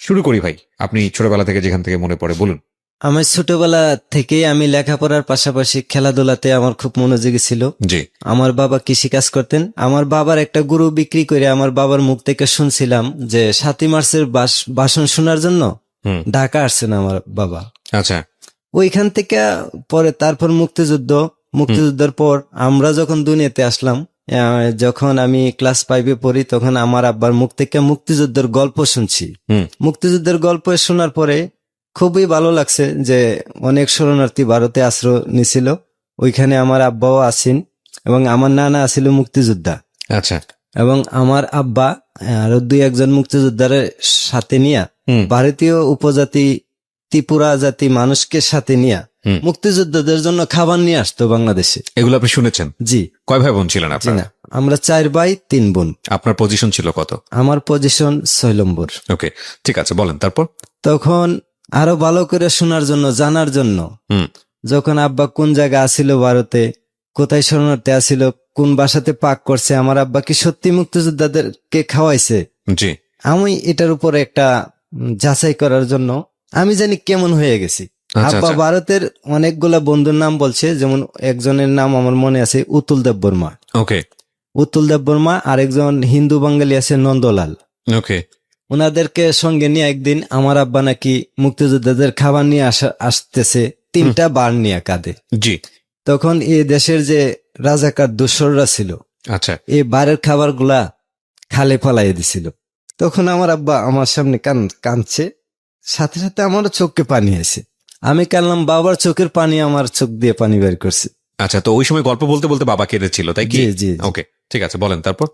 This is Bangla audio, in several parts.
শুরু করি ভাই, আপনি ছোটবেলা থেকে যেখান থেকে মনে পড়ে বলুন। আমার ছোটবেলা থেকেই আমি লেখাপড়ার পাশাপাশি খেলাধুলাতে আমার খুব মনোযোগী ছিল। জি। আমার বাবা কৃষি কাজ করতেন। আমার বাবার একটা গরু বিক্রি করে আমার বাবার মুখ থেকে শুনছিলাম যে 7ই মার্চের ভাষণ শোনার জন্য হুম। ঢাকা আসছেন আমার বাবা। আচ্ছা। ওইখান থেকে পরে তারপর মুক্তিযুদ্ধের পর আমরা যখন দুনিয়াতে আসলাম, যখন আমি ক্লাস 5-এ পড়ি, তখন আমার আব্বার মুখ থেকে মুক্তিযুদ্ধের গল্প শুনছি। মুক্তিযুদ্ধের গল্প শোনার পরে খুবই ভালো লাগছে যে অনেক শরণার্থী ভারতে আশ্রয় নিছিল, ওইখানে আমার আব্বাও আছেন এবং আমার নানা আছিল মুক্তিযোদ্ধা। আচ্ছা। এবং আমার আব্বা আরো 2-1 মুক্তিযোদ্ধার সাথে নিয়ে ভারতীয় উপজাতি ত্রিপুরা জাতি মানুষকে সাথে নিয়ে মুক্তিযোদ্ধাদের জন্য খাবার নিয়ে আসতো বাংলাদেশে। এগুলো আপনি শুনেছেন? জি। কয় ভাই বোন ছিলেন আপনারা? আমরা 4 ভাই 3 বোন। আপনার পজিশন ছিল কত? আমার পজিশন 6 নম্বর। ওকে, ঠিক আছে, বলেন তারপর। তখন আরো ভালো করে শোনার জন্য, জানার জন্য, যখন আব্বা কোন জায়গা আসিল ভারতে, কোথায় শরণার্থী আসিল, কোন বাসাতে পাক করছে, আমার আব্বা কি সত্যি মুক্তিযোদ্ধাদেরকে খাওয়াইছে, জি, আমি এটার উপরে একটা যাচাই করার জন্য আমি জানি কেমন হয়ে গেছি। আব্বা ভারতের অনেকগুলা বন্ধুর নাম বলছে, যেমন একজনের নাম আমার মনে আছে, উতুল দেব বর্মা। ওকে। উতুল দেব বর্মা, আরেকজন হিন্দু বাঙালি আছে নন্দলাল। ওকে। ওনাদেরকে সঙ্গে নিয়ে একদিন আমার আব্বা নাকি মুক্তিযোদ্ধাদের খাবার নিয়ে আসতেছে 3টা বার নিয়ে কাঁধে। জি। তখন এই দেশের যে রাজাকার দোসররা ছিল, আচ্ছা, এই বারের খাবার গুলা খালে ফেলাই দিছিল। তখন আমার আব্বা আমার সামনে কাঁদছে, সাথে সাথে আমারও চোখে পানি এসে আমি কানলাম, বাবার চোখের পানি আমার চোখ দিয়ে পানি বের করছে। আচ্ছা, তো ওই সময় গল্প বলতে বলতে বাবা কেঁদেছিল, তাই কি? জি। ওকে, ঠিক আছে, বলেন তারপর।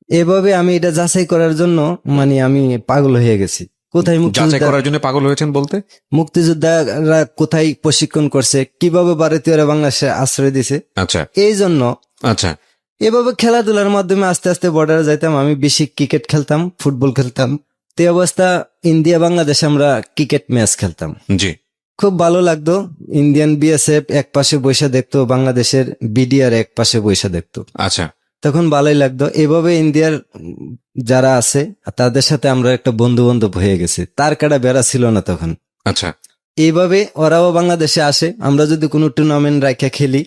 এভাবে আমি এটা যাচাই করার জন্য আমি পাগল হয়ে গেছি। কোথায় যাচাই করার জন্য পাগল হয়েছেন বলতে? মুক্তিযোদ্ধারা কোথায় প্রশিক্ষণ করছে, কিভাবে ভারতীয়রা বাংলাদেশে আশ্রয় দিছে। আচ্ছা। এই জন্য আচ্ছা, এভাবে খেলাধুলার মাধ্যমে আস্তে আস্তে বর্ডারে যাইতাম। আমি বেশি ক্রিকেট খেলতাম, ফুটবল খেলতাম। তে অবস্থা ইন্ডিয়া বাংলাদেশ আমরা ক্রিকেট ম্যাচ খেলতাম। জি। খুব ভালো লাগতো। ইন্ডিয়ান বিএসএফ এক পাশে বৈশা দেখতো, বাংলাদেশের বিডিআর এক পাশে বৈশা দেখতো। আচ্ছা। তখন ভালোই লাগতো। এভাবে ইন্ডিয়ার যারা আছে তাদের সাথে আমরা একটা বন্ধু হয়ে গেছে। তার কাটা বেড়া ছিল না তখন। আচ্ছা। এইভাবে ওরাও বাংলাদেশে আসে। আমরা যদি কোনো টুর্নামেন্ট রাখা খেলি,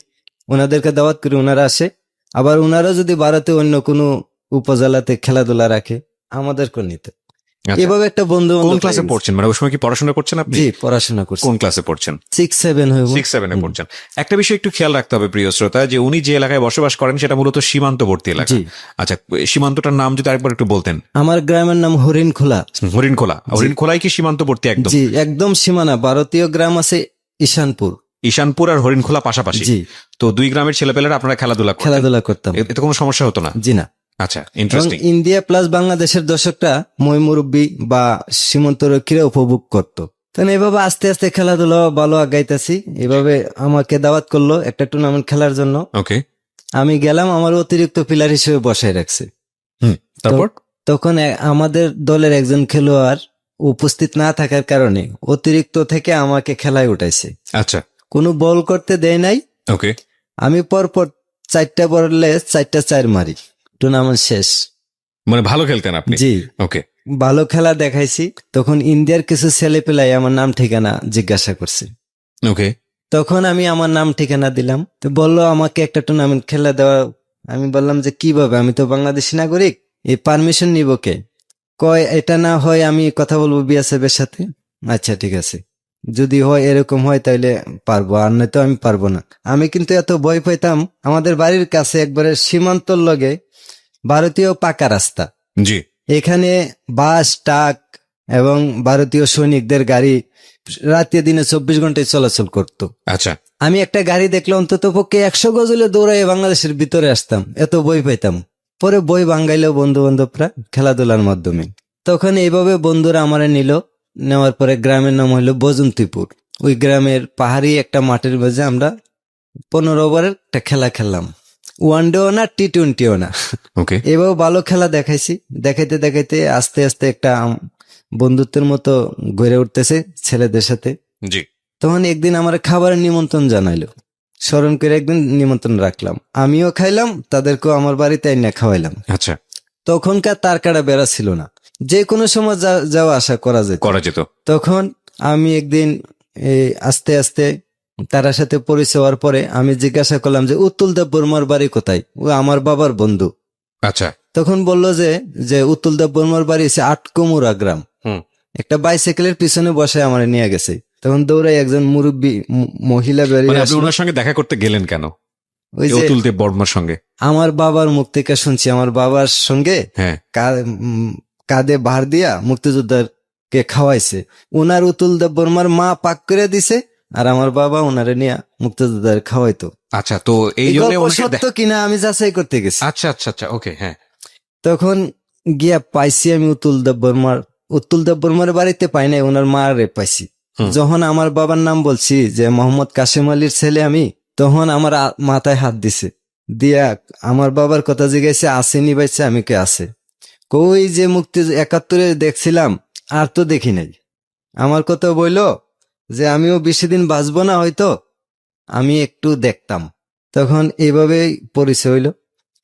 ওনাদেরকে দাওয়াত করি, ওনারা আসে। আবার ওনারা যদি ভারতে অন্য কোনো উপজেলাতে খেলাধুলা রাখে, আমাদেরকে নিতে। এভাবে একটা বন্ধু। কোন ক্লাসে পড়ছেন? মানে ওই সময় কি পড়াশোনা করছেন আপনি? জি, পড়াশোনা করছি। কোন ক্লাসে পড়ছেন? 6-7 হইব। 6-7 এ পড়ছেন। একটা বিষয় একটু খেয়াল রাখতে হবে প্রিয় শ্রোতা, যে উনি যে এলাকায় বসবাস করেন সেটা মূলত সীমান্তবর্তী এলাকা। আচ্ছা, সীমান্তটার নাম যদি আরেকবার একটু বলতেন। আমার গ্রামের নাম হরিণখোলা। হরিণখোলাই কি সীমান্তবর্তী? একদম। জি, একদম সীমানা। ভারতীয় গ্রাম আছে ঈশানপুর আর হরিণখোলা পাশাপাশি। জি। তো 2 গ্রামের ছেলেপেলেরা আপনারা খেলাধুলা করতাম। এতে কোনো সমস্যা হতো না? জি না। আচ্ছা, ইন্টারেস্টিং। ইন্ডিয়া প্লাস বাংলাদেশের দর্শকরা মই মুরব্বী বা সীমান্তরক্ষীরা উপভোগ করতো। তাহলে এভাবে আস্তে আস্তে খেলাধুলা ভালো আগাইতেছি। এভাবে আমাকে দাওয়াত করলো একটা টুর্নামেন্ট খেলার জন্য। ওকে। আমি গেলাম, আমার অতিরিক্ত প্লেয়ার হিসেবে বসায় রাখছে। তারপর তখন আমাদের দলের একজন খেলোয়াড় উপস্থিত না থাকার কারণে অতিরিক্ত থেকে আমাকে খেলায় উঠাইছে। আচ্ছা। কোনো বল করতে দেয় নাই। ওকে। আমি পরপর 4টা বললে 4টা 4 মারি। টুর্নামেন্ট শেষ। মানে ভালো খেলতেন আপনি? জি। ওকে। ভালো খেলা দেখাইছি। তখন ইন্ডিয়ার কিছু ছেলে পেলাই আমার নাম ঠিকানা জিজ্ঞাসা করছে। ওকে। তখন আমি আমার নাম ঠিকানা দিলাম। তো বললো আমাকে একটা টুর্নামেন্ট খেলা দেওয়া। আমি বললাম যে কিভাবে, আমি তো বাংলাদেশি নাগরিক, এই পারমিশন নিব কে? কয় এটা না হয় আমি কথা বলবো বিএসএফ এর সাথে। আচ্ছা ঠিক আছে, যদি হয় এরকম হয় তাইলে পারবো, আর নয়তো আমি পারবো না। আমি কিন্তু এত ভয় পাইতাম। আমাদের বাড়ির কাছে একবারে সীমান্তর লগে ভারতীয় পাকা রাস্তা। জি। এখানে বাস, ট্রাক এবং ভারতীয় সৈনিকদের গাড়ি রাতে দিনে 24 ঘন্টায় চলাচল করতো। আচ্ছা। আমি একটা গাড়ি দেখলে অন্তত পক্ষে 100 গজ হলে দৌড়াই বাংলাদেশের ভিতরে আসতাম, এত বই পাইতাম। পরে বই ভাঙ্গাইলো বন্ধু বান্ধবরা খেলাধুলার মাধ্যমে। তখন এইভাবে বন্ধুরা আমারে নিল। নেওয়ার পরে গ্রামের নাম হইলো বজন্তীপুর। ওই গ্রামের পাহাড়ি একটা মাঠের মাঝে আমরা 15 ওভারের একটা খেলা খেললাম। 1 ডেও না, T20ও না। ওকে। এভাবে ভালো খেলা দেখাইছি। দেখাইতে দেখাইতে আস্তে আস্তে একটা বন্ধুত্বের মতো গড়ে উঠতেছে ছেলেদের সাথে। জি। তখন একদিন আমার খাবারের নিমন্ত্রণ জানাইলো। স্মরণ করে একদিন নিমন্ত্রণ রাখলাম, আমিও খাইলাম, তাদেরকেও আমার বাড়িতে এনে খাওয়াইলাম। আচ্ছা। তখনকার তার কাটা বেড়া ছিল না। যে কোনো সময় যাওয়া আসা করা যেত। করা যেত। তখন আমি একদিন আস্তে আস্তে তার সাথে পরিচয় হওয়ার পরে আমি জিজ্ঞাসা করলাম যে উত্তুল দেব বর্মার বাড়ি কোথায়, ও আমার বাবার বন্ধু। আচ্ছা। তখন বলল যে উত্তুল দেব বর্মার বাড়ি হচ্ছে আটকুমুরা গ্রাম। একটা বাইসাইকেলের পিছনে বসে আমার নিয়ে গেছে। তখন দৌড়াই একজন মুরব্বী মহিলা মানে বেরিয়ে আপনি আসলো। ওনার সঙ্গে দেখা করতে গেলেন কেন? ওই যে অতুল দেব বর্মার সঙ্গে? আমার বাবার মুখ থেকে শুনছি, আমার বাবার সঙ্গে হ্যাঁ। কাঁধে ভার দিয়া মুক্তিযোদ্ধার কে খাওয়াইছে। ওনার উতুল দেব বর্মার মা পাক করে দিছে, আর আমার বাবা ওনারে নিয়ে মুক্তিযোদ্ধার খাওয়াইতো। আচ্ছা, তো এই এই জন্য গল্প সত্য কিনা আমি যাচাই করতে গেছি। আচ্ছা আচ্ছা আচ্ছা, ওকে, হ্যাঁ। তখন গিয়া পাইছি আমি উতুল দেব বর্মার বাড়িতে পাই নাই, ওনার মারে পাইছি। যখন আমার বাবার নাম বলছি যে মোহাম্মদ কাশেম আলীর ছেলে আমি, তখন আমার মাথায় হাত দিছে, দিয়া আমার বাবার কথা জিজ্ঞাসা আসেনি বাইছে, আমি কে আছে, কই যে মুক্তি ৭১ দেখছিলাম আর তো দেখি নাই। আমার কথা বইল যে আমিও বেশি দিন বাঁচবো না হয়তো, আমি একটু দেখতাম। তখন এইভাবেই পরিচয় হইল,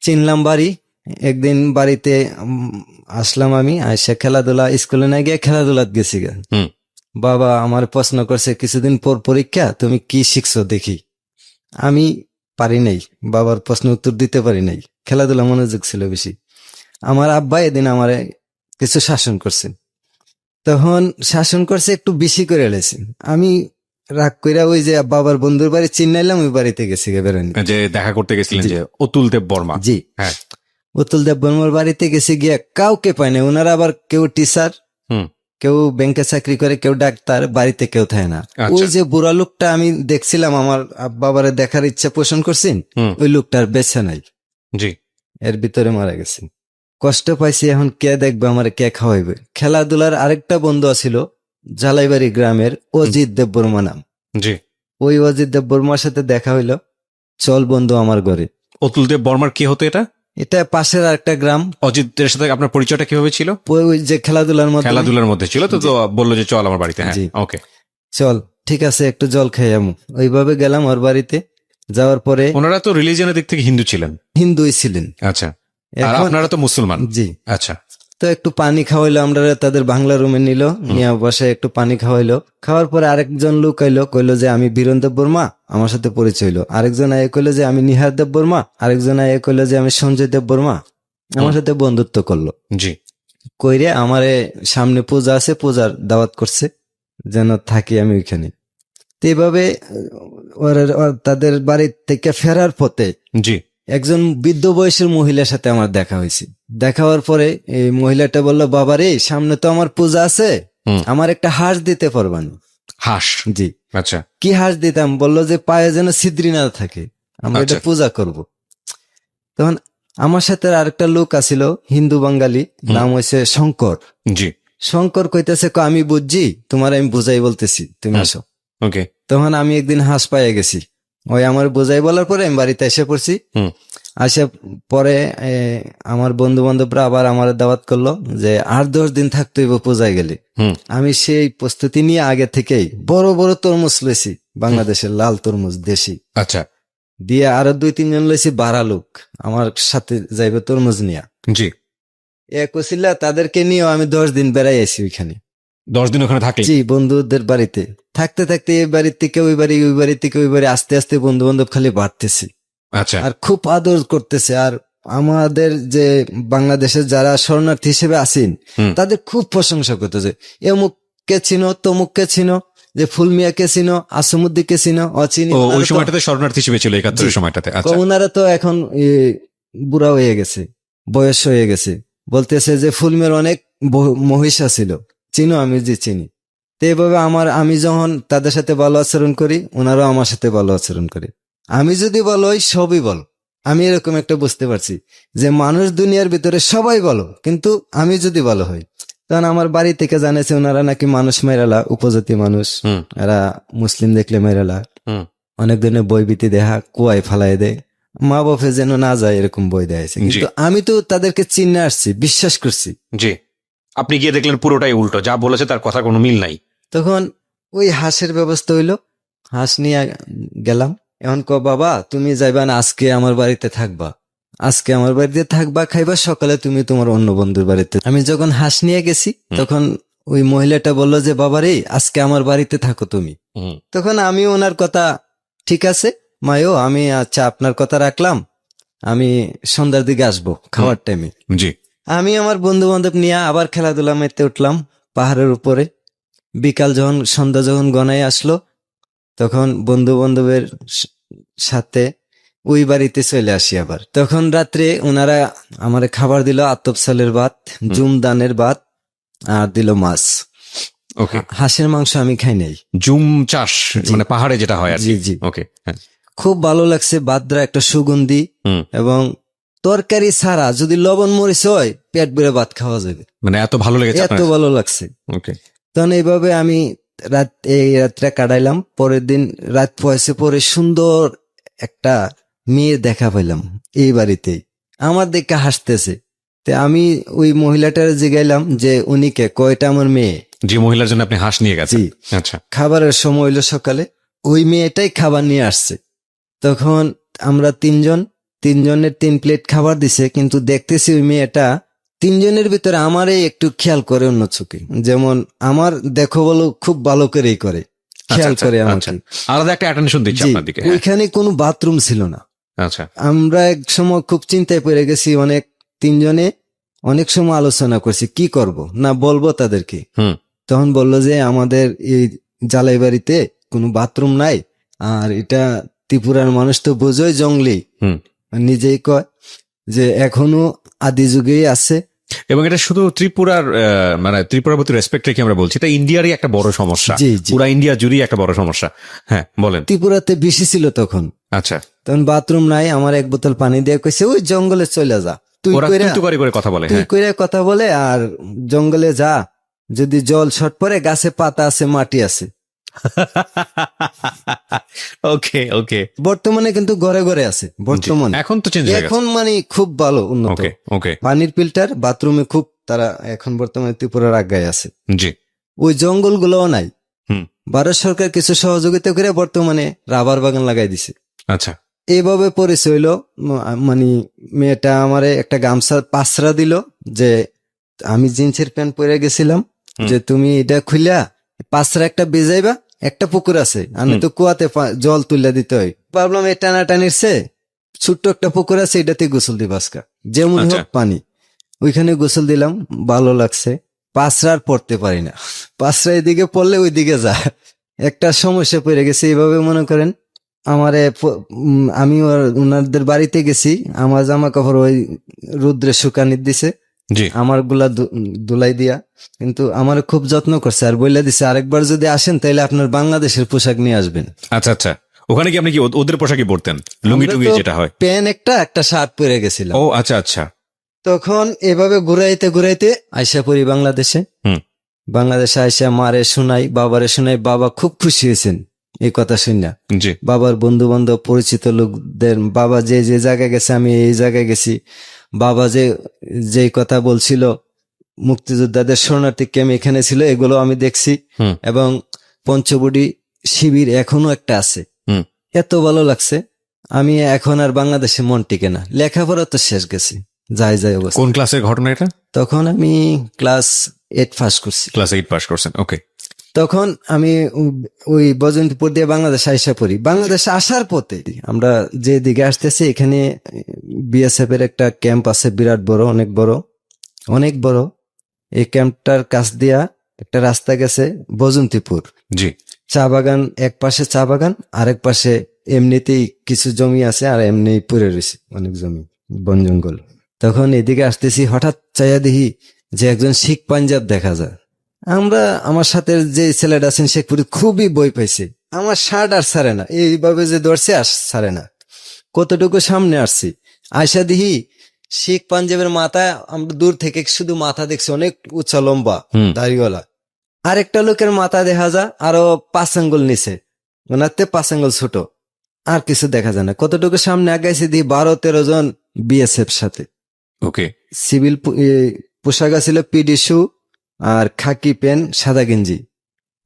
চিনলাম বাড়ি। একদিন বাড়িতে আসলাম আমি, আইসা খেলাধুলা, স্কুলে না গিয়ে খেলাধুলাত গেছি। বাবা আমার প্রশ্ন করছে কিছুদিন পর পরীক্ষা, তুমি কি শিখছো দেখি। আমি পারি নাই, বাবার প্রশ্ন উত্তর দিতে পারি নাই, খেলাধুলা মনোযোগ ছিল বেশি। আমার আব্বা এদিন আমার কিছু শাসন করছে, তখন শাসন করছে একটু বেশি করে এলেছে। আমি রাগ কইরা ওই যে বাবার বন্ধুর বাড়ি চিন্নাইলাম, ওই বাড়িতে গেছি বেরোনি, যে দেখা করতে গেছিলেন যে অতুল দেব বর্মা। জি, হ্যাঁ। উতুল দেব বর্মার বাড়িতে গেছি, গিয়া কাউকে পাই না। ওনারা আবার কেউ টিচার, কেউ ব্যাংকে চাকরি করে, কেউ ডাক্তার, বাড়িতে কেউ থাকে না। ওই যে বুড়া লোকটা আমি দেখছিলাম, আমার বাবারে দেখার ইচ্ছা পোষণ করছেন, ওই লোকটার বেছে নাই, জি, এর ভিতরে মারা গেছে। কষ্ট পাইছি, এখন কে দেখবে আমার, কে খাওয়াইবে। খেলাধুলার আরেকটা বন্ধু আছিল জালাইবাড়ি গ্রামের, অজিত দেব বর্মা নাম। জি। ওই অজিত দেব বর্মার সাথে দেখা হইল, চল বন্ধু আমার ঘরে। অতুল দেব বর্মার কি হতো এটা? এটা পাশের আরেকটা গ্রাম। অজিতের সাথে আপনার পরিচয়টা কিভাবে ছিল? ওই যে খেলাধুলার মধ্যে ছিল, তো বললো যে চল আমার বাড়িতে। হ্যাঁ, ওকে, চল, ঠিক আছে, একটু জল খেয়ে যাবো। ওইভাবে গেলাম ওর বাড়িতে। যাওয়ার পরে ওনারা তো রিলিজিয়নের দিক থেকে হিন্দু ছিলেন? হিন্দুই ছিলেন। আচ্ছা, আর আপনারা তো মুসলমান? জি। আচ্ছা। তো একটু পানি খাওয়াইলো, আমরা তাদের বাংলা রুমে নিল, নিয়ে বসে একটু পানি খাওয়াইলো। খাওয়ার পরে আরেকজন লোক আইলো, কইলো যে আমি বীরেন দেব বর্মা, আমার সাথে পরিচয় হইলো। আরেকজন আয়ে কইলো যে আমি নিহার দেব বর্মা, আরেকজন আয়ে কইলো যে আমি সঞ্জয় দেব বর্মা, আমার সাথে বন্ধুত্ব করলো। জি। কইরে আমারে সামনে পূজা আছে, পূজার দাওয়াত করছে যেন থাকি আমি ওইখানে। তো এইভাবে তাদের বাড়ি থেকে ফেরার পথে জি, একজন বৃদ্ধ বয়সের মহিলার সাথে আমার দেখা হয়েছে। দেখা হওয়ার পরে এই মহিলাটা বললো, বাবা রে, সামনে তো আমার পূজা আছে, আমার একটা হাঁস দিতে পারবানি? হাঁস? জি। আচ্ছা। কি হাঁস দিতাম? বললো যে পায়ে যেন ছিদ্রি না থাকে, আমরা এটা পূজা করব। তখন আমার সাথে আরেকটা লোক আছিল, হিন্দু বাঙালি, নাম হয়েছে শঙ্কর। জি। শঙ্কর কইতেছে, আমি বুঝছি, তোমার আমি বুঝাই বলতেছি, তুমি আসো। ওকে। তখন আমি একদিন হাঁস পাইয়া গেছি, ওই আমার বোঝাই বলার পরে আমি বাড়িতে এসে পড়ছি। আসে পরে আমার বন্ধু বান্ধবরা আবার আমার দাওয়াত করলো যে ৮-১০ দিন থাকতে হইব পূজায় গেলে। আমি সেই প্রস্তুতি নিয়ে আগে থেকেই বড় বড় তরমুজ লইছি, বাংলাদেশের লাল তরমুজ দেশি। আচ্ছা। দিয়ে আরো ২-৩ জন লইছি বাড়া লোক, আমার সাথে যাইবে তরমুজ নিয়া। জি। কছিলা তাদেরকে নিয়েও আমি ১০ দিন বেড়াই আছি ওইখানে। ১০ দিন ওখানে থাকলে? জি, বন্ধুদের বাড়িতে থাকতে থাকতে এই বাড়ির থেকে ওই বাড়ি, ওই বাড়ি থেকে ওই বাড়ি, আস্তে আস্তে বন্ধু বান্ধব খালি বাড়তেছে। আচ্ছা। আর খুব আদর করতেছে। আর আমাদের যে বাংলাদেশের যারা শরণার্থী হিসেবে আছেন, তাদের খুব প্রশংসা করতেছে, এমুককে চিনো, তমুককে চিনো, যে ফুলমিয়াকে চিনো, আসিমুদ্দিনকে চিনো, অচিনি। ওই সময়টাতে শরণার্থী হিসেবে ছিল ৭১ সময়টাতে? ওনারা তো এখন বুড়া হয়ে গেছে, বয়স হয়ে গেছে। বলতেছে যে ফুলমিয়ার অনেক মহিষা ছিল, চিনো? আমি যে চিনি। তো এইভাবে আমি যখন তাদের সাথে ভালো আচরণ করি, ওনারাও আমার সাথে ভালো আচরণ করে। আমি যদি বলো হই, সবই বলো। আমি এরকম একটা বুঝতে পারছি যে মানুষ দুনিয়ার ভিতরে সবাই বলো, কিন্তু আমি যদি ভালো হই। তখন আমার বাড়ি থেকে জানাইছে ওনারা নাকি মানুষ মেরালা, উপজাতি মানুষ, এরা মুসলিম দেখলে মেরালা, অনেক ধরনের বই বিতি দেখা, কুয়ায় ফালাই দেয়, মা বাপে যেন না যায় এরকম বই দেয়াছে। কিন্তু আমি তো তাদেরকে চিনে আসছি, বিশ্বাস করছি। জি। আপনি গিয়ে দেখলেন পুরোটাই উল্টো, যা বলেছে তার কথা কোনো মিল নাই। তখন ওই হাঁসের ব্যবস্থা হইলো, হাঁস নিয়ে গেলাম। এখন বাবা তুমি যাইবা না, আজকে আমার বাড়িতে থাকবা। আজকে আমার বাড়িতে থাকবা, খাইবা, সকালে তুমি তোমার অন্য বন্ধুর বাড়িতে। আমি যখন হাঁস নিয়ে গেছি তখন ওই মহিলাটা বললো যে বাবারে আজকে আমার বাড়িতে থাকো তুমি। তখন আমি ওনার কথা ঠিক আছে মায়ো, আমি আচ্ছা আপনার কথা রাখলাম, আমি সন্ধ্যার দিকে আসবো খাওয়ার টাইমে। জি। আমি আমার বন্ধু বান্ধব নিয়ে আবার খেলাধুলা মেতে উঠলাম পাহাড়ের উপরে। বিকাল যখন সন্ধ্যা যখন গনায় আসলো তখন বন্ধু বান্ধবের সাথে ওই বাড়িতে চলে আসি আবার। তখন রাত্রে ওনারা আমার খাবার দিল আতপ চালের ভাত, জুম দানের ভাত, আর দিল মাছ। ওকে। হাঁসের মাংস আমি খাই নাই। জুম চাষ মানে পাহাড়ে যেটা হয় আর জি কি। জি, ওকে। হ্যাঁ। খুব ভালো লাগছে, বাদরা একটা সুগন্ধি, এবং তরকারি ছাড়া যদি লবণ মরিচ হয় পেট ভরে ভাত খাওয়া যাবে, মানে এত ভালো লেগেছে এত আপনার? ভালো লাগছে। ওকে। তখন এইভাবে আমি এই রাতটা কাটাইলাম। পরের দিন রাত পয়সে পরে সুন্দর একটা মেয়ে দেখা পাইলাম এই বাড়িতেই, আমার দেখে হাসতেছে। তে আমি ওই মহিলাটার জিগাইলাম যে উনি কে, কয়টা আমার মেয়ে। যে মহিলার জন্য আপনি হাঁস নিয়ে গেছেন। জি। আচ্ছা। খাবারের সময় হইলো সকালে, ওই মেয়েটাই খাবার নিয়ে আসছে। তখন আমরা তিনজনের 3 প্লেট খাবার দিছে, কিন্তু দেখতেছি ওই মেয়েটা তিনজনের ভিতরে আমারই একটু খেয়াল করে অন্য চোখে, যেমন আমার দেখো বলো খুব ভালো করেই করে, খেয়াল আচ্ছা, করে আচ্ছা। আমাকে। আলাদা একটা অ্যাটেনশন দিচ্ছে জি, আপনার দিকে। হ্যাঁ। ওইখানে কোনো বাথরুম ছিল না। আচ্ছা। আমরা এক সময় খুব চিন্তায় পড়ে গেছি, তিনজনে অনেক সময় আলোচনা করছি কি করব, না বলবো তাদেরকে। তখন বললো যে আমাদের এই জালাই বাড়িতে কোনো বাথরুম নাই, আর এটা ত্রিপুরার মানুষ তো বোঝোই জঙ্গলি, নিজেই কয় যে এখনো আদি যুগেই আছে। এবং এটা শুধু ত্রিপুরার মানে ত্রিপুরার প্রতি রেসপেক্ট রেখে আমরা বলছি, এটা ইন্ডিয়ারই একটা বড় সমস্যা। জি, জি। পুরা ইন্ডিয়া জুড়েই একটা বড় সমস্যা। হ্যাঁ বলেন। ত্রিপুরাতে বেশি ছিল তখন। আচ্ছা। তখন বাথরুম নাই, আমার 1 বোতল পানি দিয়ে কইছে ওই জঙ্গলে চলে যা, ওরা তুই করে কথা বলে। তুই হ্যাঁ। কইরা কথা বলে, আর জঙ্গলে যা, যদি জল শর্ট পরে গাছে পাতা আছে, মাটি আছে। ওকে ওকে। বর্তমানে কিন্তু ঘরে ঘরে আছে বর্তমানে, এখন তো চেঞ্জ হয়ে গেছে। এখন মানে খুব ভালো উন্নত। ওকে ওকে। পানির ফিল্টার বাথরুমে খুব, তারা এখন বর্তমানে ত্রিপুরার আগায় আছে। জি। ওই জঙ্গল গুলোও নাই। ভারত সরকার কিছু সহযোগিতা করে বর্তমানে রাবার বাগান লাগাই দিছে। আচ্ছা। এইভাবে পরিচয় হইলো, মানে মেয়েটা আমারে একটা গামছা পাঁচরা দিল, যে আমি জিন্সের প্যান্ট পরে গেছিলাম, যে তুমি এটা খুইলা পাঁচরা একটা বেজাইবা, একটা পুকুর আছে, আমি তো কুয়াতে জল তুলে দিতে হয়, ভাবলাম এই টানাটানির সে ছোট্ট একটা পুকুর আছে, এটাতে গোসল দিব আজকা, যেমন হোক পানি। ওইখানে গোসল দিলাম, ভালো লাগছে। পাঁচরার পড়তে পারি না, পাঁচরা এদিকে পড়লে ওইদিকে যা, একটা সমস্যা পড়ে গেছে। এইভাবে মনে করেন আমারে, আমি ওনাদের বাড়িতে গেছি, আমার জামা কাপড় ওই রুদ্রে শুকানি দিছে, আমার গুলা দুলাই দিয়া, কিন্তু আমার খুব যত্ন করছে, আর বইলা দিছে আরেকবার যদি আসেন তাহলে আপনার বাংলাদেশের পোশাক নিয়ে আসবেন। আচ্ছা আচ্ছা। ওখানে কি আপনি কি ওদের পোশাকই পরতেন, লুঙ্গি টুঙ্গি যেটা হয়? প্যান্ট একটা শার্ট পরে গেছিলাম। ও আচ্ছা আচ্ছা। তখন এভাবে ঘুরাইতে ঘুরাইতে আইসা পড়ি বাংলাদেশে। বাংলাদেশে আইসা মারে শোনাই, বাবারে শোনাই, বাবা খুব খুশি হয়েছেন এই কথা শুনে। বাবার বন্ধু বান্ধব পরিচিত লোকদের, বাবা যে যে জায়গায় গেছে আমি এই জায়গায় গেছি, বাবা যে কথা বলছিল মুক্তিযোদ্ধাদের শরণার্থী ক্যাম্প এখানে ছিল, এগুলো আমি দেখছি, এবং পঞ্চবটি শিবির এখনো একটা আছে। এত ভালো লাগছে, আমি এখন আর বাংলাদেশে মন টিকে না, লেখাপড়া তো শেষ গেছি, যাই অবস্থা। কোন ক্লাসের ঘটনা এটা? তখন আমি ক্লাস 8 পাস করছি। ক্লাস 8 পাস করছেন, ওকে। তখন আমি ওই বজন্তপুর দিয়ে বাংলাদেশ আইসা পড়ি। বাংলাদেশে আসার পথে আমরা যে দিকে আসতেছি, এখানে বিএসএফ এর একটা ক্যাম্প আছে, বিরাট বড়, অনেক বড়। এই ক্যাম্পটার কাছ দিয়া একটা রাস্তা গেছে বজন্তপুর। জি। চা বাগান, এক পাশে চা বাগান, আরেক পাশে এমনিতেই কিছু জমি আছে, আর এমনি পড়ে রয়েছে অনেক জমি, বন জঙ্গল। তখন এদিকে আসতেছি, হঠাৎ চাইয়া দেখি যে একজন শিখ পাঞ্জাব দেখা যায়। আমার সাথে যে ছেলেটা আছেন শেখপুরে, খুবই বই পাইছে, আমার শার্ট আর ছাড়ে না, এইভাবে যে ধরছে আর ছাড়ে না। কতটুকু সামনে আসছি, আয়সা দিহি শিখ পাঞ্জাবের মাথা, আমরা দূর থেকে শুধু মাথা দেখছি, অনেক উঁচা লম্বা দাড়িওয়ালা। আরেকটা লোকের মাথা দেখা যায় আরো 5 আঙ্গুল নিচে, ওনাতে 5 আঙ্গুল ছোট, আর কিছু দেখা যায় না। কতটুকু সামনে আগাইছে দিই 12-13 জন বিএসএফ সাথে। ওকে। সিভিল পোশাক ছিল, পিডি শু আর খাকি প্যান্ট, সাদা গেঞ্জি।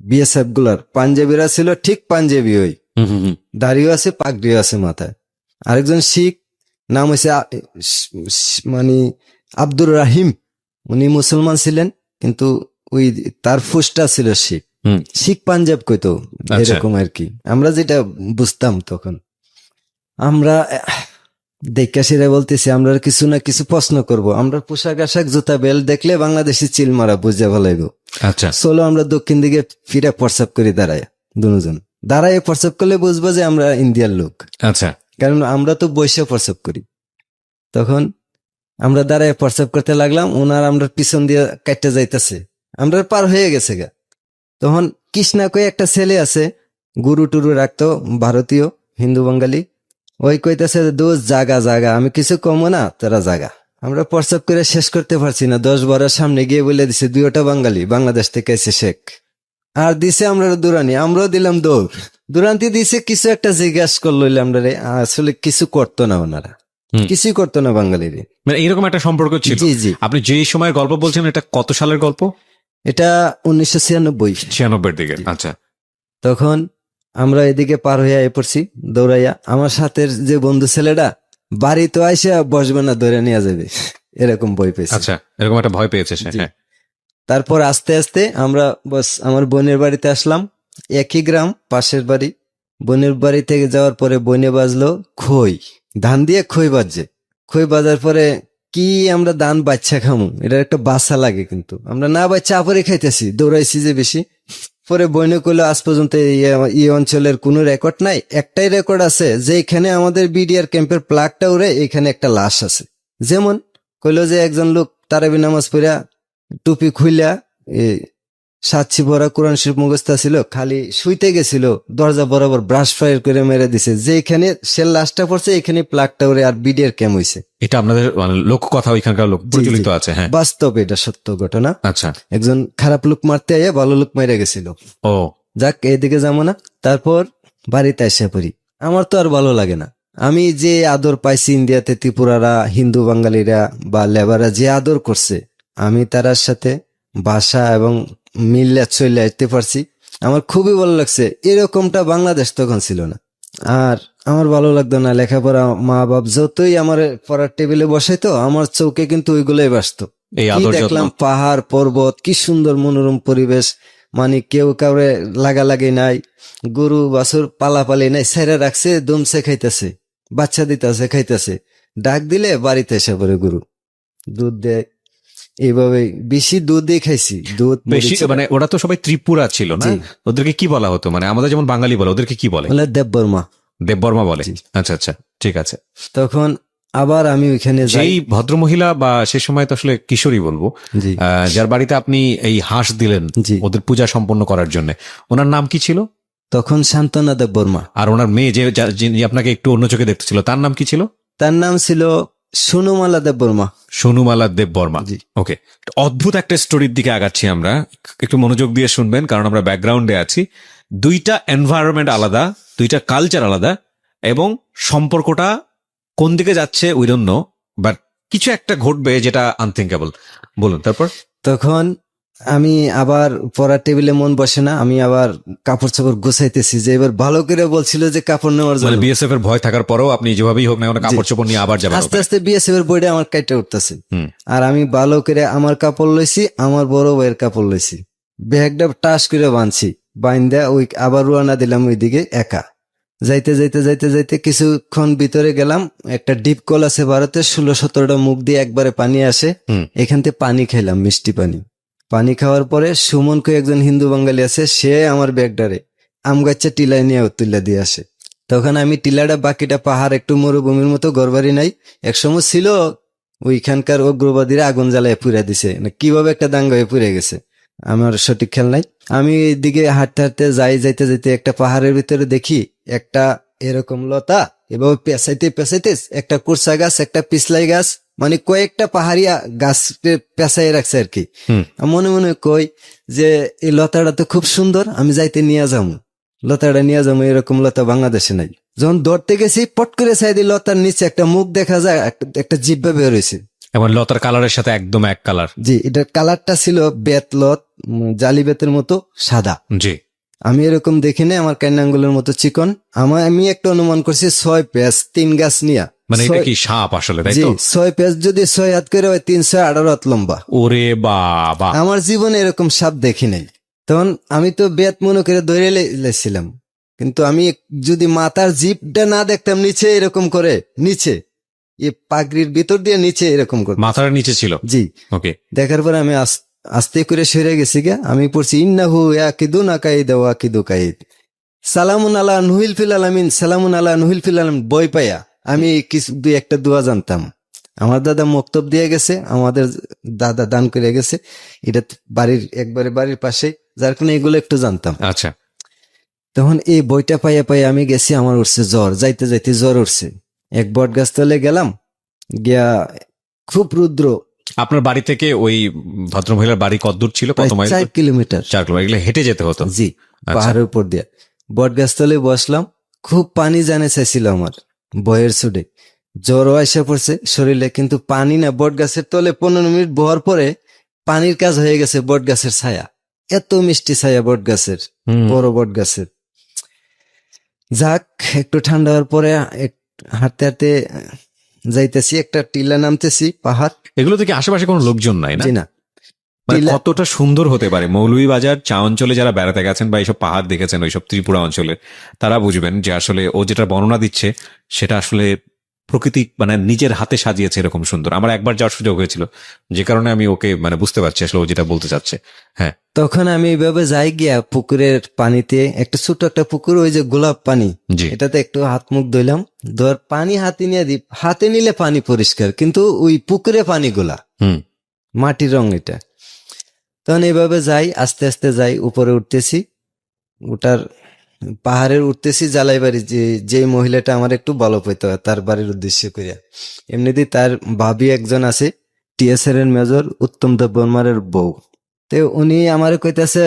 বিএসএফ গুলার পাঞ্জাবিরা ছিল ঠিক পাঞ্জাবি, ওই দাড়িও আছে, পাগড়িও আছে মাথায়। আরেকজন শিখ নাম হয়েছে মানে আব্দুর রাহিম। উনি মুসলমান ছিলেন, কিন্তু ওই তার ফুসটা ছিল শিখ। হুম। শিখ পাঞ্জাব কইতো, আচ্ছা। এরকম আর কি আমরা যেটা বুঝতাম তখন। আমরা দেখা সেরা বলতেছি আমরা কিছু না কিছু প্রশ্ন করব, আমরা পোশাক আশাক জুতা বেল্ট দেখলে বাংলাদেশি চিল মারা বুঝে ভালাইব। আচ্ছা। চলো আমরা দক্ষিণ দিকে ফিরে প্রস্রাব করি দাঁড়ায়, দুজন দাঁড়ায় প্রস্রাব করলে বুঝবো যে আমরা ইন্ডিয়ার লোক, আচ্ছা। কারণ আমরা তো বৈশা প্রস্রাব করি। তখন আমরা দাঁড়ায় প্রস্রাব করতে লাগলাম, ওনার আমরা পিছন দিয়ে কাটতে যাইতেছে, আমরা পার হয়ে গেছে গা। তখন কৃষ্ণা কয়ে একটা ছেলে আছে, গুরু টুরু রাখতো, ভারতীয় হিন্দু বাঙালি, ওই কইতেছে দোষ জাগা জাগা, আমি কিছু কমো না, তোরা জাগা। আমরা প্রস্রাব করে শেষ করতে পারছি না, 10-12 সামনে গিয়ে বলে দিছে দুইটা বাঙালি, বাংলাদেশ থেকে এসে শেখ। আর দিছে আমরা দৌড়ানি, আমরাও দিলাম দৌড়। দুরান্তি দিছে কিছু একটা জিজ্ঞাসা করলো, আমরা আসলে কিছু করতো না ওনারা, হুম। কিছুই করতো না বাঙালিরে। মানে এরকম একটা সম্পর্ক ছিল। জি জি, আপনি যেই সময়ের গল্প বলছেন এটা কত সালের গল্প? এটা 1996। 96 দিকে। আচ্ছা। তখন আমরা এদিকে পার হইয়া পড়ছি দৌড়াইয়া, আমার সাথে যে বন্ধু ছেলেটা বাড়ি তো আইসা বসবে না, ধরে নিয়ে যাবে, এরকম ভয় পেয়েছি। আচ্ছা, এরকম একটা ভয় পেয়েছে সে। জি। হ্যাঁ। তারপর আস্তে আস্তে আমরা বস আমার বোনের বাড়িতে আসলাম, একই গ্রাম, পাশের বাড়ি। বোনের বাড়ি থেকে যাওয়ার পরে বনে বাজলো খই, ধান দিয়ে খই বাজছে। খই বাজার পরে কি আমরা ধান বাচ্চা খামু, এটার একটা বাসা লাগে, কিন্তু আমরা না বাচ্চা আপরে খাইতেছি, দৌড়াইছি যে বেশি। পরে বইনে কইলো আজ পর্যন্ত এই অঞ্চলের কোনো রেকর্ড নাই, একটাই রেকর্ড আছে যে এখানে আমাদের বিডিআর ক্যাম্পের প্লাগটা উড়ে এখানে একটা লাশ আছে। যেমন কইলো যে একজন লোক তারাবি নামাজ পড়া টুপি খুইলা সাচ্ছি ভরা কোরআন শরীফ মুখস্থ ছিল, খালি শুইতে গেছিল, দরজা বরাবর ব্রাশ ফায়ার করে মেরে দিছে, যে এখানে সে লাশটা পড়ছে এখানে প্লাগটা উড়ে আর বিডিআর ক্যাম্প হইছে। এটা আপনাদের মানে লোক কথা, ওইখানকার লোক প্রচলিত আছে। হ্যাঁ, বাস্তব, এটা সত্য ঘটনা। আচ্ছা। একজন খারাপ লোক মারতে আইয়া ভালো লোক মেরে গেছিল। ও যাক, এদিকে যাবো না। তারপর বাড়িতে এসে পড়ি, আমার তো আর ভালো লাগে না। আমি যে আদর পাইছি ইন্ডিয়াতে, ত্রিপুরারা, হিন্দু বাঙালিরা বা লেবাররা যে আদর করছে, আমি তারার সাথে ভাষা এবং মিল্লা চলে আসতে পারছি, আমার খুবই ভালো লাগছে। এরকমটা বাংলাদেশ তখন ছিল না। আর আমার ভালো লাগতো না লেখাপড়া, মা বাপ যতই আমার পড়ার টেবিলে বসাইতো, আমার চৌকে কিন্তু ওইগুলোই বাসতো। এই কি আদর যত্ন। দেখলাম পাহাড় পর্বত, কি সুন্দর মনোরম পরিবেশ, মানে কেউ কাউরে লাগালাগি নাই, গরু বাছুর পালাপালি নাই, ছেড়ে রাখছে, দমছে খাইতেছে, বাচ্চা দিতেছে খাইতেছে, ডাক দিলে বাড়িতে এসে পড়ে গরু, দুধ দেয়। এইভাবে বেশি দুধ দিয়ে খাইছি, দুধ বেশি মরিচ। মানে ওরা তো সবাই ত্রিপুরা ছিল না, জি। ওদেরকে কি বলা হতো? মানে আমাদের যেমন বাঙালি বলে, ওদেরকে কি বলে? বলে দেববর্মা। দেববর্মা বলে। জি। আচ্ছা আচ্ছা, ঠিক আছে। তখন আবার আমি ওইখানে যাই। যেই ভদ্রমহিলা বা সে সময় তো আসলে কিশোরী বলবো, জি যার বাড়িতে আপনি এই হাঁস দিলেন জি, ওদের পূজা সম্পন্ন করার জন্য, ওনার নাম কি ছিল? তখন শান্তনা দেববর্মা। আর ওনার মেয়ে যে যিনি আপনাকে একটু অন্য চোখে দেখতেছিল, তার নাম কি ছিল? তার নাম ছিল সোনুমালা দেববর্মা। সোনুমালা দেববর্মা। জি। ওকে, অদ্ভুত একটা স্টোরির দিকে আগাচ্ছি আমরা, একটু মনোযোগ দিয়ে শুনবেন কারণ আমরা ব্যাকগ্রাউন্ডে আছি। দুইটা এনভায়রনমেন্ট আলাদা, দুইটা কালচার আলাদা, এবং সম্পর্কটা কোন দিকে যাচ্ছে উই ডোন্ট নো, বাট কিছু একটা ঘটবে যেটা আনথিঙ্কেবল। বলুন তারপর। তখন আমি আবার পড়ার টেবিলে মন বসে না, আমি আবার কাপড় চাপড় গুছাইতেছি, যে এবার ভালো করে বলছিল যে কাপড় নেওয়ার মানে জন্য। বিএসএফ এর ভয় থাকার পরেও আপনি যেভাবেই হোক না কেন কাপড় চোপড় নিয়ে আবার যাবেন আস্তে ওখানে। আস্তে বিএসএফ এর বইটা আমার কাইটে উঠতেছে, হুম। আর আমি ভালো করে আমার কাপড় লইছি, আমার বড় ভাইয়ের কাপড় লইছি, ব্যাগটা টাস করে বাঁধছি, বাইন্দা ওই আবার রওনা দিলাম ওইদিকে একা। যাইতে যাইতে যাইতে যাইতে কিছুক্ষণ ভিতরে গেলাম, একটা ডিপ কল আছে ভারতে, 16-17টা মুখ দিয়ে একবারে পানি আসে, হুম। এখান থেকে পানি খেলাম, মিষ্টি পানি। পানি খাওয়ার পরে সুমন কই একজন হিন্দু বাঙালি আছে, সে আমার ব্যাগটারে আম গাছটা টিলায় নিয়ে তুলে দিয়ে আসে। তখন আমি টিলাটা, বাকিটা পাহাড়, একটু মরুভূমির মতো, ঘরবাড়ি নাই। একসময় ছিল ওইখানকার উগ্রবাদীরা আগুন জ্বালায় পুড়ে দিছে, কিভাবে একটা দাঙ্গা হয়ে পুড়ে গেছে আমার সঠিক খেয়াল নাই। আমি এইদিকে হাঁটতে হাঁটতে যাইতে যাইতে একটা পাহাড়ের ভিতরে দেখি একটা এরকম লতা, এভাবে পেঁচাইতে পেঁচাইতে একটা কুরসা গাছ, একটা পিছলাই গাছ, মানে কয়েকটা পাহাড়িয়া গাছ পেঁচাই রাখছে আর কি। হুম। মনে মনে কই যে এই লতাটা তো খুব সুন্দর, আমি যাইতে নিয়ে যাবো, লতাটা নিয়ে যাবো, এরকম লতা বাংলাদেশে নাই। যখন ধরতে গেছি, পট করে চাইদি লতার নিচে একটা মুখ দেখা যায়, একটা জিব্বা বের হয়েছে। এবং লতার কালারের সাথে একদম এক কালার। জি, এটার কালারটা ছিল বেতলত, জালি বেতের মতো সাদা। জি। আমি এরকম দেখি না, আমার কান্না আঙ্গুলের মতো চিকন। আমি একটা অনুমান করছি 6 পেঁচ 3 গাছ নিয়া মানে এটা কি সাপ আসলে, তাই জি, তো? 6 পেজ যদি 6 হাত করে হয় 318 হাত লম্বা। ওরে বাবা, আমার জীবনে এরকম সাপ দেখি নাই। তখন আমি তো বেত মনে করে ধরে লেছিলাম, কিন্তু আমি যদি মাথার জিপটা না দেখতাম নিচে এরকম করে, নিচে পাগড়ির ভিতর দিয়ে নিচে এরকম করে। মাথার নিচে ছিল। জি, ওকে, দেখার পরে আমি আস্তে করে সরে গেছি গে। আমি পড়ছি ইন্নাহু ইয়াকিদু না কাইদা ওয়াকিদু কাইদ, সালামুন আলা নুহিল ফিল আলামিন, সালামুন আলা নুহিল ফিল আলামিন। বই পাইয়া আমি কিছু দুই একটা দোয়া জানতাম। আমার দাদা মক্তব দিয়ে গেছে, আমাদের দাদা দান করে গেছে, এটা বাড়ির একবারে বাড়ির পাশে, যার কারণে এগুলো একটু জানতাম। আচ্ছা। তখন এই বইটা পাইয়া পাইয়া আমি গেছি, আমার উঠছে জ্বর, যাইতে যাইতে জ্বর উঠছে। এক বট গাছ তলে গেলাম, গিয়া খুব রুদ্র, আপনার বাড়ি থেকে ওই ভদ্রমহিলার বাড়ি কতদূর ছিল, প্রায় কত মাইল? 4 কিলোমিটার। 4 কিলোমিটার। এগুলো হেঁটে যেতে হতো? জি, আচ্ছা। পাহাড়ের উপর দিয়া বট গাছ তলে বসলাম, খুব পানি জানে চাইছিল আমার বয়ের সুডে, জ্বরও আইসা পড়ছে শরীরে, কিন্তু পানি না। বট গাছের তলে 15 মিনিট বহার পরে পানির কাজ হয়ে গেছে। বট গাছের ছায়া, এত মিষ্টি ছায়া বট গাছের, হুম। বড় বট গাছের। যাক, একটু ঠান্ডা হওয়ার পরে হাঁটতে হাঁটতে যাইতেছি, একটা টিলা নামতেছি, পাহাড়। এগুলো থেকে আশেপাশে কোনো লোকজন নাই না? জি না, মানে টিলা- কতটা সুন্দর হতে পারে মৌলভীবাজার চা অঞ্চলে যারা বেড়াতে গেছেন বা এইসব পাহাড় দেখেছেন ওইসব ত্রিপুরা অঞ্চলে, তারা বুঝবেন যে আসলে ও যেটা বর্ণনা দিচ্ছে সেটা আসলে প্রকৃতি মানে নিজের হাতে সাজিয়েছে এরকম সুন্দর। আমার একবার যাওয়ার সুযোগ হয়েছিল, যে কারণে আমি ওকে মানে বুঝতে পারছি আসলে ও যেটা বলতে চাচ্ছে। হ্যাঁ, তখন আমি এইভাবে যাই গিয়া পুকুরের পানিতে, একটা ছোট একটা পুকুর, ওই যে গোলাপ পানি, জি। এটাতে একটু হাত মুখ ধুইলাম, ধর পানি হাতে নিয়ে দিই, হাতে নিলে পানি পরিষ্কার, কিন্তু ওই পুকুরে পানি গোলা, হুম। মাটির রং এটা। তখন এইভাবে যাই, আস্তে আস্তে যাই, উপরে উঠতেছি, ওটার পাহাড়ের উঠতেছি জালাইবাড়ি, যে মহিলাটা আমার একটু ভালো পেত, তার বাড়ির উদ্দেশ্য করিয়া। এমনিতেই তার ভাবি একজন আছে, টিএসআর এর মেজর উত্তম দেববর্মারের বউ। তো উনি আমারে কইতাছে,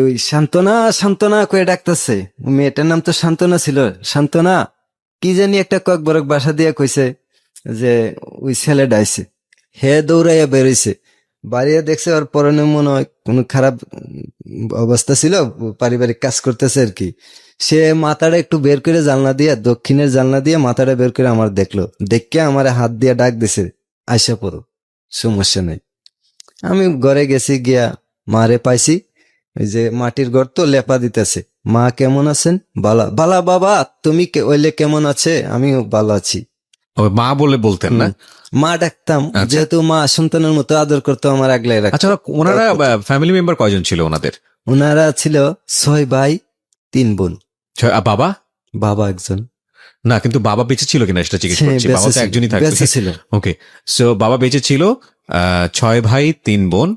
ওই সান্ত্বনা সান্ত্বনা কয়ে ডাকতেছে। মেয়েটার নাম তো সান্ত্বনা ছিল। সান্ত্বনা কি জানি একটা কয়েক বরক বাসা দিয়ে কইছে যে ওই ছেলে ডাইছে। হে দৌড়াইয়া বেরোইছে, বাড়িয়ে দেখছে ওর পরনে মনে হয় কোনো খারাপ অবস্থা ছিল, পারিবারিক কাজ করতেছে আর কি। সে মাথাটা একটু বের করে জানলা দিয়ে, দক্ষিণের জানলা দিয়ে মাথাটা বের করে আমার দেখলো, দেখে আমার হাত দিয়ে ডাক দিছে, আইসা পড়ো, সমস্যা নাই। আমি ঘরে গেছি, গিয়া মারে পাইছি, ওই যে মাটির ঘর তো, লেপা দিতেছে। মা কেমন আছেন? বালা বালা বাবা, তুমি ওইলে কেমন আছে? আমিও ভালো আছি। ও মা বলে বলতেন না? মা ডাকতাম, আচ্ছা। যেহেতু মা সন্তানের মতো আদর করতো, আমার আগলাই রাখতো। আচ্ছা, ওনারা ফ্যামিলি মেম্বার কয়জন ছিল ওনাদের? ওনারা ছিল 6 ভাই 3 বোন। বাবা? বাবা একজন। না, কিন্তু বাবা বেঁচে ছিল কিনা সেটা জিজ্ঞেস করছি। বেঁচে বাবা তো ছিল, একজনই থাকবে। বেঁচে ছিল। ওকে, সো বাবা বেঁচে ছিল, 6 ভাই 3 বোন,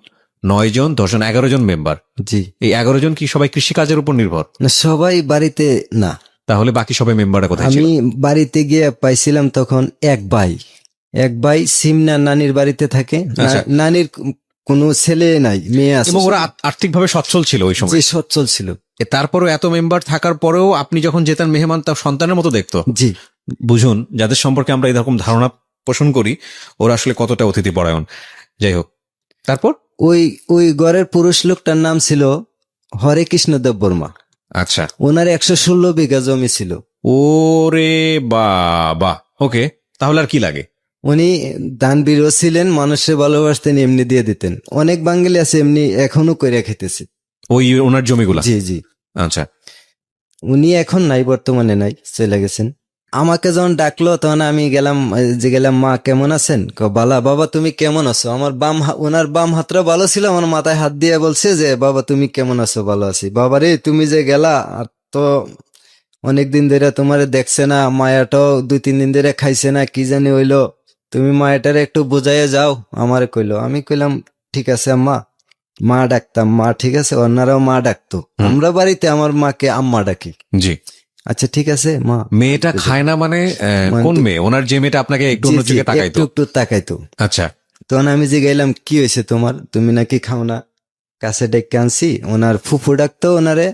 9 জন, 10 জন, 11 জন মেম্বার। জি, এই 11 জন কি সবাই কৃষিকাজের উপর নির্ভর? না সবাই বাড়িতে না। তাহলে বাকি সবাই মেম্বাররা কোথায় ছিল? আমি বাড়িতে গিয়ে পাইছিলাম তখন এক ভাই সিমনা নানির বাড়িতে থাকে। আচ্ছা। নানির কোনো ছেলে নাই, মেয়ে আছে। এবং ওরা আর্থিকভাবে সচ্ছল ছিল ওই সময়? যে সচ্ছল ছিল। তারপরেও এত মেম্বার থাকার পরেও আপনি যখন যেতেন, মেহমান তার সন্তানের মতো দেখতো। জি, বুঝুন, যাদের সম্পর্কে আমরা এরকম ধারণা পোষণ করি ওরা আসলে কতটা অতিথি পরায়ণ। যাই হোক, তারপর? ওই ঘরের পুরুষ লোকটার নাম ছিল হরে কৃষ্ণ দেববর্মা। আচ্ছা। ওনার 116 বিঘা জমি ছিল। ওরে বাবা, ওকে, তাহলে আর কি লাগে? উনি দানবীরও ছিলেন, মানুষের ভালোবাসতেন, এমনি দিয়ে দিতেন। অনেক বাঙালি আছে এমনি এখনো কইরা খেতেছে ওই ওনার জমিগুলা? জি জি। আচ্ছা। উনি এখন নাই, বর্তমানে নাই, চলে গেছেন। আমাকে যখন ডাকলো তখন আমি গেলাম, মা কেমন আছেন? বালা। বাবা তুমি কেমন আছো? আমার ওনার বাম হাতটা ভালো ছিল, আমার মাথায় হাত দিয়ে বলছে যে বাবা তুমি কেমন আছো? ভালো আছি। বাবা রে, তুমি যে গেলা, আর তো অনেকদিন ধরে তোমারে দেখছে না, মায়াটাও 2-3 দিন ধরে খাইছে না, কি জানি হইলো, তুমি মায়াটারে একটু বুঝাইয়া যাও আমারে কইলো। আমি কইলাম ঠিক আছে আম্মা। মা ডাকতাম, মা ঠিক আছে, অন্যরাও মা ডাকতো। আমরা বাড়িতে আমার মাকে আম্মা ডাকি। জি। আচ্ছা ঠিক আছে মা। মেয়েটা খায় না মানে কোন মেয়ে? ওনার যে মেয়েটা আপনাকে একটু অন্য চোখে তাকাইতো? একটু তাকাইতো। আচ্ছা। তখন আমি যে গেলাম, কি হয়েছে তোমার, তুমি নাকি খাও না? কাছে ডেকে আনছি। ওনার ফুফু ডাকতো ওনারে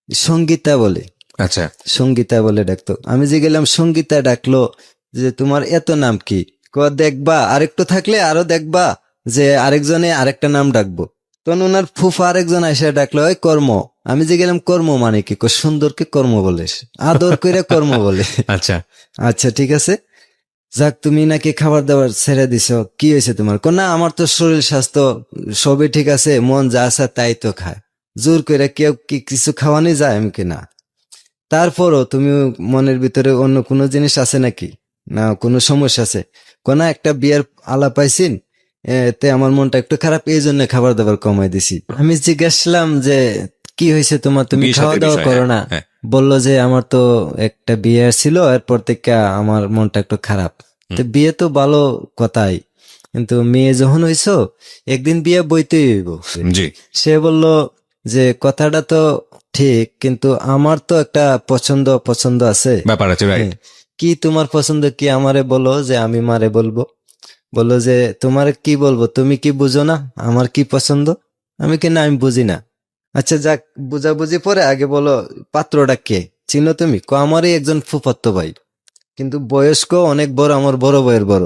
সঙ্গীতা বলে। আচ্ছা। সঙ্গীতা বলে ডাকতো। আমি যে গেলাম, সঙ্গীতা ডাকলো যে তোমার এত নাম কি? দেখবা আরেকটু থাকলে আরো দেখবা যে আরেকজনে আরেকটা নাম ডাকবো। তখন ওনার ফুফা আরেকজন এসে ডাকলো, ওই কর্ম। আমি যে গেলাম, কর্ম মানে কি? সুন্দরকে কর্ম বলে, আদর করে কর্ম বলে। আচ্ছা। আচ্ছা ঠিক আছে। যাক তুমি নাকি খাবার দাবার ছেড়ে দিছো, কি হয়েছে তোমার? না আমার তো শরীর স্বাস্থ্য সবই ঠিক আছে, মন যা আছে তাই তো খায়, জোর করে কেউ কি কিছু খাওয়ানি যায়? আমি কি না। তারপরও তুমি মনের ভিতরে অন্য কোনো জিনিস আছে নাকি, না কোনো সমস্যা আছে? কোনা একটা বিয়ের আলাপ পাইছিন, এতে আমার মনটা একটু খারাপ, এই জন্য খাবার দাবার কমাই দিছি। আমি জিজ্ঞাসলাম যে কি হয়েছে তোমার, তুমি বিয়ে খাওয়া শাদীর দাওয়া বিষয়, করো না? হ্যাঁ। বললো যে আমার তো একটা বিয়ে ছিল, এরপর থেকে আমার মনটা একটু খারাপ। তো বিয়ে তো ভালো কথাই, কিন্তু মেয়ে যখন হইছো একদিন বিয়ে বইতেই হইব। জি, সে বলল যে কথাটা তো ঠিক, কিন্তু আমার তো একটা পছন্দ পছন্দ আছে। ব্যাপার আছে, রাইট। হ্যাঁ, কি তোমার পছন্দ কি আমারে বলো, যে আমি মারে বলবো? বললো যে তোমার কি বলবো, তুমি কি বুঝো না আমার কি পছন্দ? আমি কি না, আমি বুঝি না। আচ্ছা যাক, বুঝাবুঝি পরে আগে বলো পাত্রটা কে, চিনো তুমি? আমারই একজন ফুফাতো ভাই, কিন্তু বয়স্ক অনেক বড়, আমার বড় ভাইয়ের বড়।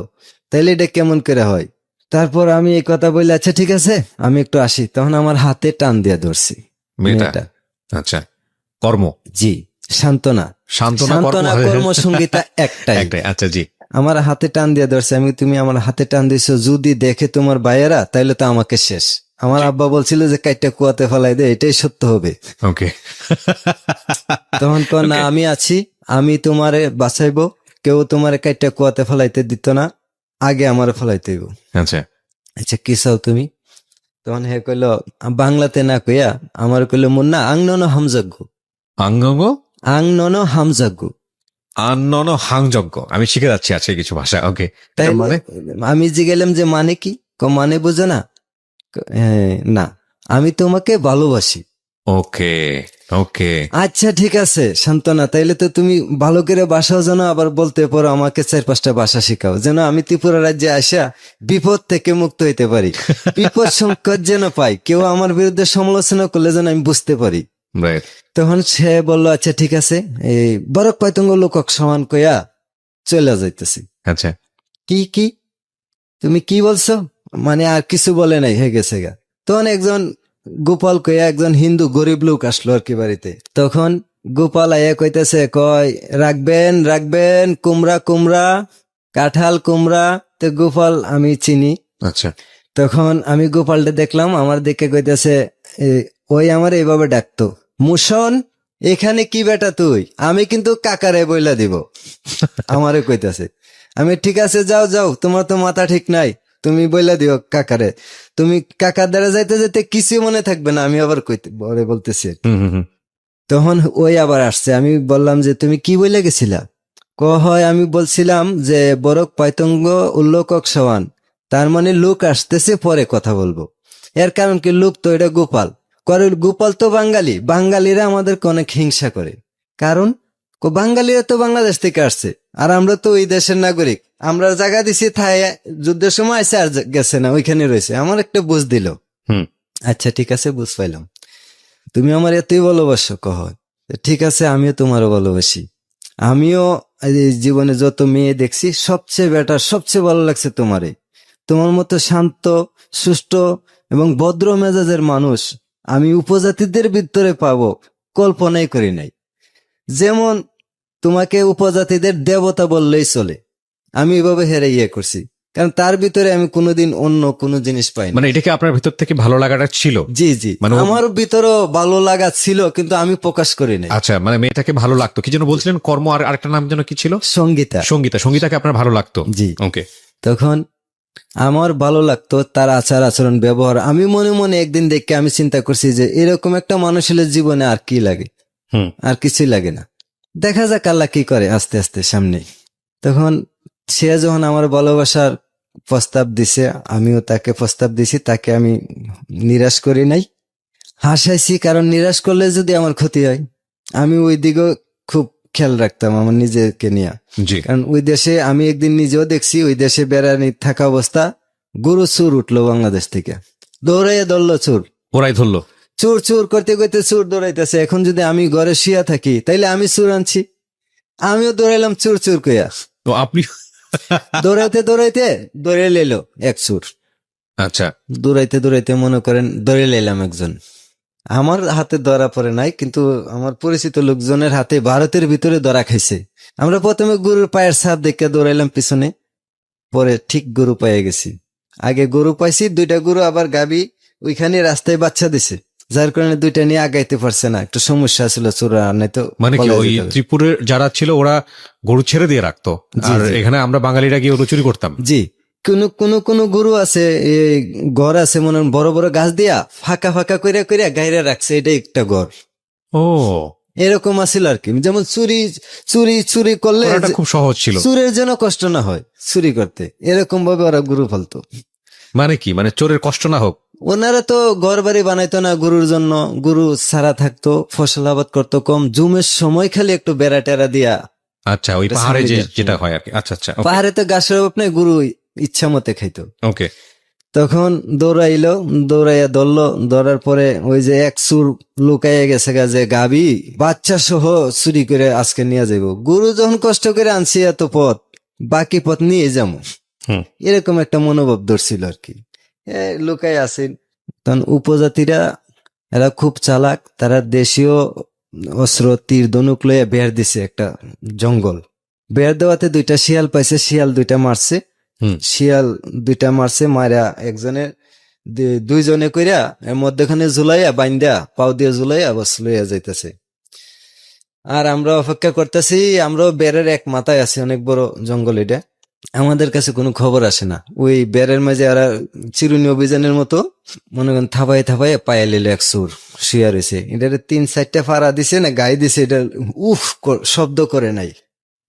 তাইলে এটা কেমন করে হয়? তারপর আমি এই কথা বললে আচ্ছা ঠিক আছে আমি একটু আসি, তখন আমার হাতে টান দিয়ে ধরছি মেয়েটা, মেয়েটা। আচ্ছা, কর্ম, জি, সান্ত্বনা। সান্ত্বনা, সান্ত্বনা কর্মসঙ্গীতা একটাই। একটাই, আচ্ছা, জি। আমার হাতে টান দিয়ে ধরছে, আমি তুমি আমার হাতে টান দিছো যদি দেখে তোমার ভাইয়েরা, তাইলে তো আমাকে শেষ। আমার আব্বা বলছিল যে কাইটা কুয়াতে ফেলাই দে, এটাই সত্য হবে। ওকে। তখন না আমি আছি, আমি তোমারে বাঁচাইবো, কেউ তোমারে কাইটা কুয়াতে ফেলাইতে দিত না, আগে আমার ফেলাইতে হইব। আচ্ছা, আচ্ছা কি চাও তুমি? তখন হে কইল বাংলাতে না কইয়া আমার কইল মুন্না আং নন হামযজ্ঞ, আঙ্গঙ্গ আং নন হামযজ্ঞ। আন্নন হাংযজ্ঞ, আমি শিখে যাচ্ছি আছে কিছু ভাষা। ওকে, তাই মানে আমি জিগেলাম যে মানে কি? মানে বুঝো না? না, আমি তোমাকে ভালোবাসি। ওকে, ওকে, আচ্ছা ঠিক আছে সান্ত্বনা, তাইলে তো তুমি ভালো করে বাসাও জানো, আবার বলতে পারো আমাকে 4-5টা ভাষা শিখাও, যেন আমি ত্রিপুরা রাজ্যে আসা বিপদ থেকে মুক্ত হইতে পারি, বিপদ সংকট যেন পাই, কেউ আমার বিরুদ্ধে সমালোচনা করলে যেন আমি বুঝতে পারি। রাইট, তখন সে বলল আচ্ছা ঠিক আছে, এই বরক পয়তঙ্গ লোকক সমান কইয়া চলে যাইতেছি। আচ্ছা, কি কি তুমি কি বলছো? মানে আর কিছু বলে নাই, হয়ে গেছে গা। তখন একজন গোপাল কইয়া একজন হিন্দু গরিব লোক আসলো আর কি বাড়িতে। তখন গোপাল আইয়া কইতেছে, কয় রাখবেন রাখবেন কুমড়া কুমড়া, কাঁঠাল কুমড়া। তো গোপাল আমি চিনি। আচ্ছা, তখন আমি গোপালটা দেখলাম, আমার দিকে কইতেছে, ওই আমার এইভাবে ডাকতো, মুশন এখানে কি বেটা তুই? আমি কিন্তু কাকারে বইলা দিব। আমারে কইতাছে। আমি ঠিক আছে যাও যাও, তোমার তো মাথা ঠিক নাই, তুমি বইলা দিও কাকারে। তুমি কাকার দ্বারা যাইতে যেতে কিছু মনে থাকবে না, আমি আবার কইতে বলে বলতেছি। হুম হুম হুম, তখন ওই আবার আসছে, আমি বললাম যে তুমি কি বইলা গেছিলা? হয় আমি বলছিলাম যে বরক পয়তঙ্গ উল্লোকক সমান, তার মানে লোক আসতেছে পরে কথা বলবো। এর কারণ কি, লোক তো এটা গোপাল করে, গোপাল তো বাঙালি, বাঙালিরা আমাদেরকে অনেক হিংসা করে। কারণ বাঙালিরা তো বাংলাদেশ থেকে আসছে, আর আমরা তো ওই দেশের নাগরিক, আমরা জায়গা দিছি থাই, যুদ্ধের সময় আসে আর গেছে না, ওইখানে রয়েছে। আমার একটা বুঝ দিল। হুম, আচ্ছা ঠিক আছে বুঝ পাইলাম, তুমি আমার এতই ভালোবাসো। ঠিক আছে আমিও তোমারও ভালোবাসি। আমিও এই জীবনে যত মেয়ে দেখছি সবচেয়ে বেটার, সবচেয়ে ভালো লাগছে তোমারে। তোমার মতো শান্ত, সুষ্ঠ এবং ভদ্র মেজাজের মানুষ আমি উপজাতিদের ভিতরে পাবো কল্পনাই করি নাই। যেমন তোমাকে উপজাতিদের দেবতা বললেই চলে, আমি এভাবে হেরে করছি, কারণ তার ভিতরে আমি কোনোদিন অন্য কোনো জিনিস পাইনি। মানে এটাকে আপনার ভিতর থেকে ভালো লাগাটা ছিল? জি জি, মানে আমার ভিতরও ভালো লাগা ছিল, কিন্তু আমি প্রকাশ করি নাই। আচ্ছা, মানে মেয়েটাকে ভালো লাগতো, কি যেন বলছিলেন, কর্ম, আর আরেকটা নাম যেন কি ছিল? সঙ্গীতা। সঙ্গীতা, সঙ্গীতাকে আপনার ভালো লাগতো? জি। ওকে, তখন আমার ভালো লাগতো তার আচার আচরণ ব্যবহার। আমি মনে মনে একদিন দেখে আমি চিন্তা করছি যে এরকম একটা মানুষের জীবনে আর কি লাগে, হুম, আর কিছুই লাগে না। দেখা যাক আল্লাহ কি করে আস্তে আস্তে সামনে। তখন সে যখন আমার ভালোবাসার প্রস্তাব দিছে, আমিও তাকে প্রস্তাব দিছি, তাকে আমি নিরাশ করি নাই, হাসাইছি। কারণ নিরাশ করলে যদি আমার ক্ষতি হয়, আমি ওই দিকেও খুব খেয়াল রাখতাম আমার নিজেকে নিয়ে। জি, কারণ ওই দেশে আমি একদিন নিজেও দেখছি, ওই দেশে বেড়ানি থাকা অবস্থা গরু চুর উঠলো বাংলাদেশ থেকে, দৌড়াইয়া ধরলো চোর, ওরাই ধরলো। চোর চোর করতে করতে চোর দৌড়াইতেছে। এখন যদি আমি ঘরে শুয়া থাকি তাইলে আমি চোর আনছি, আমিও দৌড়াইলাম চোর চোর কইয়া। তো আপনি দৌড়াইতে দৌড়াইতে দৌড়ে লেলো এক চোর, আচ্ছা, দৌড়াইতে দৌড়াইতে মনে করেন দৌড়ে লেলাম একজন। আমার হাতে ধরা পড়ে নাই, কিন্তু আমার পরিচিত লোকজনের হাতে ভারতের ভিতরে ধরা খাইছে। আমরা প্রথমে গরুর পায়ের ছাপ দেখে দৌড়াইলাম পিছনে, পরে ঠিক গরু পেয়ে গেছি। আগে গরু পাইছি, 2টা গরু আবার গাবি ওইখানে রাস্তায় বাচ্চা দিছে, যার কারণে 2টা নিয়ে আগাইতে পারছে না, একটু সমস্যা ছিল, চোরা নাই তো মানে কি পলায় ওই যেতে হবে। ত্রিপুরের যারা ছিল ওরা গরু ছেড়ে দিয়ে রাখতো, জি, আর জি। এখানে আমরা বাঙালিরা গিয়ে ওগুলো চুরি করতাম। জি, কোন গরু আছে, এই ঘর আছে মনে হয় বড় বড় গাছ দিয়া ফাঁকা ফাঁকা কইরা কইরা গাইরা রাখছে, এটা একটা ঘর ও, এরকম আছিল আর কি। যেমন চুরি চুরি চুরি করলে ওটা খুব সহজ ছিল। চুরের যেন কষ্ট না হয় চুরি করতে, এরকম ভাবে ওরা গরু ফালতো। মানে কি, মানে চোরের কষ্ট না হোক। ওনারা তো ঘর বাড়ি বানাইতো না গরুর জন্য, গরু ছাড়া থাকতো, ফসল আবাদ করতো কম, জুমের সময় খালি একটু বেড়া টেরা দিয়া। আচ্ছা, ওই এটা পাহাড়ে সামনে দিয়ে। যেটা হয় আর কি। আচ্ছা আচ্ছা, পাহাড়ে তো গাছের অভাব নাই, গরু ইচ্ছা মতে খাইতো। ওকে। তখন দৌড়াইলো, দৌড়াইয়া ধরলো, ধরার পরে ওই যে এক সুর লুকাইয়া গেছে গা যে গাবি বাচ্চা সহ চুরি করে আজকে নিয়ে যাইব। গরু যখন কষ্ট করে আনছি এত পথ, বাকি পথ নিয়ে যাবো, হুম। এরকম একটা মনোভাব ধরছিল আর কি। লুকাই আসেন। তখন উপজাতিরা এরা খুব চালাক, তারা দেশীয় অস্ত্র তীর ধনুক লইয়া বের দিছে একটা জঙ্গল। বের দেওয়াতে 2টা শিয়াল পাইছে, শিয়াল 2টা মারছে। হুম। শিয়াল 2টা মারছে, মারা একজনের 2জনে কইরা এর মধ্যখানে ঝুলাইয়া বাইন্দা পাও দিয়ে ঝুলাইয়া বস লইয়া যাইতেছে। আর আমরা অপেক্ষা করতেছি, আমরাও বেড়ের এক মাথায় আছি, অনেক বড় জঙ্গল এটা। আমাদের কাছে কোনো খবর আসে না। ওই বেড়ের মাঝে আর চিরুনি অভিযানের মতো মনে করেন থাপাই থাপাই পায়ে লিল এক সুর শুয়া রয়েছে। এটার 3-4টা ফাড়া দিছে না গায়ে দিছে, এটা শব্দ করে নাই,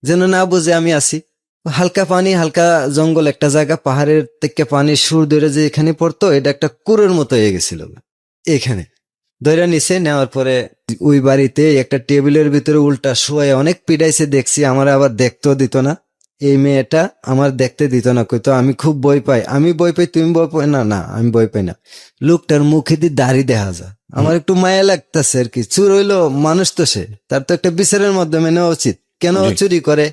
যেন না বুঝে আমি আছি। হালকা পানি, হালকা জঙ্গল একটা জায়গা, পাহাড়ের থেকে পানি সুর ধরে যে এখানে পড়তো, এটা একটা কুয়োর মতো হয়ে গেছিল এখানে। ধরে নিছে, নেওয়ার পরে ওই বাড়িতে একটা টেবিলের ভিতরে উল্টা শুয়ে অনেক পিড়াইছে, দেখছি। আমার আবার দেখতেও দিত না, এই মেয়েটা আমার দেখতে দিত না, কইতো আমি খুব ভয় পাই। আমি ভয় পাই, তুমি ভয় পাই না? না, আমি ভয় পাই না। লোকটার মুখে দিয়ে দাড়ি দেখা যায়, আমার একটু মায়া লাগতেছে আর কি। চুর হইলো মানুষ তো, সে তার তো একটা বিচারের মাধ্যমে নেওয়া উচিত, কেন জি। চুরি করে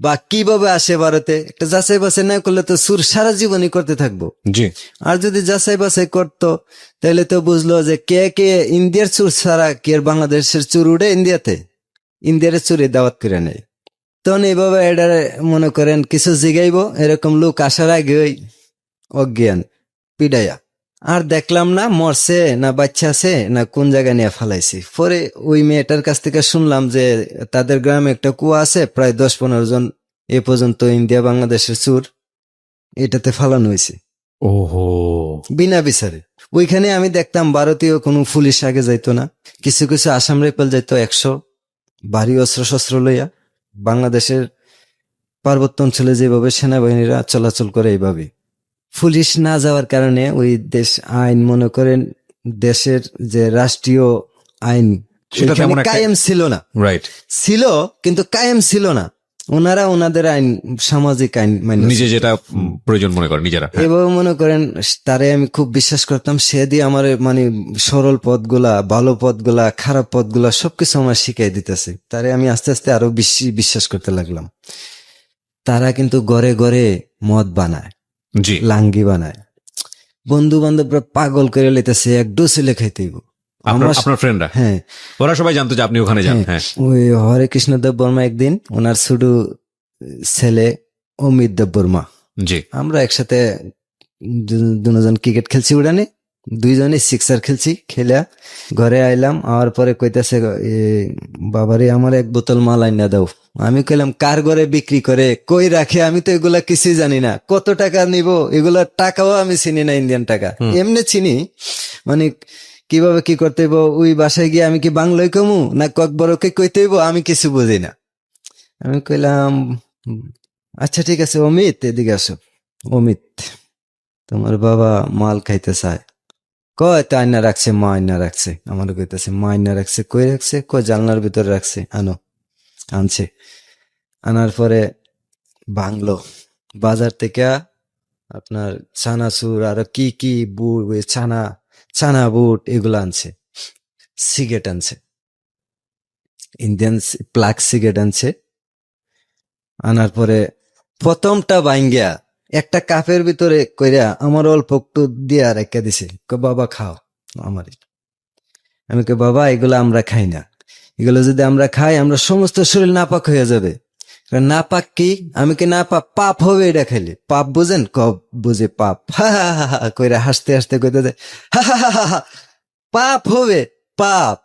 বা কিভাবে আসে ভারতে, একটা যাচাই বাছাই না করলে তো চুর সারা জীবনই করতে থাকবো। জি। আর যদি যাচাই বাছাই করতো তাহলে তো বুঝলো যে কে কে ইন্ডিয়ার চুর ছাড়া কি আর বাংলাদেশের চুর উঠে ইন্ডিয়াতে, ইন্ডিয়ার চুরি দাওয়াত করে নেয়। তখন এইভাবে এটা মনে করেন কিছু জিগাইবো, এরকম লোক আসার আগে ওই অজ্ঞান পিডাইয়া আর দেখলাম না মরছে না বাচ্চা আছে না কোন জায়গায় নিয়ে ফালাইছি। পরে ওই মেয়েটার কাছ থেকে শুনলাম যে তাদের গ্রামে একটা কুয়া আছে, প্রায় 10-15 জন এ পর্যন্ত ইন্ডিয়া বাংলাদেশের চুর এটাতে ফালানো হয়েছে ওহো। বিনা বিচারে। ওইখানে আমি দেখতাম ভারতীয় কোনো পুলিশ আগে যাইতো না, কিছু কিছু আসাম রাইফেল যাইতো 100 ভারী অস্ত্র শস্ত্র লইয়া। বাংলাদেশের পার্বত্য অঞ্চলে যেভাবে সেনাবাহিনীরা চলাচল করে এইভাবে, পুলিশ না যাওয়ার কারণে ওই দেশ আইন মনে করেন দেশের যে রাষ্ট্রীয় আইন সেটা ওইখানে তেমন একটা- কায়েম ছিল না। রাইট। ছিল কিন্তু কায়েম ছিল না, ওনারা ওনাদের আইন সামাজিক আইন মানে নিজে যেটা প্রয়োজন মনে করে নিজেরা। হ্যাঁ। এভাবে মনে করেন তারে আমি খুব বিশ্বাস করতাম। সে দিয়ে আমার মানে সরল পথগুলা, ভালো পথগুলা, খারাপ পথগুলা সবকিছু আমার শিখাই দিতেছে। তারে আমি আস্তে আস্তে আরো বেশি বিশ্বাস করতে লাগলাম। তারা কিন্তু ঘরে ঘরে মদ বানায়, জি। লাঙ্গি বানায়, বন্ধু বান্ধবরা পাগল করে লেতেছে, এক ডোসিলে খাইতেইব। আপনার ফ্রেন্ডরা, হ্যাঁ, ওরা সবাই জানতো যে আপনি ওখানে যান। হ্যাঁ। ওই হরে কৃষ্ণ দেব বর্মা একদিন, ওনার ছোট ছেলে অমিত দেব বর্মা, জি। আমরা একসাথে দুজন ক্রিকেট খেলছি উড়ানে, 2জনে সিক্সার খেলছি। খেলা ঘরে আইলাম, আওয়ার পরে কইতাছে বাবারে আমার 1 বোতল মাল আইনা দাও। আমি কইলাম কার ঘরে বিক্রি করে, কই রাখে, আমি তো এগুলা কিছুই জানি না, কত টাকা নিব, এগুলা টাকাও আমি চিনি না, ইন্ডিয়ান টাকা এমনি চিনি, মানে কিভাবে কি করতে হইব, ওই বাসায় গিয়ে আমি কি বাংলায় কমু না কক বড়কে কইতে হইব, আমি কিছু বুঝি না। আমি কইলাম আচ্ছা ঠিক আছে অমিত, এদিকে আসো। অমিত, তোমার বাবা মাল খাইতে চায়। কয় তো আয়না রাখছে, মা আয়না রাখছে। আমার কইতেছে মা আয়না রাখছে, কই রাখছে? কয় জানলার ভিতরে রাখছে, আনো। আনছে, আনার পরে ভাঙলো বাজার থেকে আপনার চানাচুর আর কি কি বুট, ছানা বুট এগুলো আনছে। সিগারেট আনছে, ইন্ডিয়ান প্লাগ সিগারেট আনছে। আনার পরে প্রথমটা ভাঙ্গিয়া একটা কাপের ভিতরে কইরা আমার অল্প একটু দিয়া রেখে দিছে, বাবা খাও। আমার আমি কই বাবা এগুলো আমরা খাই না, এগুলো যদি আমরা খাই আমরা সমস্ত শরীর নাপাক হয়ে যাবে। নাপাক কি? আমি কি নাপাক? পাপ হবে এটা খাইলে। পাপ বুঝেন? বুঝে পাপ। হা হা হা হা কইরা হাসতে হাসতে কইতে দেয়, হা হা হা হা হা, পাপ হবে, পাপ।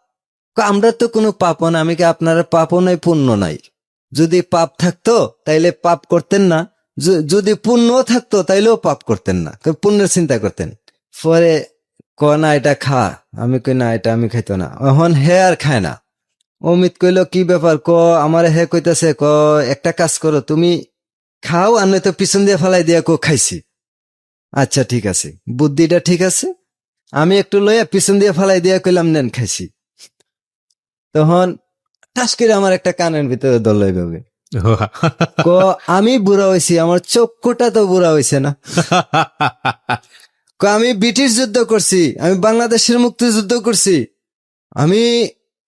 আমরা তো কোনো পাপও না। আমি কি আপনারা পাপও নাই পুণ্য নাই? যদি পাপ থাকতো তাইলে পাপ করতেন না, যদি পুণ্য থাকতো তাইলেও পাপ করতেন না, পুণ্যের চিন্তা করতেন। পরে না এটা খা, আমি কই না এটা আমি খাইতো না। এখন হে আর খায় না। অমিত কইল কি ব্যাপার? আমার হে কইতাছে একটা কাজ করো, তুমি খাও আর নয়তো পিছন দিয়ে ফেলাই দিয়া খাইছি। আচ্ছা ঠিক আছে, বুদ্ধিটা ঠিক আছে। আমি একটু লইয়া পিছন দিয়ে ফেলাই দিয়া কইলাম নেন খাইছি। তখন ঠাস করে আমার একটা কানের ভিতরে দল এইভাবে আমি বুড়া হয়েছি, আমার চক্ষুটা তো বুড়া হয়েছে না। আমি ব্রিটিশ যুদ্ধ করছি, আমি বাংলাদেশের মুক্তিযুদ্ধ করছি, আমি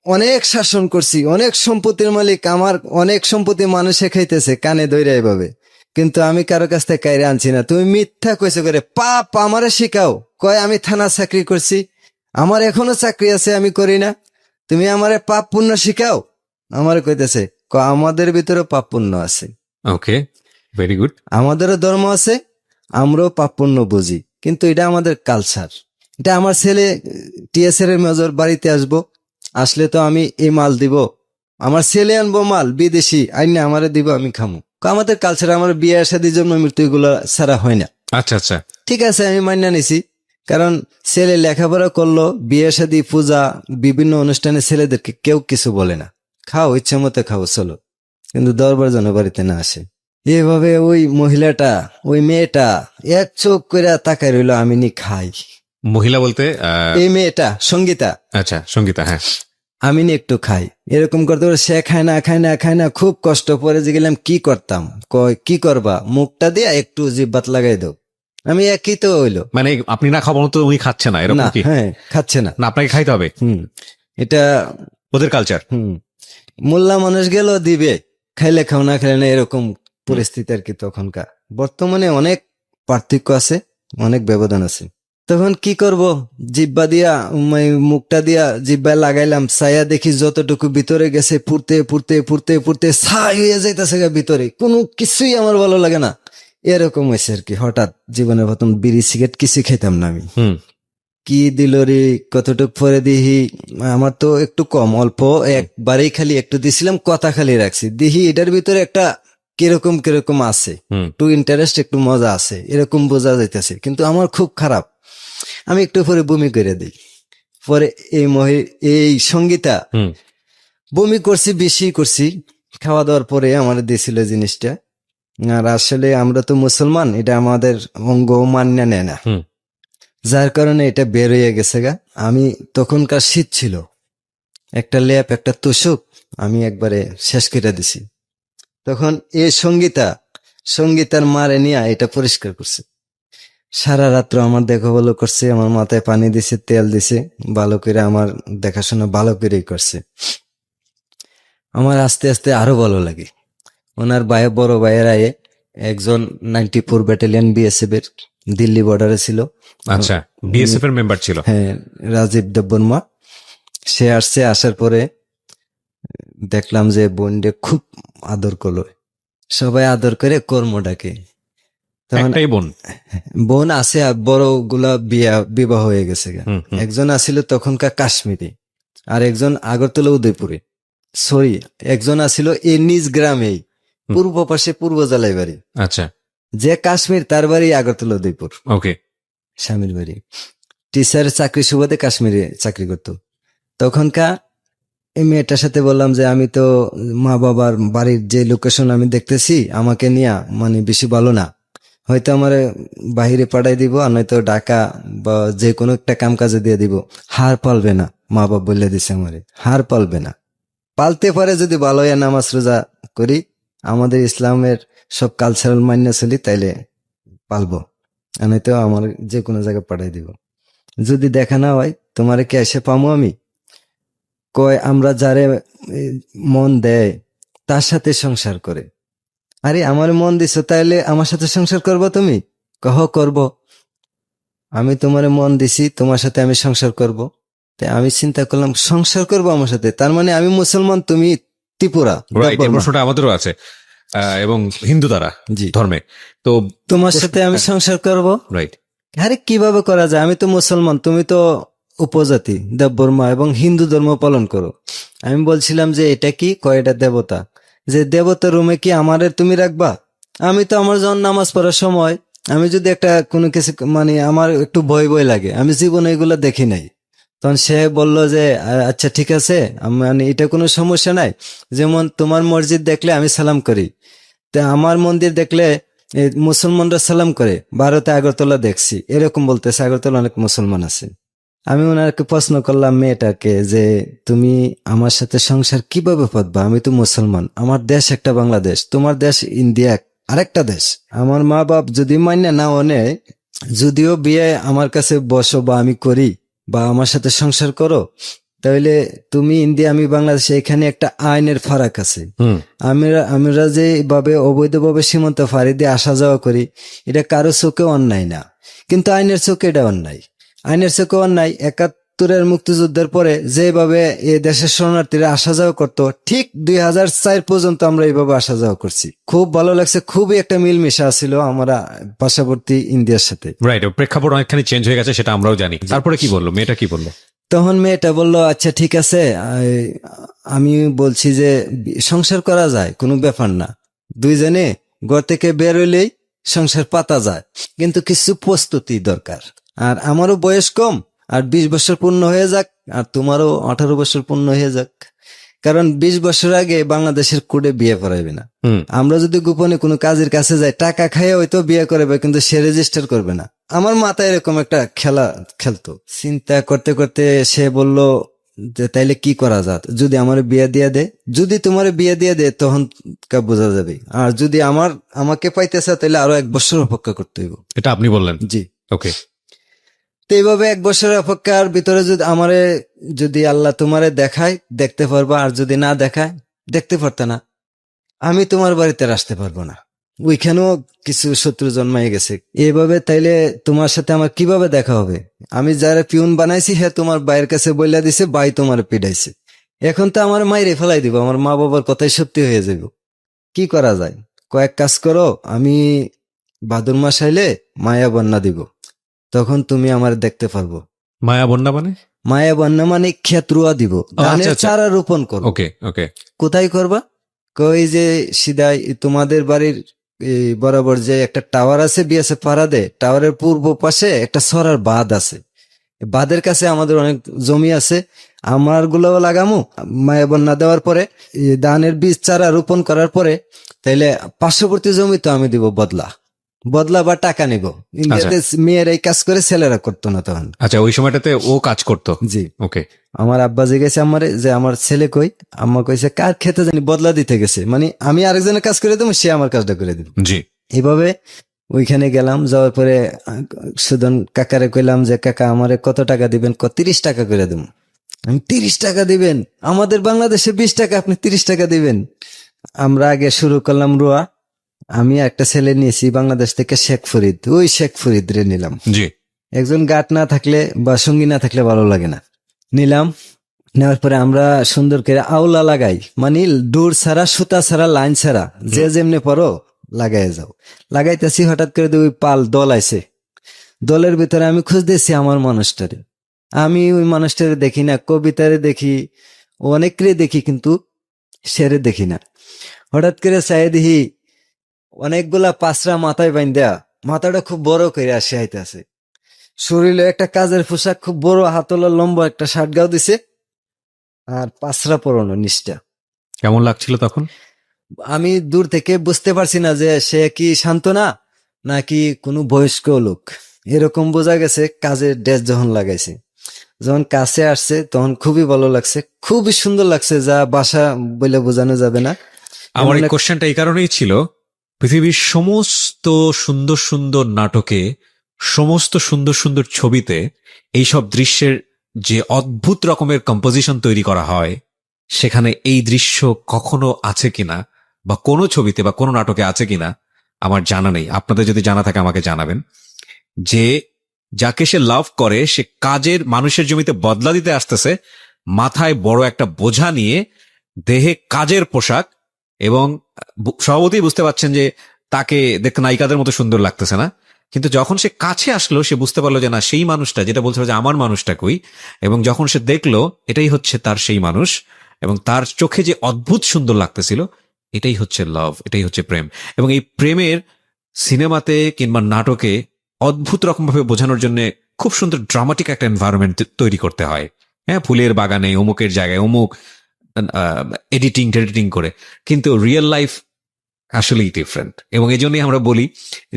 অনেক শাসন করছি, অনেক সম্পত্তির মালিক, আমার অনেক সম্পত্তি মানুষে খাইতেছে কানে দইরা এভাবে, কিন্তু আমি কারো কাছ থেকে কাইরে আনছি না। তুমি মিথ্যা কইছো করে, পাপ আমারে শিখাও। কয় আমি থানা চাকরি করছি, আমার এখনো চাকরি আছে, আমি করি না। তুমি আমারে পাপ পুণ্য শিখাও। আমারে কইতেছে আমাদের ভিতরে পাপ পুণ্য আছে। ওকে, ভেরি গুড। আমাদেরও ধর্ম আছে, আমরাও পাপ পুণ্য বুঝি, কিন্তু এটা আমাদের কালচার। এটা আমার ছেলে টিএসআর এর মেজর বাড়িতে আসলে তো আমি এই মাল দিব, আমার ছেলে আনবো মাল বিদেশি আইনে আমারে দিব, আমি খামো। আমাদের কালচার, আমার বিয়ে শাদী জন্ম মৃত্যু এগুলো ছাড়া হয় না। আচ্ছা আচ্ছা, ঠিক আছে, আমি মান্য নিছি। কারণ ছেলে লেখাপড়া করলো, বিয়ে শাদী পূজা বিভিন্ন অনুষ্ঠানে ছেলেদেরকে কেউ কিছু বলে না, খাও ইচ্ছে মতো খাও চলো, কিন্তু দরবার যেন বাড়িতে না আসে। এভাবে ওই মহিলাটা, ওই মেয়েটা এক চোখ করে তাকায় রইল, আমি নি খাই। মহিলা বলতে এই মেয়েটা সঙ্গীতা, আচ্ছা সঙ্গীতা, হ্যাঁ। আমি নি একটু খাই, এরকম করতে পারে। সে খায় না খায় না খায় না, খুব কষ্ট পরে যে গেলাম কি করতাম, কয় কি করবা, মুখটা দিয়া একটু জিব্বাত লাগাই দাও। আমি একই তো হইলো, মানে আপনি না খাওয়ানো তো উনি খাচ্ছে না, এরকম না, কি? হ্যাঁ খাচ্ছে না, না আপনাকে খাইতে হবে, এটা ওদের কালচার। মোল্লা মানুষ গেল দিবে, খাইলে খাও না খাইলে না, এরকম পরিস্থিতি আর কি তখনকার। বর্তমানে অনেক পার্থক্য আছে, অনেক ব্যবধান আছে। তখন কি করব, জিব্বা দিয়া মুখটা দিয়া জিব্বা লাগাইলাম, ছায়া দেখি যতটুকু ভিতরে গেছে পুড়তে পুড়তে পুড়তে পুড়তে ছাই হয়ে যাইতেছে ভিতরে, কোনো কিছুই আমার ভালো লাগে না। এরকম হয়েছে আর কি। হঠাৎ জীবনের প্রথম বিড়ি সিগারেট কিছু খেতাম না আমি। কি দিল রে, কতটুক পরে দিহি, আমার তো একটু কম, অল্প একবারেই খালি একটু দিছিলাম, কথা খালি রাখছি, দিহি এটার ভিতরে একটা কিরকম কিরকম আছে, একটু ইন্টারেস্ট, একটু মজা আছে, এরকম বোঝা যাইতেছে, কিন্তু আমার খুব খারাপ। আমি একটু পরে বমি করে দিই। পরে এই সঙ্গীতা বমি করছি, বেশি করছি, খাওয়া দাওয়ার পরে আমার দিয়েছিল জিনিসটা। আর আসলে আমরা তো মুসলমান, এটা আমাদের অঙ্গ মান্য নেয় না, যার কারণে এটা বের হয়ে গেছে গা। আমি তখনকার শীত ছিল, একটা লেপ একটা তোষক আমি একবারে শেষ করে দিছি। তখন এই সঙ্গীতার মারে নিয়ে এটা পরিষ্কার করছে। সারা রাত্র আমার দেখা ভালো করছে, আমার মাথায় পানি দিছে, তেল দিছে, ভালো করে আমার দেখাশোনা ভালো করেই করছে। আমার আস্তে আস্তে আরো ভালো লাগে। ওনার বড় ভাইয়েরা একজন 94 ব্যাটালিয়ন বিএসএফ এর দিল্লি বর্ডারে ছিল। আচ্ছা, বিএসএফ এর মেম্বার ছিল। হ্যাঁ, রাজীব দেববর্মা। সে আসছে, আসার পরে দেখলাম যে বোনকে খুব আদর করলো, সবাই আদর করে কর্ম ডাকে। একটাই বোন আছে, বড় গুলা বিবাহ হয়ে গেছে। একজন আসিল তখনকার কাশ্মীরে, আর একজন আগরতলা উদয়পুরে, সরি একজন আসিল এই নিজ গ্রামেই, পূর্ব পাশে পূর্ব জেলায় বাড়ি। আচ্ছা, যে কাশ্মীর তার বাড়ি আগরতলা উদয়পুর। ওকে, স্বামীর বাড়ি টিচার চাকরি সুবাদে কাশ্মীরে চাকরি করত। তখনকার এই মেয়েটার সাথে বললাম যে আমি তো মা বাবার বাড়ির যে লোকেশন আমি দেখতেছি, আমাকে নিয়ে মানে বেশি ভালো না, হয়তো আমার বাহিরে পাঠাই দিব, আর নয়তো ঢাকা বা যে কোনো একটা কাম কাজে দিয়ে দিব, হার পালবে না। মা বাবা বলে দিছে আমারে, হার পালবে না, পালতে পারে যদি ভালো হয়, নামাজ রোজা করি, আমাদের ইসলামের সব কালচারাল মান্য চলি, তাইলে পালবো, আর নয়তো আমার যে কোনো জায়গায় পাঠাই দিব। যদি দেখা না হয় তোমারে কে এসে পামো আমি? কয় আমরা যারে মন দেয় তার সাথে সংসার করে। আরে আমার মন দিছ, তাইলে আমার সাথে সংসার করবো তুমি? কহ করব, আমি তোমার মন দিছি, তোমার সাথে আমি সংসার করব, তা আমি চিন্তা করলাম সংসার করবো আমার সাথে, তার মানে আমি মুসলমান, তুমি ত্রিপুরা, রাইট, এই দেববর্মা। প্রশ্নটা আমাদেরও আছে, এবং হিন্দু তারা জি, ধর্মে। তো তোমার সাথে আমি সংসার করব। রাইট, আরে কিভাবে করা যায়, আমি তো মুসলমান, তুমি তো উপজাতি দেববর্মা এবং হিন্দু ধর্ম পালন করো। আমি বলছিলাম যে এটা কি, কয়টা দেবতা, যে দেবতা রুমে কি আমারে তুমি রাখবা? আমি তো আমার যখন নামাজ পড়ার সময় আমি যদি একটা কোনো কিছু মানে আমার একটু ভয় ভয় লাগে, আমি জীবনে এগুলো দেখি নাই। তখন সে বলল যে আচ্ছা ঠিক আছে, মানে এটা কোনো সমস্যা নাই, যেমন তোমার মসজিদ দেখলে আমি সালাম করি, তা আমার মন্দির দেখলে এই মুসলমানরা সালাম করে। ভারতে আগরতলা দেখছি এরকম বলতেছে, আগরতলা অনেক মুসলমান আছে। আমি ওনাকে প্রশ্ন করলাম মেয়েটাকে যে তুমি আমার সাথে সংসার কিভাবে পাতবা, আমি তো মুসলমান, আমার দেশ একটা বাংলাদেশ, তোমার দেশ ইন্ডিয়া আরেকটা দেশ। আমার মা বাপ যদি মান্য না অনে, যদিও বিয়ে আমার কাছে বসো বা আমি করি বা আমার সাথে সংসার করো, তাহলে তুমি ইন্ডিয়া আমি বাংলাদেশে, এখানে একটা আইনের ফারাক আছে। আমরা যেভাবে অবৈধভাবে সীমান্ত ফাঁড়ি দিয়ে আসা যাওয়া করি, এটা কারো চোখে অন্যায় না, কিন্তু আইনের চোখে এটা অন্যায়। আইনের চোখে অন্যায়। ৭১-এর মুক্তিযুদ্ধের পরে যেভাবে এই দেশের শরণার্থীরা আসা যাওয়া করতো, ঠিক ২০০৪ পর্যন্ত আমরা এইভাবে আসা যাওয়া করছি। খুব ভালো লাগছে, খুবই একটা মিলমিশা ছিল আমরা পার্শ্ববর্তী ইন্ডিয়ার সাথে। রাইট, প্রেক্ষাপট অনেকখানি চেঞ্জ হয়ে গেছে, সেটা আমরাও জানি। তারপরে কি বললো মেয়েটা, কি বললো? তখন মেয়েটা বলল আচ্ছা ঠিক আছে, আমি বলছি যে সংসার করা যায়, কোনো ব্যাপার না, দুইজনে ঘর থেকে বের হইলেই সংসার পাতা যায়, কিন্তু কিছু প্রস্তুতি দরকার। আর আমারও বয়স কম, আর ২০ বছর পূর্ণ হয়ে যাক, আর তোমারও 18 বছর পূর্ণ হয়ে যাক। কারণ ২০ বছর আগে বাংলাদেশের কোডে বিয়ে করাইবে না। আমরা যদি গোপনে কোনো কাজের কাছে যাই, টাকা খাইয়ে হয়তো বিয়ে করাবে, কিন্তু সে রেজিস্টার করবে না। আমার মাথায় এরকম একটা খেলা খেলতো। চিন্তা করতে করতে সে বলল যে তাইলে কি করা যাত, যদি আমার বিয়ে দিয়ে দে, যদি তোমার বিয়ে দিয়ে দে তখন বোঝা যাবে, আর যদি আমাকে পাইতেছে তাহলে আরো ১ বছর অপেক্ষা করতে হইব। এটা আপনি বললেন? জি। ওকে। তো এইভাবে ১ বছরের অপেক্ষার ভিতরে যদি আল্লাহ তোমারে দেখায় দেখতে পারবা, আর যদি না দেখায় দেখতে পারতে না, আমি তোমার বাড়িতে আসতে পারবো না, ওইখানেও কিছু শত্রু জন্মাই গেছে। এইভাবে তাইলে তোমার সাথে আমার কিভাবে দেখা হবে? আমি যারা পিউন বানাইছি হ্যাঁ তোমার বাইয়ের কাছে বইলা দিছে, বাই তোমার পিডাইছে, এখন তো আমার মাইরে ফেলাই দিব, আমার মা বাবার কথাই সত্যি হয়ে যাব। কি করা যায়? কয়েক কাজ করো, আমি ভাদর মাস আইলে মায়া বন্যা দিব, তখন তুমি আমার দেখতে পারবো। মায়া বন্যা মানে? মায়া বন্যা মানে ক্ষেত রুয়া দিব, ধানের চারা রোপণ করো। ওকে ওকে। কোথায় করবা? কই যে সিধাই তোমাদের বাড়ির বরাবর যে একটা টাওয়ার আছে বিএসএফ পাড়াদে, টাওয়ারের পূর্ব পাশে একটা সরার বাঁধ আছে, বাঁধের কাছে আমাদের অনেক জমি আছে, আমার গুলোও লাগামু। মায়া বন্যা দেওয়ার পরে ধানের বীজ চারা রোপণ করার পরে তাইলে পার্শ্ববর্তী জমি তো আমি দিব বদলা বা টাকা নিব। ইন্ডিয়াতে মেয়ের এই কাজ করে, ছেলেরা করতো না তখন। আচ্ছা, ওই সময়টাতে ও কাজ করতো? জি। ওকে। আমার আব্বা জিজ্ঞেস আমারে যে আমার ছেলে কই, আম্মা কইছে কার খেতে জানি বদলা দিতে গেছে, মানে আমি আরেকজনের কাজ করে দেবো, সে আমার কাজটা করে দিব। জি। এইভাবে ওইখানে গেলাম, যাওয়ার পরে সুদন কাকারে কইলাম যে কাকা আমারে কত টাকা দিবেন? ৩০ টাকা করে দেবো। আমি ৩০ টাকা দিবেন? আমাদের বাংলাদেশে ২০ টাকা, আপনি ৩০ টাকা দিবেন? আমরা আগে শুরু করলাম রুয়া। আমি একটা ছেলে নিয়েছি বাংলাদেশ থেকে, শেখ ফরিদ, ওই শেখ ফরিদ রে নিলাম। জি। একজন গার্ড না থাকলে বা সঙ্গী না থাকলে ভালো লাগে না। নিলাম, নেওয়ার পরে আমরা সুন্দর করে আওলা লাগাই, মানে ডোর ছাড়া, সুতা ছাড়া, লাইন ছাড়া, যে যেমনি পরো লাগাই যাও। লাগাইতেছি, হঠাৎ করে ওই পাল দল আইছে, দলের ভিতরে আমি খুঁজতেছি আমার মানুষটারে, আমি ওই মানুষটারে দেখি না, কবিতারে দেখি, অনেকরে দেখি, কিন্তু সেরে দেখি না। হঠাৎ করে চাই দেখি অনেকগুলা পাঁচরা মাথায় বাইন্দা, মাথাটা খুব বড় করে আসে আইতেছে, শরীরে একটা কাজের পোশাক, খুব বড় হাতলা লম্বা একটা শার্ট গাও দিছে, আর পাঁচরা পরানো নিষ্ঠা। কেমন লাগছিল তখন? আমি দূর থেকে বুঝতে পারছি না যে সে কি শান্ত না নাকি কোনো বয়স্ক লোক, এরকম বোঝা গেছে কাজের ড্রেস যখন লাগাইছে। যখন কাছে আসছে তখন খুবই ভালো লাগছে, খুবই সুন্দর লাগছে, যা বাসা বলে বোঝানো যাবে না। আমার এই কোশ্চেনটা এই কারণেই ছিল, পৃথিবীর সমস্ত সুন্দর সুন্দর নাটকে, সমস্ত সুন্দর সুন্দর ছবিতে এইসব দৃশ্যের যে অদ্ভুত রকমের কম্পোজিশন তৈরি করা হয়, সেখানে এই দৃশ্য কখনো আছে কিনা, বা কোনো ছবিতে বা কোনো নাটকে আছে কিনা আমার জানা নেই। আপনাদের যদি জানা থাকে আমাকে জানাবেন, যে যাকে সে লাভ করে সে কাজের মানুষের জমিতে বদলা দিতে আসতেছে, মাথায় বড় একটা বোঝা নিয়ে, দেহে কাজের পোশাক, এবং স্বভাবতই বুঝতে পারছেন যে তাকে দেখতে নায়িকাদের মতো সুন্দর লাগতেছে না। কিন্তু যখন সে কাছে আসলো সে বুঝতে পারলো যে না, সেই মানুষটা যেটা বলছিল যে আমার মানুষটা কই, এবং যখন সে দেখলো এটাই হচ্ছে তার সেই মানুষ, এবং তার চোখে যে অদ্ভুত সুন্দর লাগতেছিল, এটাই হচ্ছে লাভ, এটাই হচ্ছে প্রেম। এবং এই প্রেমের সিনেমাতে কিংবা নাটকে অদ্ভুত রকম ভাবে বোঝানোর জন্য খুব সুন্দর ড্রামাটিক একটা এনভায়রনমেন্ট তৈরি করতে হয়। হ্যাঁ, ফুলের বাগানে অমুকের জায়গায় অমুক, এডিটিং টেডিটিং করে, কিন্তু রিয়েল লাইফ আসলেই ডিফারেন্ট। এবং এই জন্যই আমরা বলি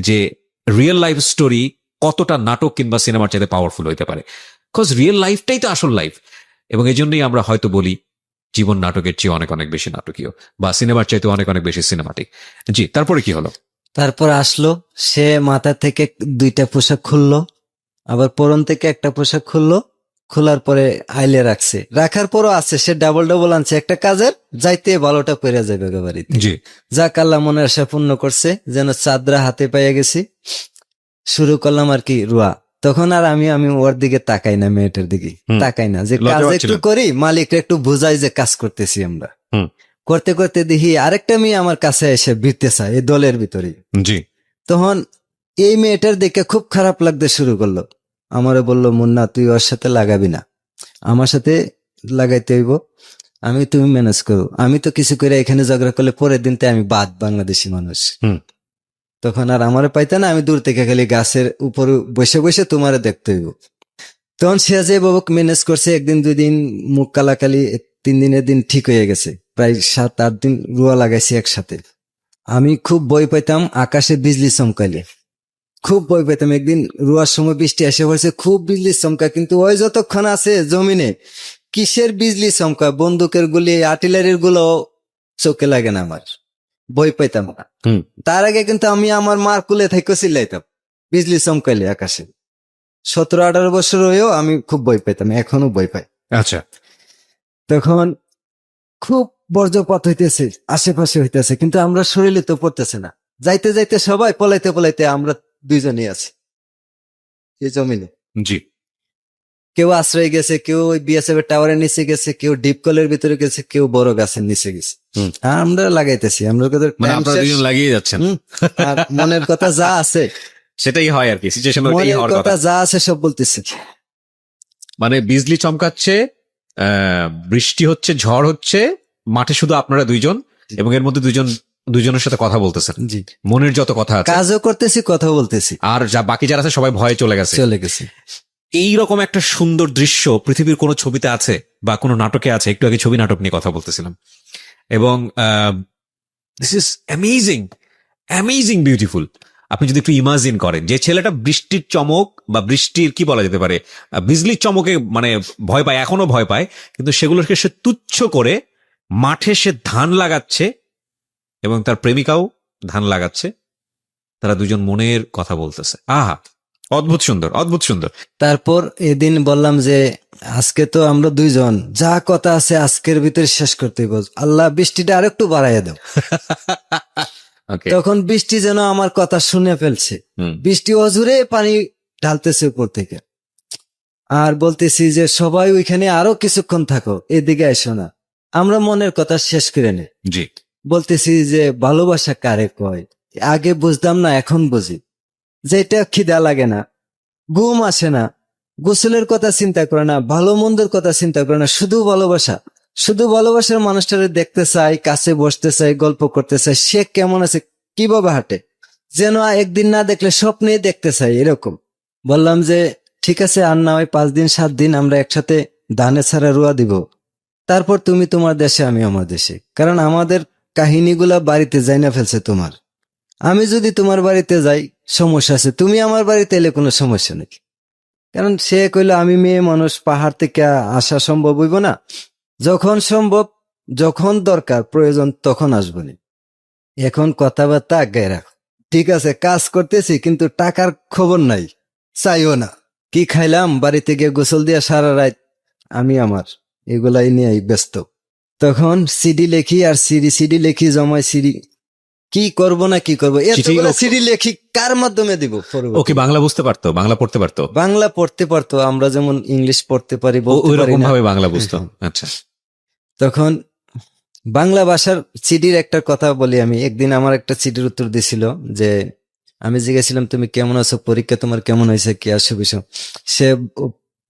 যে রিয়েল লাইফ স্টোরি কতটা নাটক কিংবা সিনেমার চাইতে পাওয়ারফুল হইতে পারে, বিকজ রিয়েল লাইফটাই তো আসল লাইফ। এবং এই জন্যই আমরা হয়তো বলি জীবন নাটকের চেয়ে অনেক অনেক বেশি নাটকীয়, বা সিনেমার চাইতে অনেক অনেক বেশি সিনেমাটিক। জি, তারপরে কি হলো? তারপর আসলো, সে মাথা থেকে 2টা পোশাক খুললো, আবার পরন থেকে একটা পোশাক খুললো, খোলার পরে আইলে রাখছে, রাখার পরও আছে সে ডাবল ডাবল আনছে একটা কাজের, যাইতে ভালোটা পরে যাবে বাড়িতে। জি, যাক, আল্লাহ মনের আশা পূর্ণ করছে, যেন চাদরা হাতে পাইয়া গেছি। শুরু করলাম আর কি রুয়া। তখন আর আমি ওর দিকে তাকাই না, মেয়েটার দিকে তাকাই না, যে কাজ একটু করি, মালিকরা একটু বুঝাই যে কাজ করতেছি আমরা। করতে করতে দেখি আরেকটা মেয়ে আমার কাছে এসে ভিড়তে চায় এই দলের ভিতরে। জি, তখন এই মেয়েটার দেখে খুব খারাপ লাগতে শুরু করলো, আমারে বলল, মুন্না তুই ওর সাথে লাগাবি না, আমার সাথে লাগাইতে হইব, তুমি ম্যানেজ করো, আমি তো কিছু করে এখানে ঝগড়া করলে পরের দিনতে আমি বাদ বাংলাদেশি মানুষ। তখন আর আমারে পাইতে না, আমি দূর থেকে খালি গাছের উপর বসে বসে তোমারে দেখতে হইব। তখন সে যে বাবুক ম্যানেজ করছে, 1 দিন 2 দিন মুখ কালাকালি, 3 দিনের দিন ঠিক হয়ে গেছে, প্রায় 7-8 দিন রুয়া লাগাইছি একসাথে। আমি খুব ভয় পাইতাম আকাশে বিজলি চমকাইলে, খুব ভয় পেতাম। একদিন রুয়ার সময় বৃষ্টি এসে পড়ছে, খুব বিজলি চমকা, কিন্তু ওই যতক্ষণ আছে জমিনে কিসের বিজলি চমকা, বন্দুকের গুলি আর্টিলারির গুলো চোখে লাগে না, আমার ভয় পাইতাম না। তার আগে কিন্তু আমি আমার মার কুলে থেকে চিল্লাইতাম বিজলি চমকাইলে আকাশে। 17-18 বছর হয়েও আমি খুব ভয় পাইতাম, এখনো ভয় পাই। আচ্ছা, তখন খুব বজ্রপাত হইতেছে, আশেপাশে হইতেছে, কিন্তু আমরা শরীরে তো পড়তেছে না। যাইতে যাইতে সবাই পলাইতে পলাইতে আমরা 2জনই আছি এই জমিনে। জি, কেউ আশ্রয় গেছে, কেউ ওই বিএসএফ এর টাওয়ারের নিচে গেছে, কেউ ডিপ কলের ভিতরে গেছে, কেউ বড় গাছের নিচে গেছে। আর আমরা লাগাইতেছি, আমরা আপনারা দুজন লাগিয়ে যাচ্ছেন, আর মনের কথা যা আছে সেটাই হয় আর কি, সিচুয়েশন মনের কথা যা আছে সব বলতেছি। মানে বিজলি চমকাচ্ছে, বৃষ্টি হচ্ছে, ঝড় হচ্ছে, মাঠে শুধু আপনারা 2জন, এবং এর মধ্যে দুজনের সাথে কথা বলতেছেন, জি, মনের যত কথা আছে, কাজও করতেছি, কথা বলতেছি, আর যা বাকি যারা আছে সবাই ভয়ে চলে গেছে। এইরকম একটা সুন্দর দৃশ্য পৃথিবীর কোনো ছবিতে আছে বা কোনো নাটকে আছে? একটু আগে ছবি নাটক নিয়ে কথা বলতেছিলাম, এবং this is amazing, amazing beautiful. আপনি যদি একটু ইমাজিন করেন যে ছেলেটা বৃষ্টির চমক বা বৃষ্টির কি বলা যেতে পারে, বিজলির চমকে মানে ভয় পায়, এখনো ভয় পায়, কিন্তু সেগুলোকে সে তুচ্ছ করে মাঠে সে ধান লাগাচ্ছে, এবং তার প্রেমিকাও ধান লাগাচ্ছে, তারা 2জন মনের কথা বলতেছে। আহা, অদ্ভুত সুন্দর, অদ্ভুত সুন্দর। তারপর এদিন বললাম যে আজকে তো আমরা 2জন, যা কথা আছে আজকের ভিতরে শেষ করতে হইব, আল্লাহ বৃষ্টিটা আরেকটু বাড়াইয়া দাও। তখন বৃষ্টি যেন আমার কথা শুনে ফেলছে, বৃষ্টি অজুরে পানি ঢালতেছে উপর থেকে, আর বলতেছি যে সবাই ওইখানে আরো কিছুক্ষণ থাকো, এদিকে এসো না, আমরা মনের কথা শেষ করে নে। জি, বলতেছি যে ভালোবাসা কারে কয়, আগে বুঝতাম না, এখন বুঝি, যেটা খিদা লাগে না, ঘুম আসে না, গোসলের কথা চিন্তা করে না, ভালো মন্দের কথা চিন্তা করে না, শুধু ভালোবাসা, শুধু ভালোবাসার মানুষটারে দেখতে চাই, কাছে বসতে চাই, গল্প করতে চাই, সে কেমন আছে, কিভাবে হাঁটে, যেন একদিন না দেখলে স্বপ্নেই দেখতে চাই, এরকম। বললাম যে ঠিক আছে, আর না হয় 5 দিন 7 দিন আমরা একসাথে ধানে ছাড়া রুয়া দিব, তারপর তুমি তোমার দেশে, আমি আমার দেশে, কারণ আমাদের কাহিনীগুলা বাড়িতে যাই না ফেলছে তোমার। আমি যদি তোমার বাড়িতে যাই সমস্যা আছে, তুমি আমার বাড়িতে এলে কোনো সমস্যা নেই। কারণ সে কইল আমি মেয়ে মানুষ, পাহাড় থেকে আসা সম্ভব হইব না, যখন সম্ভব, যখন দরকার প্রয়োজন তখন আসবো না, এখন কথাবার্তা আগায় রাখো। ঠিক আছে, কাজ করতেছি, কিন্তু টাকার খবর নাই, চাইও না। কি খাইলাম, বাড়িতে গিয়ে গোসল দিয়া সারা রাত আমি আমার এগুলাই নিয়ে ব্যস্ত। তখন সিডি লেখি, আর সিডি লেখি জমাই, সিডি কি করব না কি করব, চিঠি এতগুলো ও- চিঠি লেখি কার মাধ্যমে দিব পরবর্তী? ওকে বাংলা বুঝতে পারতো, বাংলা পড়তে পারতো, বাংলা পড়তে পারতো, আমরা যেমন ইংলিশ পড়তে পারি বলতে ওই পারি রকম না। ভাবে বাংলা বুঝতো। আচ্ছা, তখন বাংলা ভাষার চিঠির একটা কথা বলি আমি। একদিন আমার একটা চিঠির উত্তর দিছিল যে আমি জিজ্ঞেছিলাম তুমি কেমন আছো, পরীক্ষা তোমার কেমন হয়েছে, কি আসো বিষয়। সে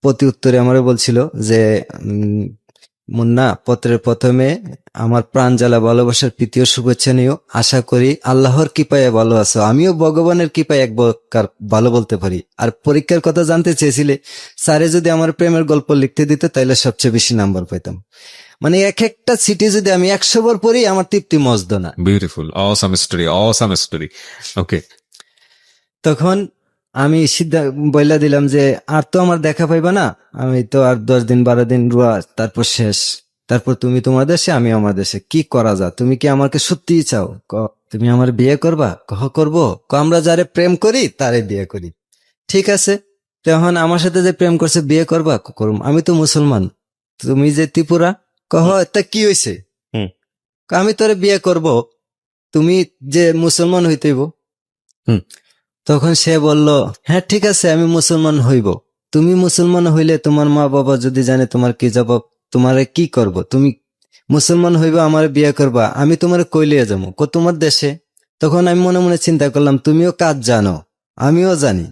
প্রতি উত্তরে আমারে বলছিল যে মুন্না, পত্রের প্রথমে আমার প্রাণ জ্বালা ভালোবাসার প্রীতীয় শুভেচ্ছা নিও। আশা করি আল্লাহর কৃপায় ভালো আছো, আমিও ভগবানের কৃপায় এক প্রকার ভালো বলতে পারি। আর পরীক্ষার কথা জানতে চেয়েছিলে, স্যারে যদি আমার প্রেমের গল্প লিখতে দিত তাহলে সবচেয়ে বেশি নাম্বার পেতাম। মানে এক একটা চিঠি যদি আমি 100 বার পড়ি আমার তৃপ্তি মজদ না। Beautiful, awesome story, awesome story. Okay, তখন আমি বইলা দিলাম যে আর তো আমার দেখা পাইবা না, আমি তো আর 10 দিন 12 দিন রুয়া, তারপর শেষ। তারপর তুমি তোমার দেশে, আমি আমার দেশে, কি করা যা? তুমি কি আমাকে সত্যিই চাও? তুমি আমার বিয়ে করবা? করবো। আমরা যারে প্রেম করি তারে বিয়ে করি। ঠিক আছে, তখন আমার সাথে যে প্রেম করছে বিয়ে করবা? করুম, আমি তো মুসলমান, তুমি যে ত্রিপুরা। তা কি হয়েছে? হুম। আমি তোরে বিয়ে করব, তুমি যে মুসলমান হইতেইব। হুম। তখন সে বলল, হ্যাঁ ঠিক আছে আমি মুসলমান হইব। তুমি মুসলমান হইলে তোমার মা বাবা যদি জানে তোমার কি জবাব? তোমারে কি করব? তুমি মুসলমান হইবা, আমার বিয়ে করবা, আমি তোমার কইলিয়ে যাবো তোমার দেশে। তখন আমি মনে মনে চিন্তা করলাম, তুমিও কাজ জানো, আমিও জানি,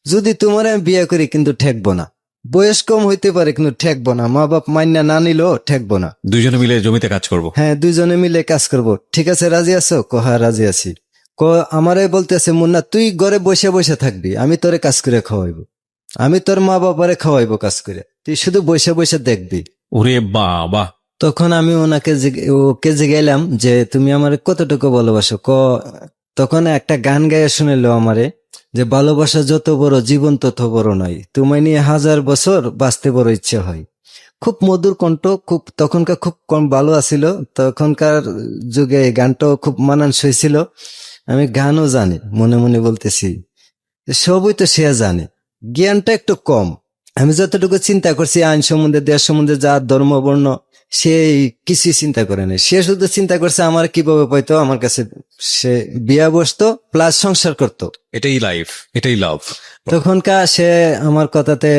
যদি তোমার আমি বিয়ে করি কিন্তু ঠেকবো না। বয়স কম হইতে পারে কিন্তু ঠেকবো না, মা বাপ মান্যা না নিলেও ঠেকবো না। দুইজনে মিলে জমিতে কাজ করব। হ্যাঁ, দুইজনে মিলে কাজ করব। ঠিক আছে, রাজি আছো? হ্যাঁ রাজি আছি। আমারে বলতেছে, মুন্না তুই ঘরে বসে বসে থাকবি, আমি তোরে কাজ করে খাওয়াইবো, আমি তোর মা বাবারে খাওয়াইবো কাজ করে, তুই শুধু বসে বসে দেখবি। ওরে বাবা! তখন আমি ওকে জিগাইলাম যে তুমি আমারে কতটুকু ভালোবাসো। তখন একটা গান গাইয়া শুনেলো আমারে যে ভালোবাসা যত বড় জীবন তত বড় নয়, তোমায় নিয়ে 1000 বছর বাঁচতে বড় ইচ্ছে হয়। খুব মধুর কণ্ঠ, খুব তখনকার খুব কম ভালো আছিল, তখনকার যুগে এই গানটাও খুব মানানসই ছিল। আমি গানও জানি, মনে মনে বলতেছি সবই তো সে জানে, জ্ঞানটা একটু কম। আমি যতটুকু চিন্তা করছি আইন সম্বন্ধে, দেশ সম্বন্ধে, যা ধর্ম বর্ণ, সে কিছুই চিন্তা করে নাই। সে শুধু চিন্তা করছে আমার কিভাবে পাইতো আমার কাছে, সে বিয়া বসতো প্লাস সংসার করতো। এটাই লাইফ, এটাই লাভ। তখনকার সে আমার কথাতে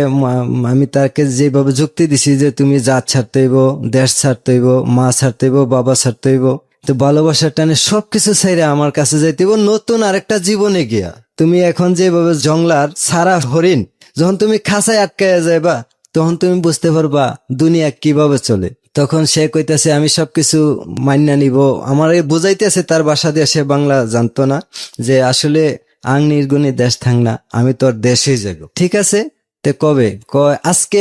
আমি তাকে যেভাবে যুক্তি দিছি যে তুমি জাত ছাড়তে হইব, দেশ ছাড়তে হইব, মা ছাড়তে হইব, বাবা ছাড়তে হইব, তো ভালোবাসার টানে সবকিছু ছাইরে আমার কাছে যাইতে হইব নতুন আরেকটা জীবনে গিয়া। তুমি এখন যেভাবে জংলার সারা হরিণ, যখন তুমি খাঁচায় আটকাইয়া যাইবা তখন তুমি বুঝতে পারবা দুনিয়া কিভাবে চলে। তখন সে কইতাছে আমি সবকিছু মান্যা নিব, আমার বুঝাইতেছে তার বাসা দিয়ে, সে বাংলা জানতো না, যে আসলে আং নির্গুণী দেশ থাক না, আমি তোর দেশেই যাব। ঠিক আছে, তে কবে? কয় আজকে,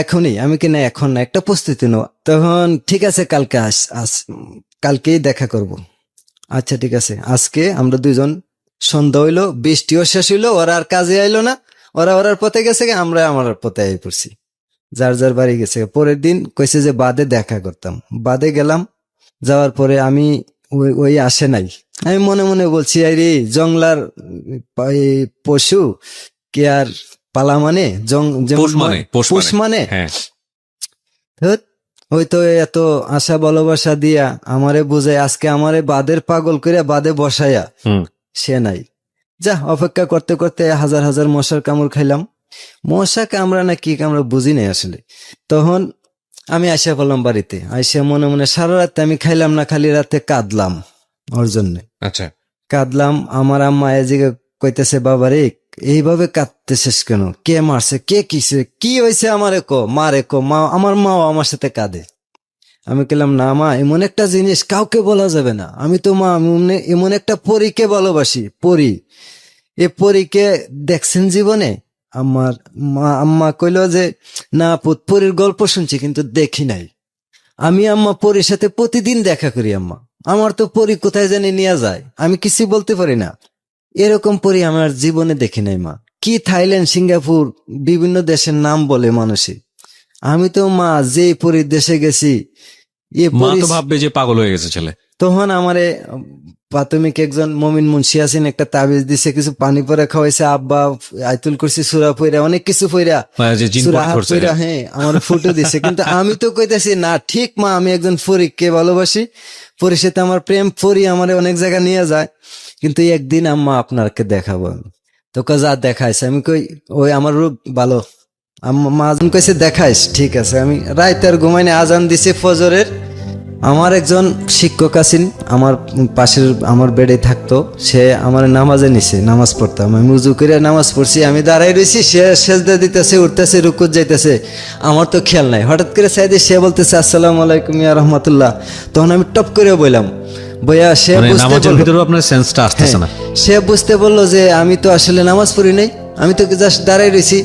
এখনই। আমি কি না এখন না, একটা প্রস্তুতি নাও। তখন ঠিক আছে কালকে কালকেই দেখা করব। আচ্ছা ঠিক আছে, আজকে আমরা দুইজন, সন্ধ্যা হইলো, বৃষ্টিও শেষ হইলো, ওরা আর কাজে আইলো না, ওরা ওরার পথে গেছে, আমরা আমার পথে আই পড়ছি, যার যার বাড়ি গেছে। পরের দিন কইছে যে বাদে দেখা করতাম, বাদে গেলাম। যাওয়ার পরে আমি ওই আসে নাই। আমি মনে মনে বলছি আরে জংলার পশু কে আর পালা মানে পোষ মানে। হ্যাঁ, ধ্যাৎ, ওই তো এত আশা ভালোবাসা দিয়া আমারে বুঝায় আজকে আমারে বাদের পাগল করে বাদে বসাইয়া সে নাই। যা, অপেক্ষা করতে করতে হাজার হাজার মশার কামড় খাইলাম। মশা কামড়া না কি কামড়া বুঝি নাই আসলে। তখন আমি আসা পড়লাম বাড়িতে, আইসা মনে মনে সারা রাতে আমি খাইলাম না, খালি রাতে কাঁদলাম ওর জন্য। আচ্ছা, কাঁদলাম। আমার আম্মা এদিকে কইতেছে বাবারে এইভাবে কাঁদতেছিস কেন, কে মারছে, কে কিসে, কি হয়েছে, আমারে কো, মারে কো। মা, আমার মাও আমার সাথে কাঁদে। আমি বললাম না মা, এমন একটা জিনিস কাউকে বলা যাবে না, আমি তো মা এমন একটা পরীকে ভালোবাসি, পরী। এ পরীকে দেখছেন জীবনে? আম্মা কইল যে না পুত, পরীর গল্প শুনছি কিন্তু দেখি নাই। আমি আম্মা পরীর সাথে প্রতিদিন দেখা করি আম্মা, আমার তো পরী কোথায় জানি নিয়ে যায়, আমি কিছু বলতে পারি না। এরকম পরী আমার জীবনে দেখি নাই মা। কি থাইল্যান্ড, সিঙ্গাপুর, বিভিন্ন দেশের নাম বলে মানুষে, আমি তো মা যে পরীর দেশে গেছি, মা তো ভাববে যে পাগল হয়ে গেছে ছেলে। তখন আমারে প্রাথমিক একজন মমিন মুন্সি আছেন, একটা তাবিজ দিছে, কিছু পানি পরে খাওয়াইছে, আব্বা আইতুল করছি, সূরা পইরা, অনেক কিছু পইরা, যে জিন সূরা পড়ে হাত ধরছে। পইরা, হ্যাঁ আমার ফুটো দিছে। কিন্তু আমি তো কইতাছি না, ঠিক মা, আমি একজন ফরিককে ভালোবাসি, পরে সাথে আমার প্রেম, পরি আমার অনেক জায়গা নিয়ে যায়, কিন্তু একদিন আম্মা আপনাকে দেখাবো আমি। তো যা দেখাইছে, আমি কই ওই আমার রূপ ভালো, মা যখন কইছে দেখাইস, ঠিক আছে। আমি রাইতে আর ঘুমাইনি, আজান দিছে ফজরের। আমার একজন শিক্ষক আছেন আমার পাশের, আমার বেডে থাকতো, সে আমার নামাজে নিছে, নামাজ পড়তাম, আমি উজু করে নামাজ পড়ছি, আমি দাঁড়াই রয়েছি, সে সেজদা দিতেছে, উঠতেছে, রুকুত যাইতেছে, আমার তো খেয়াল নাই। হঠাৎ করে সাইডে সে বলতেছে আসসালামু আলাইকুম ইয়া রাহমাতুল্লাহ। তখন আমি টপ করে বললাম, বইয়া সে মানে বুঝতে নামাজের বলল, ভিতরেও আপনার সেন্সটা আসতেছে না। সে বুঝতে বললো যে আমি তো আসলে নামাজ পড়ি নাই, আমি তো জাস্ট দাঁড়াই রয়েছি।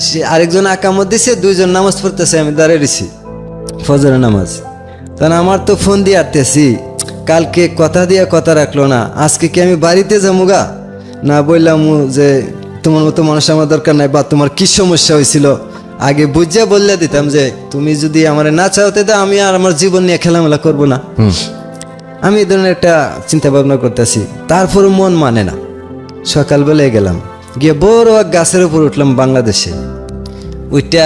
সে আরেকজন আকামত দিছে, দুইজন নামাজ পড়তেছে, আমি দাঁড়াই রয়েছি ফজরের নামাজ। তখন আমার তো ফোন দিয়ে আটতেছি, কালকে কথা দিয়ে কথা রাখলো না, আজকে কি আমি বাড়িতে যাবো না, বললাম যে তোমার মতো মানুষ আমার দরকার নাই, বা তোমার কি সমস্যা হয়েছিল আগে বুঝিয়া বললে দিতাম, যে তুমি যদি আমার না চাওতে দাও, আমি আর আমার জীবন নিয়ে খেলামেলা করবো না। আমি এই ধরনের একটা চিন্তা ভাবনা করতেছি, তারপরও মন মানে না। সকালবেলায় গেলাম, গিয়ে বড় এক গাছের উপর উঠলাম বাংলাদেশে, ওইটা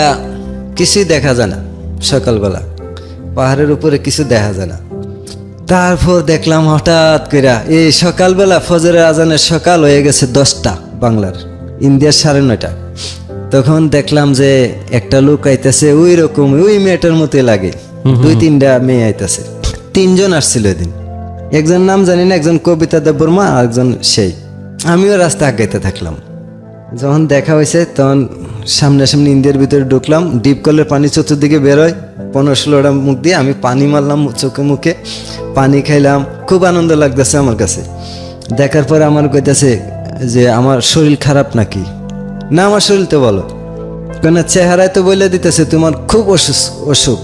কিছুই দেখা যায় না। সকালবেলা পাহাড়ের উপরে কিছু দেখা যায় না। তারপর দেখলাম হঠাৎ করে এই সকালবেলা ফজরের আজানের সকাল হয়ে গেছে 10টা বাংলার, ইন্ডিয়ার 9:30। তখন দেখলাম যে একটা লোক আইতেছে, ওই রকম ওই মেয়েটার মতোই লাগে, 2-3টা মেয়ে আইতেছে। 3জন আসছিল এদিন, একজন নাম জানি না, একজন কবিতা দেববর্মা, আর একজন সেই। আমিও রাস্তা আগাইতে থাকলাম। যখন দেখা হয়েছে তখন সামনাসামনি ইন্ডিয়ার ভিতরে ঢুকলাম, ডিপ কলের পানি চতুর্দিকে বেরোয়, 15-16টা মুখ দিয়ে আমি পানি মারলাম চোখে মুখে, পানি খাইলাম, খুব আনন্দ লাগতেছে আমার কাছে। দেখার পরে আমার কইতাছে যে আমার শরীর খারাপ নাকি, না আমার শরীর তো বলো, কেন চেহারায় তো বলে দিতেছে তোমার খুব অসুখ,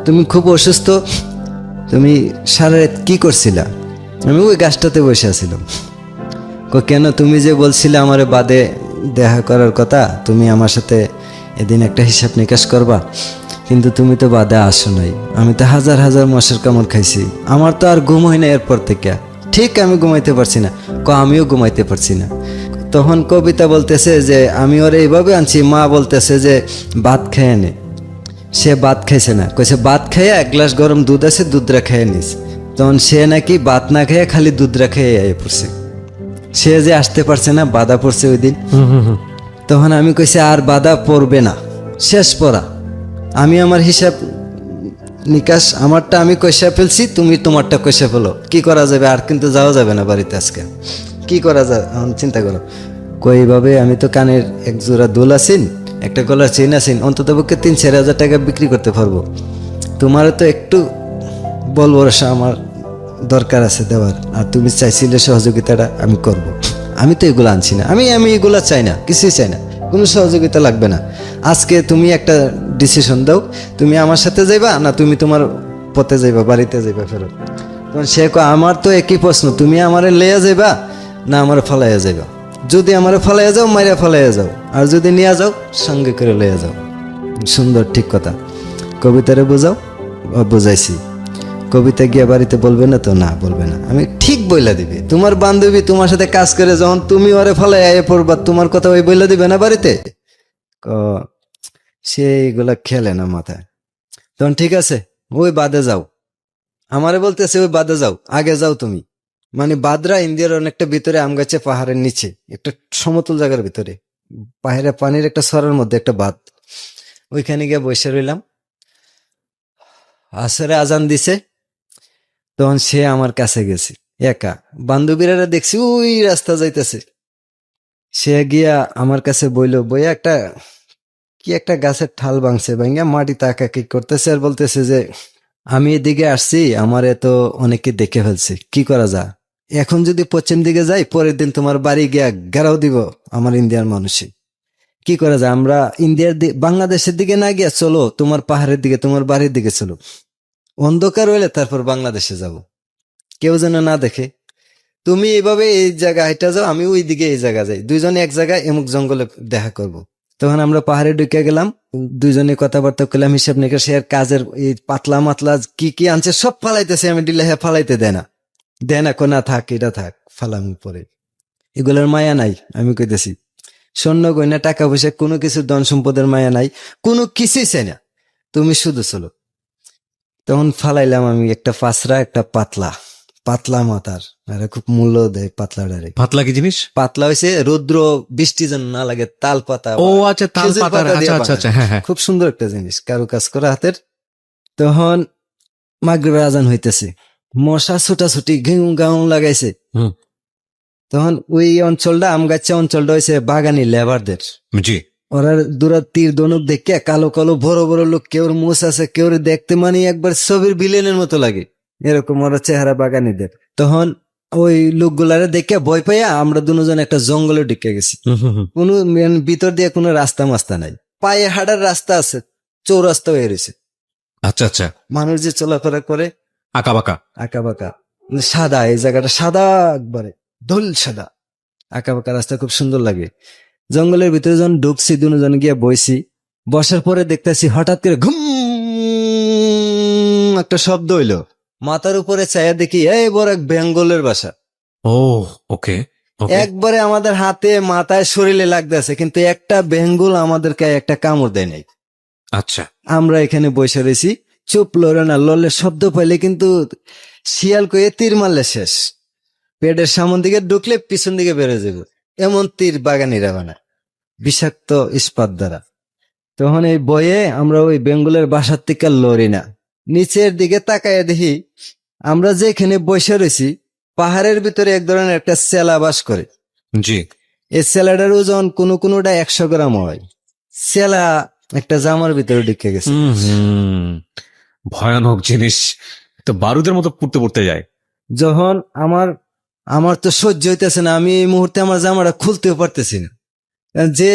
তুমি খুব অসুস্থ, তুমি সারা রাত কি করছিলা? আমি ওই গাছটাতে বসে আছিলাম। কেন, তুমি যে বলছিলে আমার বাদে দেখা করার কথা, তুমি আমার সাথে এদিন একটা হিসাব নিকাশ করবা, কিন্তু তুমি তো বাদে আসো নাই, আমি তো হাজার হাজার মশার কামড় খাইছি, আমার তো আর ঘুম হয় না এরপর থেকে, ঠিক আমি ঘুমাইতে পারছি না। আমিও ঘুমাইতে পারছি না। তখন কবিতা বলতেছে যে আমি ওর এইভাবে আনছি, মা বলতেছে যে ভাত খেয়ে নে, সে ভাত খাইছে না, কইছে ভাত খাইয়া 1 গ্লাস গরম দুধ আছে, দুধরা খেয়ে নিস। তখন সে নাকি ভাত না খেয়ে খালি দুধরা খেয়ে আয় পড়ছে, সে যে আসতে পারছে না, বাধা পড়ছে ওই দিন। তখন আমি কইছি আর বাধা পড়বে না, শেষ পড়া, আমি আমার হিসাব নিকাশ আমারটা আমি কইসা ফেলছি, তুমি তোমারটা কইসা ফেলো, কি করা যাবে? আর কিন্তু যাওয়া যাবে না বাড়িতে আজকে, কি করা যায় এখন চিন্তা করো। কইভাবে আমি তো কানের 1 জোড়া দুল আছেন, একটা গলার চেইন আছেন, অন্তত পক্ষে 3-4 হাজার টাকা বিক্রি করতে পারবো। তোমারও তো একটু বল ভরসা আমার দরকার আছে দেওয়ার, আর তুমি চাইছিলে সহযোগিতাটা আমি করব। আমি তো এগুলো আনছি না, আমি এগুলো চাই না, কিছুই চাই না, কোনো সহযোগিতা লাগবে না। আজকে তুমি একটা ডিসিশন দাও, তুমি আমার সাথে যাইবা না তুমি তোমার পথে যাইবা, বাড়িতে যাইবা ফেরত। তখন সে কয় আমার তো একই প্রশ্ন, তুমি আমারে লইয়া যাইবা না আমার ফলাইয়া যাইবা? যদি আমারে ফলাইয়া যাও, মাইরা ফলাইয়া যাও, আর যদি নিয়ে যাও সঙ্গে করে লইয়া যাও। সুন্দর, ঠিক কথা। কবিতারে বোঝাও, বুঝাইছি। কবিতা গিয়া বাড়িতে বলবে না তো? না বলবে না, আমি ঠিক বইলা দিবি। তোমার বান্ধবী তোমার সাথে কাজ করে, যখন তুমি ওরে ফলে আয়ে পড়বা, তোমার কথা ওই বইলা দিবে না বাড়িতে? সেইগুলা খেলে না মাথায়। তখন ঠিক আছে, ওই বাদে যাও, আমারে বলতেছে ওই বাদে যাও, আগে যাও তুমি। মানে বাদরা ইন্ডিয়ার অনেকটা ভিতরে, আম গাছে পাহাড়ের নিচে একটা সমতল জায়গার ভিতরে, পাহাড়ে পানির একটা সরার মধ্যে একটা বাঁধ, ওইখানে গিয়ে বসে রইলাম। আসরে আজান দিছে, তখন সে আমার কাছে গেছে একা, বান্ধবীরা দেখছি ওই রাস্তা যাইতেছে। সে গিয়া আমার কাছে বইলো, বইয়া একটা কি একটা গাছের ঠাল ভাঙছে, ভাঙিয়া মাটি তাকাকি করতেছে, আর বলতেছে যে আমি এদিকে আসছি, আমার এত অনেকে দেখে ফেলছে, কি করা যায়? এখন যদি পশ্চিম দিকে যাই, পরের দিন তোমার বাড়ি গিয়া ঘেরাও দিব আমার ইন্ডিয়ার মানুষে, কি করা যায়? আমরা ইন্ডিয়ার বাংলাদেশের দিকে না গিয়া চলো তোমার পাহাড়ের দিকে, তোমার বাড়ির দিকে চলো, অন্ধকার হইলে তারপর বাংলাদেশে যাব, কেউ যেন না দেখে। তুমি এইভাবে এই জায়গা হাইটা যাও, আমি ওই দিকে এই জায়গা যাই, দুইজনে এক জায়গায় এমুক জঙ্গলে দেখা করব। তখন আমরা পাহাড়ে ঢুকে গেলাম, দুইজনে কথাবার্তা করলাম, হিসাব নিকাশ, আর কাজের এই পাতলা মাতলা কি কি আনছে সব ফালাইতেছে, আমি দিলে হ্যাঁ ফালাইতে দেয় না কোনা থাক, এটা থাক, ফালাম পরে। এগুলোর মায়া নাই, আমি কইতেছি স্বর্ণ গয়না টাকা পয়সা কোনো কিছু ধন সম্পদের মায়া নাই, কোনো কিছুই চাই না, তুমি শুধু চলো। তখন ফালাইলাম আমি একটা পাঁচরা, একটা পাতলা মাথার, এরা খুব মূল্য দেয় পাতলাটারে। পাতলা কি জিনিস? পাতলা হয়েছে রৌদ্র বৃষ্টি যেন না লাগে, তাল পাতা, ও আচ্ছা, তাল খেজুর পাতার, পাতা দিয়ে আচ্ছা আচ্ছা আচ্ছা, বানায়। হ্যাঁ হ্যাঁ। খুব সুন্দর একটা জিনিস, কারু কাজ করা হাতের। তখন মাগরিবের আজান হইতেছে, মশা ছুটাছুটি ঘেউ গাউ লাগাইছে। হুম। তখন ওই অঞ্চলটা, আমগাছা অঞ্চলটা হয়েছে বাগানি লেবারদের। জি। ওরা দূরা তীর ধনুক দেখে কালো কালো বড় বড় লোক, কেউর মুছ আছে, কেউর দেখতে মানে একবার ছবির ভিলেনের মতো লাগে, এরকম ওরা চেহারা বাগানিদের। তখন ওই লোকগুলারে দেখে ভয় পাইয়া আমরা দুজন একটা জঙ্গলে ঢুকে গেছি। কোনো ভিতর দিয়ে কোনো রাস্তা মাস্তা নাই, পায়ে হাঁটার রাস্তা আছে, চৌরাস্তা হয়ে রয়েছে। আচ্ছা আচ্ছা, মানুষ যে চলাফেরা করে আঁকা বাঁকা। আঁকা বাঁকা, সাদা, এই জায়গাটা সাদা, একবারে ধুল সাদা, আঁকা বাঁকা রাস্তা, খুব সুন্দর লাগে। জঙ্গলের ভিতরে যখন ঢুকছি, দুজন গিয়ে বইছি, বসার পরে দেখতেছি হঠাৎ করে ঘুম একটা শব্দ হইলো, মাথার উপরে চাইয়া দেখি এই বড় এক বেঙ্গলের বাসা। ও ওকে ওকে। একবারে আমাদের হাতে মাথায় শরীরে লাগতেছে, কিন্তু একটা বেঙ্গল আমাদেরকে একটা কামড় দেয় নাই। আচ্ছা। আমরা এখানে বসে রয়েছি, চুপ, লড়ে না, লড়লে শব্দ পাইলে কিন্তু শিয়াল কয়ে তীর মারলে শেষ, পেটের সামন দিকে ঢুকলে পিছন দিকে বেড়ে যাবে, এমন তীর বাগানিরা বানায় বিষাক্ত ইস্পাত দ্বারা। তখন এই বয়ে আমরা ওই বেঙ্গলের বাসার থেকে লড়ি না, নিচের দিকে তাকায় দেখি আমরা যেখানে বসে রয়েছি পাহাড়ের ভিতরে এক ধরনের একটা সেলা বাস করে। জি। এই সেলাটার ওজন কোনোটা 100 গ্রাম হয়। সেলা একটা জামার ভিতরে ঢুকে গেছে। হুম, ভয়ানক জিনিস, তো বারুদের মতো পুড়তে পুড়তে যায়। যখন আমার তো সহ্য হইতেছে না, আমি এই মুহূর্তে আমার জামাটা খুলতেও পারতেছি না। যে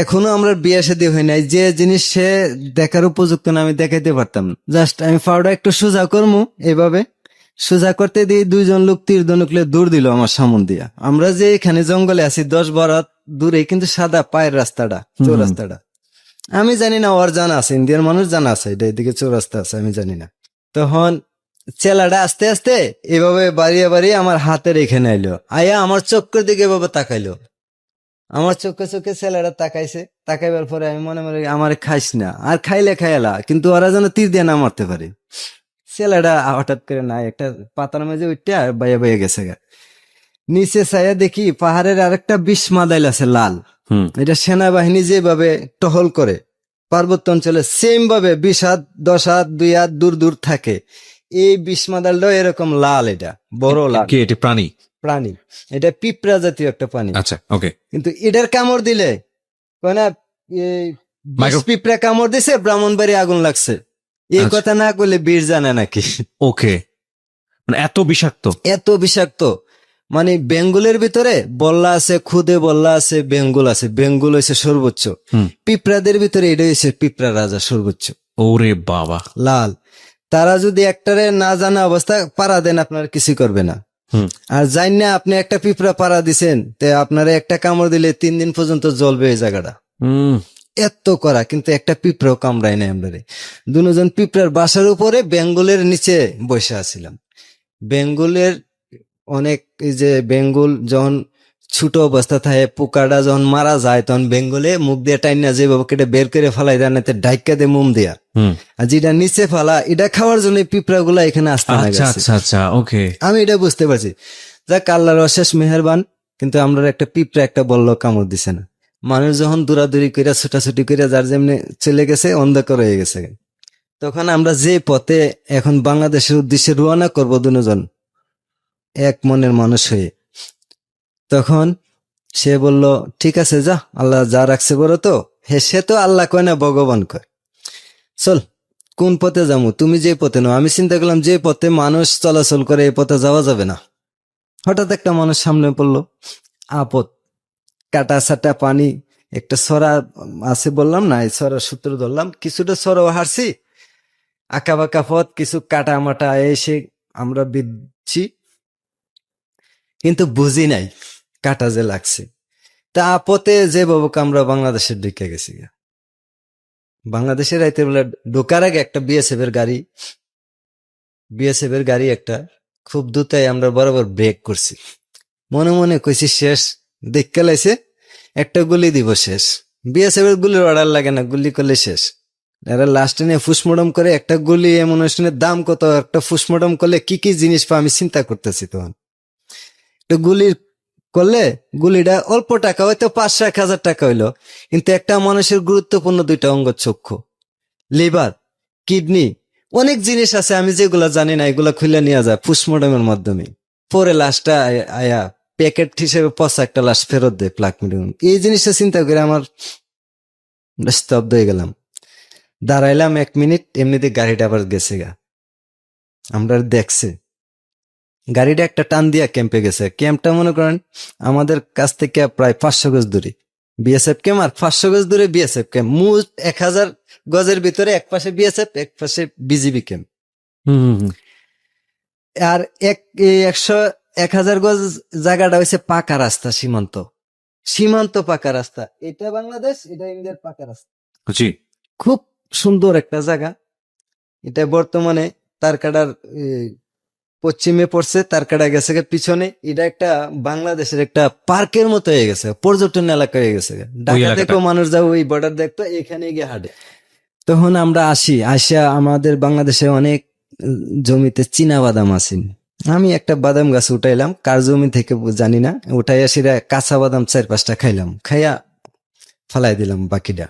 এখনো আমরা বিয়ে শাদী হয় নাই, যে জিনিস সে দেখার উপযুক্ত না, আমি দেখাইতে পারতাম না। জাস্ট আমি পাউডার একটু সোজা করবো, এইভাবে সোজা করতে দিয়ে দুইজন লোক তীর ধনুকলে দূর দিল আমার সামন দিয়া। আমরা যে এখানে জঙ্গলে আছি 10-12 হাত দূরে, কিন্তু সাদা পায়ের রাস্তাটা, চৌরাস্তাটা আমি জানি না, ওর জানা আছে, ইন্ডিয়ার মানুষ জানা আছে এটা, এদিকে চৌরাস্তা আছে, আমি জানি না। তখন চেলাটা আস্তে আস্তে এভাবে বাড়িয়ে বাড়িয়ে আমার হাতের এখানে আইলো, আয়া আমার চোখের দিকে এভাবে তাকাইলো, আমার চোখে চোখে ছেলেরা তাকাইছে। তাকাইবার পরে আমি মনে মনে আমার খাইস না, আর খাইলে খাইলা, কিন্তু ওরা যেন তীর দিয়ে না মারতে পারে। ছেলেটা হঠাৎ করে না একটা পাতার মাঝে উঠতে বাইয়ে বাইয়ে গেছে গা। নিচে চাইয়া দেখি পাহাড়ের আরেকটা বিষ মাদাইল আছে লাল। এটা সেনাবাহিনী যেভাবে টহল করে পার্বত্য অঞ্চলে, সেম ভাবে 20 হাত 10 হাত 2 হাত দূর দূর থাকে, এই বিষ মাদালটাও এরকম লাল, এটা বড় লাল। কি এটি প্রাণী, এটা পিঁপড়া জাতীয় একটা প্রাণী। আচ্ছা ওকে। কিন্তু এটার কামড় দিলে না, পিঁপড়া কামড় দিছে ব্রাহ্মণবাড়ি আগুন লাগছে, এই কথা না করলে বীর জানে নাকি। ওকে, মানে এত বিষাক্ত, এত বিষাক্ত। মানে বেঙ্গলের ভিতরে বল্লা আছে, খুদে বল্লা আছে, বেঙ্গল আছে, বেঙ্গল হয়েছে সর্বোচ্চ, পিঁপড়াদের ভিতরে এটা হয়েছে পিঁপড়া রাজা সর্বোচ্চ। ওরে বাবা, লাল। তারা যদি একটারে না জানা অবস্থা পাড়া দেন, আপনার কিছু করবে না। আর জান না আপনি একটা পিঁপড়া পাড়া দিছেন, তে আপনারা একটা কামড় দিলে 3 দিন পর্যন্ত জ্বলবে এই জায়গাটা, এত করা। কিন্তু একটা পিঁপড়াও কামড়ায় নাই আমরা। দুজন পিঁপড়ার বাসার উপরে বেঙ্গলের নিচে বসে আছিলাম। বেঙ্গলের অনেক, এই যে বেঙ্গল যখন ছোট অবস্থা থাকে, পোকাটা যখন মারা যায়, তখন বেঙ্গলে মুখ দিয়ে টাইনা যেভাবে কেটে বের করে ফেলাই দেয়, না ডাইকা দিয়ে মোম দিয়া, আর যেটা নিচে ফেলা, এটা খাওয়ার জন্য পিঁপড়া গুলা এখানে আসতে না গেছে। ওকে, আমি এটা বুঝতে পারছি। যাক, আল্লাহর অশেষ মেহেরবান। কিন্তু আমরা একটা পিঁপড়া একটা বললো কামড় দিছে না। মানুষ যখন দৌড়াদৌড়ি করে ছোটাছুটি করে যার যেমনি চলে গেছে, অন্ধকার হয়ে গেছে। তখন আমরা যে পথে এখন বাংলাদেশের উদ্দেশ্যে রওনা করবো দুজন এক মনের মানুষ হয়ে, তখন সে বলল ঠিক আছে যা, আল্লাহ যা রাখছে বড় তো। সে তো আল্লাহ কয় না, ভগবান কয়। চল, কোন পথে যাবো? তুমি যে পথে নাও। আমি চিন্তা করলাম যে পথে মানুষ চলাচল করে এই পথে যাওয়া যাবে না। হঠাৎ একটা মানুষ সামনে পড়লো, আপদ, কাটা সাটা পানি, একটা সরা আছে বললাম না, এই সরার সূত্র ধরলাম, কিছুটা সরাও হারছি, আঁকা বাঁকা পথ, কিছু কাটা মাটা এসে আমরা বিচ্ছি, কিন্তু বুঝি নাই কাটা যে লাগছে। তা আপতে যে বাবুক আমরা বাংলাদেশের ঢুকে গেছি গা। বাংলাদেশের রাইতে বেলা ঢোকার আগে একটা বিএসএফ এর গাড়ি একটা খুব দ্রুতই আমরা বরাবর ব্রেক করছি, মনে মনে কইছি শেষ, দেখতে লাইছে একটা গুলি দিব শেষ। বিএসএফ এর গুলির অর্ডার লাগে না, গুলি করলে শেষ। এরা লাস্টে নিয়ে ফুসমোডম করে, একটা গুলি এমন অনুষ্ঠানের দাম কত, একটা ফুসমোডম করলে কি কি জিনিস পাই আমি চিন্তা করতেছি তখন। একটা গুলির করলে গুলিটা অল্প টাকা হয়তো 500-1000 টাকা হইলো, কিন্তু একটা মানুষের গুরুত্বপূর্ণ 2টা অঙ্গ, চক্ষু, লিভার, কিডনি, অনেক জিনিস আছে আমি যেগুলা জানি না, এগুলা খুলে নিয়ে যায় পোস্টমর্টমের মাধ্যমে। পরে লাশটা আয়া প্যাকেট হিসেবে পচা একটা লাশ ফেরত দেয় প্লাক মিডিয়াম। এই জিনিসটা চিন্তা করে আমার স্তব্ধ হয়ে গেলাম। দাঁড়াইলাম 1 মিনিট, এমনিতে গাড়িটা আবার গেছে গা। আমরা দেখছে গাড়িটা একটা টান দিয়া ক্যাম্পে গেছে। ক্যাম্পটা মনে করেন আমাদের কাছ থেকে প্রায় 500 গজ দূরে বিএসএফ ক্যাম্প, আর 500 গজ দূরে বিএসএফ ক্যাম্প। মোট 1000 গজের ভিতরে এক পাশে বিএসএফ, এক পাশে বিজিবি ক্যাম্প। আর 1000 গজ জায়গাটা হয়েছে পাকা রাস্তা, সীমান্ত পাকা রাস্তা। এটা বাংলাদেশ, এটা ইন্ডিয়ার পাকা রাস্তা। জি। খুব সুন্দর একটা জায়গা। এটা বর্তমানে তারকাটার পশ্চিমে পড়ছে, তারকাটা গেছে পিছনে। এটা একটা বাংলাদেশের একটা পার্কের মতো হয়ে গেছে, পর্যটন এলাকা হয়ে গেছে। ঢাকা থেকেও মানুষ যাও ওই বর্ডার দেখতো, এখানে গিয়ে হাঁটে। তখন আমরা আসিয়া আমাদের বাংলাদেশে অনেক জমিতে চীনা বাদাম আছে। আমি একটা বাদাম গাছ উঠাইলাম, কার জমি থেকে জানি না, উঠাই আসিরা কাঁচা বাদাম 4-5টা খাইলাম, খাইয়া ফালাই দিলাম বাকিটা।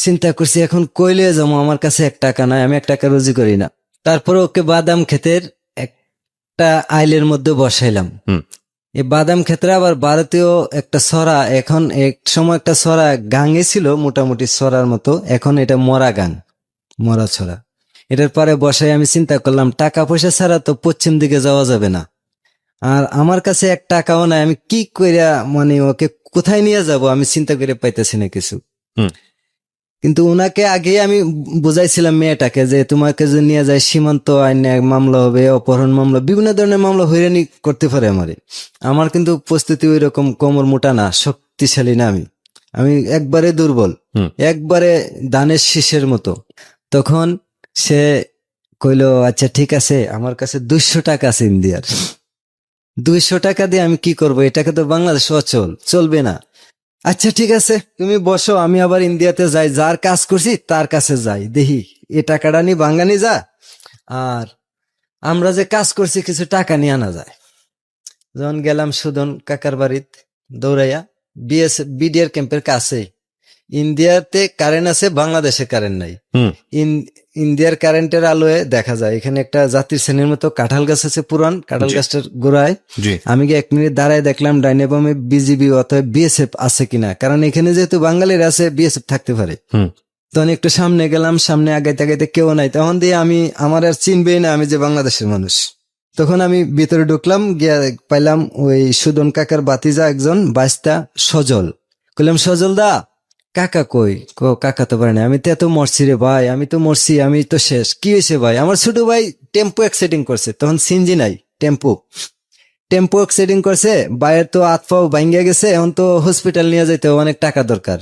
চিন্তা করছি এখন কইলে যাবো, আমার কাছে 1 টাকা নাই, আমি 1 টাকা রুজি করি না। তারপরে ওকে বাদাম ক্ষেতের একটা আইলের মধ্যে বসাইলাম। এই বাদাম ক্ষেত্রে আবার ভারতীয় একটা ছড়া, এখন এক সময় একটা ছড়া গাঙে ছিল মোটামুটি ছড়ার মতো, এখন এটা মরা গাং, মরা ছড়া। এটার পরে বসাই আমি চিন্তা করলাম টাকা পয়সা ছাড়া তো পশ্চিম দিকে যাওয়া যাবে না, আর আমার কাছে 1 টাকাও নাই, আমি কি কইরা মানে ওকে কোথায় নিয়ে যাব আমি চিন্তা করে পাইতেছি না কিছু। কিন্তু ওনাকে আগে আমি বুঝাইছিলাম মেয়েটাকে যে তোমাকে যদি নিয়ে যায় সীমান্ত আইনে মামলা হবে, অপহরণ মামলা, বিভিন্ন ধরনের মামলা হয়রানি করতে পারে আমার কিন্তু প্রস্তুতি ওই রকম কোমর মোটা না, শক্তিশালী না, আমি একবারে দুর্বল, একবারে ধানের শীষের মতো। তখন সে কইলো আচ্ছা ঠিক আছে, আমার কাছে 200 টাকা আছে ইন্ডিয়ার, 200 টাকা দিয়ে আমি কি করব, এটাকে তো বাংলাদেশ অচল, চলবে না। আচ্ছা ঠিক আছে তুমি বসো, আমি আবার ইন্ডিয়াতে যাই, যার কাজ করছি তার কাছে যাই, দেখি এ টাকাটা নি বাঙ্গানি যা, আর আমরা যে কাজ করছি কিছু টাকা নিয়ে আনা যায়। যখন গেলাম সুদন কাকার বাড়িতে দৌড়াইয়া, বিডিআর ক্যাম্পের কাছে। ইন্ডিয়াতে কারেন্ট আছে, বাংলাদেশে কারেন্ট নাই। ইন্ডিয়ার কারেন্টের আলোয় দেখা যায় এখানে একটা জাতির শ্রেণীর মতো কাঁঠাল গাছ আছে, পুরান কাঁঠাল গাছটার গোড়ায়। আমি গিয়ে 1 মিনিট দাঁড়ায় দেখলাম ডাইনে বামে বিজিবি অথবা বিএসএফ আছে কিনা, কারণ এখানে যেহেতু বাঙালির আছে বিএসএফ থাকতে পারে। তখন একটু সামনে গেলাম, সামনে আগাইতে আগাইতে কেউ নাই, তখন দিয়ে আমার আর চিনবেই না আমি যে বাংলাদেশের মানুষ। তখন আমি ভিতরে ঢুকলাম, গিয়া পাইলাম ওই সুদন কাকার বাতিজা একজন বাইস্তা সজল। কইলাম সজল দা কাকা কই? কাকা তো পারে না। আমি তো এত মরছি রে ভাই, আমি তো মরছি, আমি তো শেষ। কি হয়েছে ভাই? আমার ছোট ভাই টেম্পো অ্যাক্সিডেন্ট করছে, তখন সিনজি নাই, টেম্পো অ্যাক্সিডেন্ট করছে, ভাইয়ের তো হাত পাও ভাঙ্গা গেছে, এখন তো হসপিটাল নিয়ে যাইতে অনেক টাকা দরকার,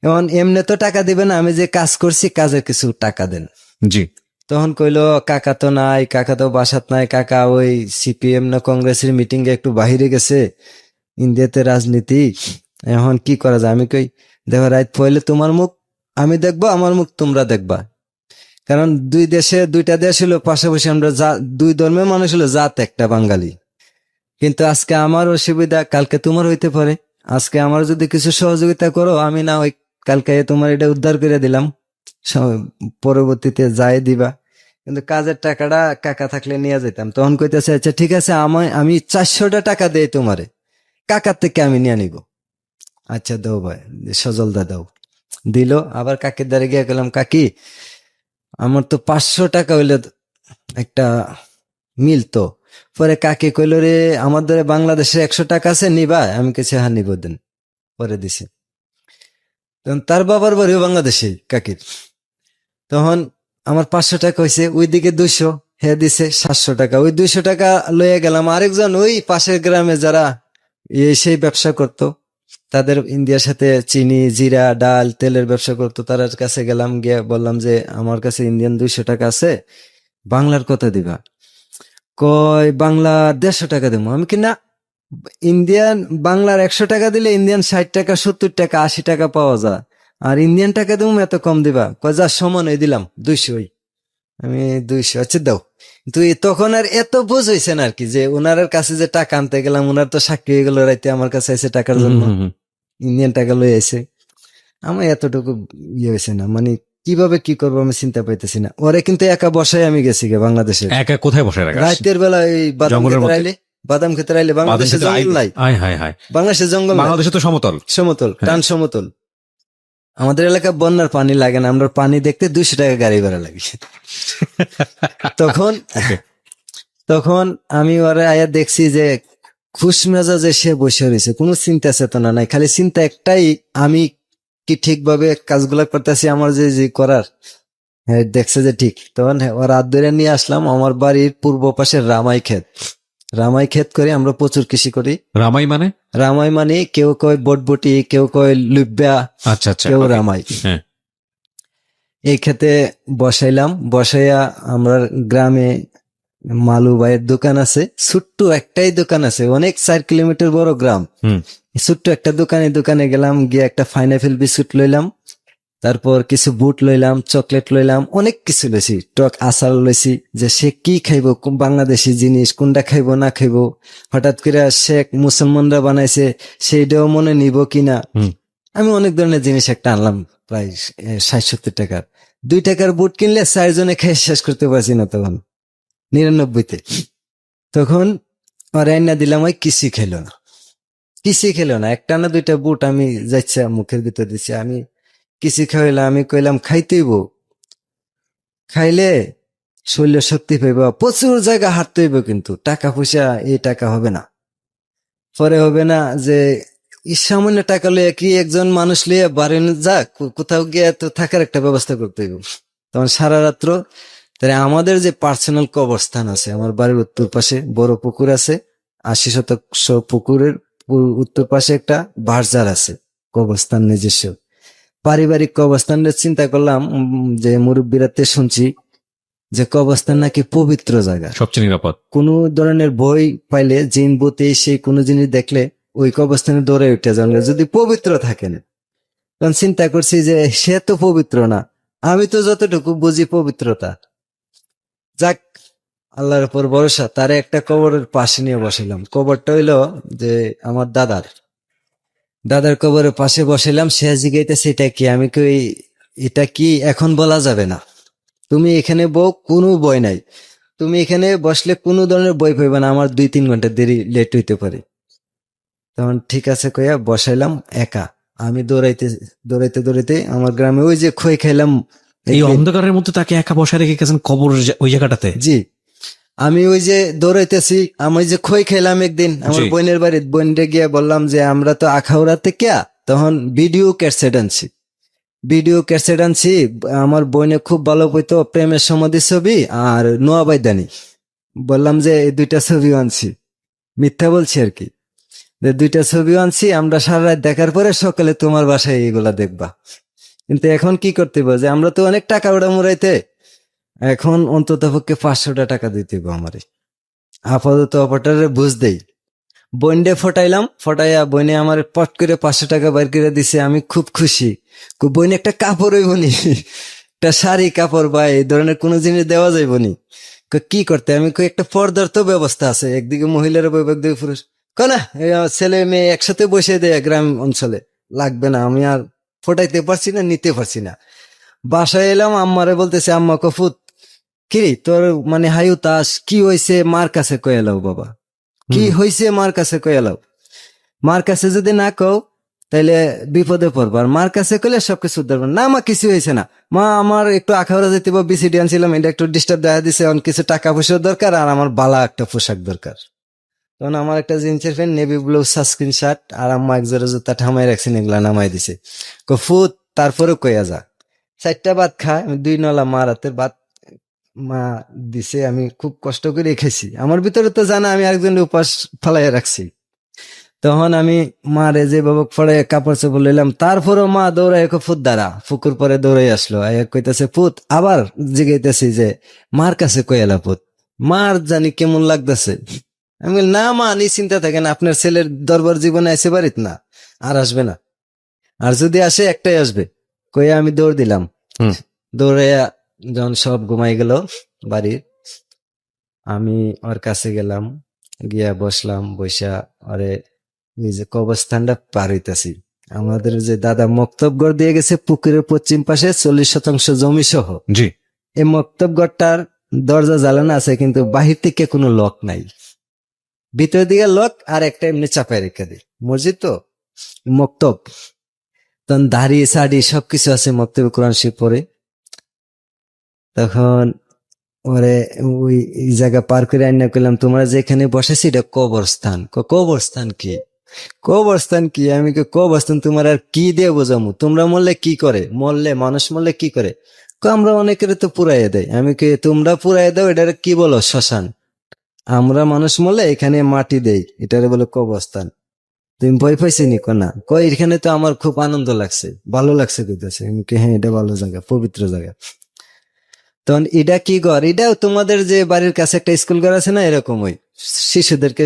এখন এমনি তো টাকা দিবে না, আমি যে কাজ করছি কাজের কিছু টাকা দেন। জি। তখন কইলো কাকা তো নাই, কাকা তো বাসাত নাই, কাকা ওই সিপিএম না কংগ্রেসের মিটিং এ একটু বাহিরে গেছে, ইন্ডিয়াতে রাজনীতি, এখন কি করা যায়? আমি কই দেখো রাত পয়লে তোমার মুখ আমি দেখবো, আমার মুখ তোমরা দেখবা, কারণ 2টা দেশ হলো পাশাপাশি, আমরা 2 ধর্মের মানুষ হলো জাত একটা, বাঙালি। কিন্তু আজকে আমার অসুবিধা, কালকে তোমার হইতে পারে। আজকে আমার যদি কিছু সহযোগিতা করো, আমি না ওই কালকে তোমার এটা উদ্ধার করে দিলাম, পরবর্তীতে যাই দিবা, কিন্তু কাজের টাকাটা কাকা থাকলে নিয়ে যেতাম। তখন কইতেছে আচ্ছা ঠিক আছে, আমি 400টা টাকা দেই তোমারে, কাকার থেকে আমি নিয়ে নিব। আচ্ছা দাও ভাই, সজলদা দাও, দিল। আবার কাকির দ্বারে গিয়ে গেলাম, কাকি আমার তো 500 টাকা হইলে একটা মিলতো। পরে কাকি কইল রে আমার দ্বারা বাংলাদেশে 100 টাকা আছে, নিবা? আমি কেছে হ্যাঁ নিব, দেন। পরে দিছে। তখন তার বাবার বাড়িও বাংলাদেশে কাকির। তখন আমার 500 টাকা হয়েছে, ওইদিকে 200, হে দিছে 700 টাকা। ওই 200 টাকা লইয়া গেলাম, আরেকজন ওই পাশের গ্রামে যারা সেই ব্যবসা করতো, তাদের ইন্ডিয়ার সাথে চিনি, জিরা, ডাল, তেলের ব্যবসা করতো। তার কাছে গেলাম, গিয়ে বললাম যে আমার কাছে ইন্ডিয়ান 200 টাকা আছে, বাংলার কত দিবা? কয় বাংলা 150 টাকা দেবো। আমি কি না, ইন্ডিয়ান বাংলার 100 টাকা দিলে ইন্ডিয়ান 60 টাকা, 70 টাকা, 80 টাকা পাওয়া যায়, আর ইন্ডিয়ান টাকা দেবো এত কম দিবা? কয় যা সমান হয়ে দিলাম 200। আমি 200 আচ্ছা দাও। তুই তখন আর এত বোঝ হয়েছে না আর কি, যে ওনার কাছে যে টাকা আনতে গেলাম, ওনার তো সাক্ষী হয়ে গেল রাইতে আমার কাছে এসে টাকার হুম, জন্য, হুম, হুম। ইন্ডিয়ান টাকা লই আইছে। আমার এতটুকু ইয়ে হয়েছে না, মানে কিভাবে কি করবো আমি চিন্তা পাইতেছি না। ওরে কিন্তু একা বসায় আমি গেছি গে বাংলাদেশে, একা কোথায় বসে রাখা? রাতের বেলা এই বাদাম জঙ্গলের খেতে মধ্যে? আইলে, বাদাম খেতে আইলে, বাংলাদেশে জঙ্গল নাই, আয় হায় হায়, বাংলাদেশে জঙ্গল নাই, বাংলাদেশে তো সমতল। সমতল, হ্যাঁ। টান সমতল। আমাদের এলাকা বন্যার পানি লাগে না, আমরা পানি দেখতে 200 টাকা গাড়ি ভাড়া লাগে। তখন Okay. তখন আমি ওরা আয়া দেখছি যে খুশ মেজাজে সে বসে রয়েছে, কোনো চিন্তা চেতনা নাই, খালি চিন্তা একটাই, আমি কি ঠিকভাবে কাজগুলা করতেছি, আমার যে যে করার। হ্যাঁ, দেখছে যে ঠিক। তখন ওর হাত ধরে নিয়ে আসলাম আমার বাড়ির পূর্ব পাশে রামাই ক্ষেত। রামাই ক্ষেত করি আমরা, প্রচুর কৃষি করি। রামাই মানে? রামাই মানে কেউ কয় বটবটি, কেউ কয় লুব্বা, আচ্ছা আচ্ছা, কেউ okay. রামাই। হ্যাঁ। এই ক্ষেতে বসাইলাম, বসাইয়া আমরা গ্রামে মালু ভাইয়ের দোকান আছে, ছোট্ট একটাই দোকান আছে, অনেক 4 কিলোমিটার বড় গ্রাম। হুম। ছোট্ট একটা দোকানে গেলাম, গিয়ে একটা পাইনাপেল বিস্কুট লইলাম, তারপর কিছু বুট লইলাম, চকলেট লইলাম, অনেক কিছু লইছি, টক আচার লইছি, যে সে কি খাইবো, বাংলাদেশি জিনিস কোনটা খাইবো না খাইবো, হঠাৎ করে শেখ মুসলমানরা বানাইছে সেইটাও মনে নিব কিনা। হুম। আমি অনেক ধরনের জিনিস একটা আনলাম, প্রায় 60-70 টাকার। 2 টাকার বুট কিনলে 4 জনে খেয়ে শেষ করতে পারছি না তখন, 99-তে। তখন রান্না দিলাম, ওই কিছুই খেলো না, কিছুই খেলো না, একটা না 2টা বুট আমি যাচ্ছে মুখের ভিতর দিচ্ছি, আমি কিছু খাইলাম। আমি কইলাম খাইতেইব, খাইলে শরীরে শক্তি পাইব, প্রচুর জায়গা হাঁটতে হইব, কিন্তু টাকা পয়সা এই টাকা হবে না, পরে হবে না, যে এই সামান্য টাকা লইয়া কি একজন মানুষ লইয়া বাড়ি যাক, কোথাও গিয়ে তো থাকার একটা ব্যবস্থা করতে হইব। তখন সারা রাত্র, তাহলে আমাদের যে পার্সোনাল কবরস্থান আছে, আমার বাড়ির উত্তর পাশে বড় পুকুর আছে, 80 শতাংশ পুকুরের উত্তর পাশে একটা বার্জার আছে, কবরস্থান নিজস্ব পারিবারিক কবরস্থানের চিন্তা করলাম। যে মুরব্বীরাতে শুনছি যে কবরস্থান নাকি পবিত্র জায়গা, সবচেয়ে নিরাপদ। কোনো ধরনের বই পাইলে, জিন বুতে সেই কোনো জিনিস দেখলে ওই কবরস্থানে দৌড়ে উঠে যান যদি পবিত্র থাকেন। তখন চিন্তা করছি যে সে তো পবিত্র না, আমি তো যতটুকু বুঝি পবিত্রতা, যাক আল্লাহর উপর ভরসা। তারে একটা কবরের পাশে নিয়ে বসাইলাম, কবরটা হইলো যে আমার দাদার কবরের পাশে বসাইলাম। সে জিগাইতেছে এটা কি? আমি কই এটা কি এখন বলা যাবে না, তুমি এখানে বউ, কোনো বই নাই, তুমি এখানে বসলে কোনো ধরনের বই পাইবে না, আমার 2-3 ঘন্টা দেরি লেট হইতে পারে। তখন ঠিক আছে কইয়া বসাইলাম একা। আমি দৌড়াইতে আমার গ্রামে ওই যে খই খাইলাম, এই অন্ধকারের মধ্যে তাকে একা বসায় রেখে গেছেন কবর ওই জায়গাটাতে? জি, আমি ওই যে দৌড়াইতেছি, আমি যে খই খাইলাম একদিন আমার জি। বোনের বাড়ির, বোনরে গিয়ে বললাম যে আমরা তো আখাউড়াতে কে, তখন ভিডিও ক্যাসেট আনছি, আমার বোনে খুব ভালো পইতো প্রেমের সমাধি ছবি আর নোয়া বাইদানি। বললাম যে এই 2টা ছবিও আনছি, মিথ্যা বলছি আর কি, যে 2টা ছবিও আনছি, আমরা সারা রাত দেখার পরে সকালে তোমার বাসায় এগুলা দেখবা। কিন্তু এখন কি করতে হবে, যে আমরা তো অনেক টাকা ওড়া মুড়াইতে, এখন অন্তত পক্ষে 500 টাকা দিতে হবে আমারে, আপাতত অপারেটরে বুঝ দেই। বইন্ডে ফটাইলাম, ফটাইয়া বইনে আমার পট করে 500 টাকা বাইর করে দিছে, আমি খুব খুশি। বইনে একটা কাপড় হইব নি, একটা শাড়ি কাপড় বা এই ধরনের কোনো জিনিস দেওয়া যাইব নি? কি করতে? আমি কই একটা পর্দার তো ব্যবস্থা আছে, একদিকে মহিলারা বইব, একদিকে পুরুষ। না, ছেলে মেয়ে একসাথে বসে দেয় গ্রাম অঞ্চলে, লাগবে না, আমি আর ফটাইতে পারছি না, নিতে পারছি না। বাসায় এলাম, আম্মারে বলতেছে, আম্মা কফুত কিরে তোর মানে হায়ু তাস কি হয়েছে, মার কাছে কয়ে এলাও বাবা, কি হয়েছে মার কাছে কয়ে এলাও। মার কাছে যদি না কও তাইলে বিপদে পড়বো, আর মার কাছে কইলে সবকিছু ধরবো না। মা কিছু হয়েছে না, মা আমার একটু আখাউড়া যেতে বিসিডি আনছিলাম, এটা একটু ডিস্টার্ব দেখা দিছে, কিছু টাকা পয়সার দরকার, আর আমার বালা একটা পোশাক দরকার। তখন আমার একটা জিন্সের pant, navy blue sunscreen shirt, আর আম্মা এক জোড়া জুতা ঠামাই রাখছেন, এগুলা নামাই দিছে। ফুত তারপরে কইয়া যা, 4টা ভাত খায়, আমি 2 নলা মা রাতের ভাত মা দিছে, আমি খুব কষ্ট করে খেয়েছি। আমার ভিতরে তো জানা আমি আরেকজনের উপাস ফালাইয়া রাখছি। তখন আমি মারে যে বাবক পরে কাপড় চোপড় লইলাম, তারপরও মা দৌড়াই ফুট দ্বারা পুকুর পরে দৌড়াই আসলো, কইতেছে পুত, আবার জিগাইতেছি যে মার কাছে কই এলা পুত, মার জানি কেমন লাগতেছে। আমি বলি, না মা চিন্তা থাকেন, আপনার ছেলের দরবার জীবনে আসে বাড়িত না, আর আসবে না, আর যদি আসে একটাই আসবে। কইয়া আমি দৌড় দিলাম। হুম। দৌড়াইয়া যখন সব ঘুমাই গেল বাড়ির, আমি ওর কাছে গেলাম, গিয়া বসলাম, বৈশা ওরে এই যে কবরস্থানটা পার হইতাছি। আমাদের যে দাদা মক্তবগড় দিয়ে গেছে পুকুরের পশ্চিম পাশে 40% জমি সহ, জি। এই মক্তবগড়টার দরজা জ্বালানো আছে, কিন্তু বাহির থেকে কোনো লক নাই, ভিতর দিকে লক, আর একটা এমনি চাপায় রেখে দেয়। মসজিদ তো মক্তব, তখন দাড়ি সাড়ি সবকিছু আছে, মক্তবে কোরআন শরীফ পড়ে। তখন ওরে ওই এই জায়গা পার করে আইনা করলাম, তোমরা যেখানে বসেছি এটা কবরস্থান। কবরস্থান কি, কবরস্থান কি? আমি কবরস্থান তোমার আর কি দিয়ে বোঝামু? তোমরা মরলে কি করে, মরলে মানুষ মরলে কি করে? আমরা অনেকের তো পুরাইয়ে দেয়। আমি কি তোমরা পুরাইয়ে দাও, এটার কি বলো? শ্মশান। আমরা মানুষ মরলে এখানে মাটি দেই, এটারে বলে কবরস্থান। তুমি ভয় পাইছি নি? না, কই এখানে তো আমার খুব আনন্দ লাগছে, ভালো লাগছে কইতেছে। আমি কি হ্যাঁ, এটা ভালো জায়গা, পবিত্র জায়গা। তখন এটা কি ঘর? এটাও তোমাদের যে বাড়ির কাছে একটা স্কুল ঘর আছে না, এরকমই শিশুদেরকে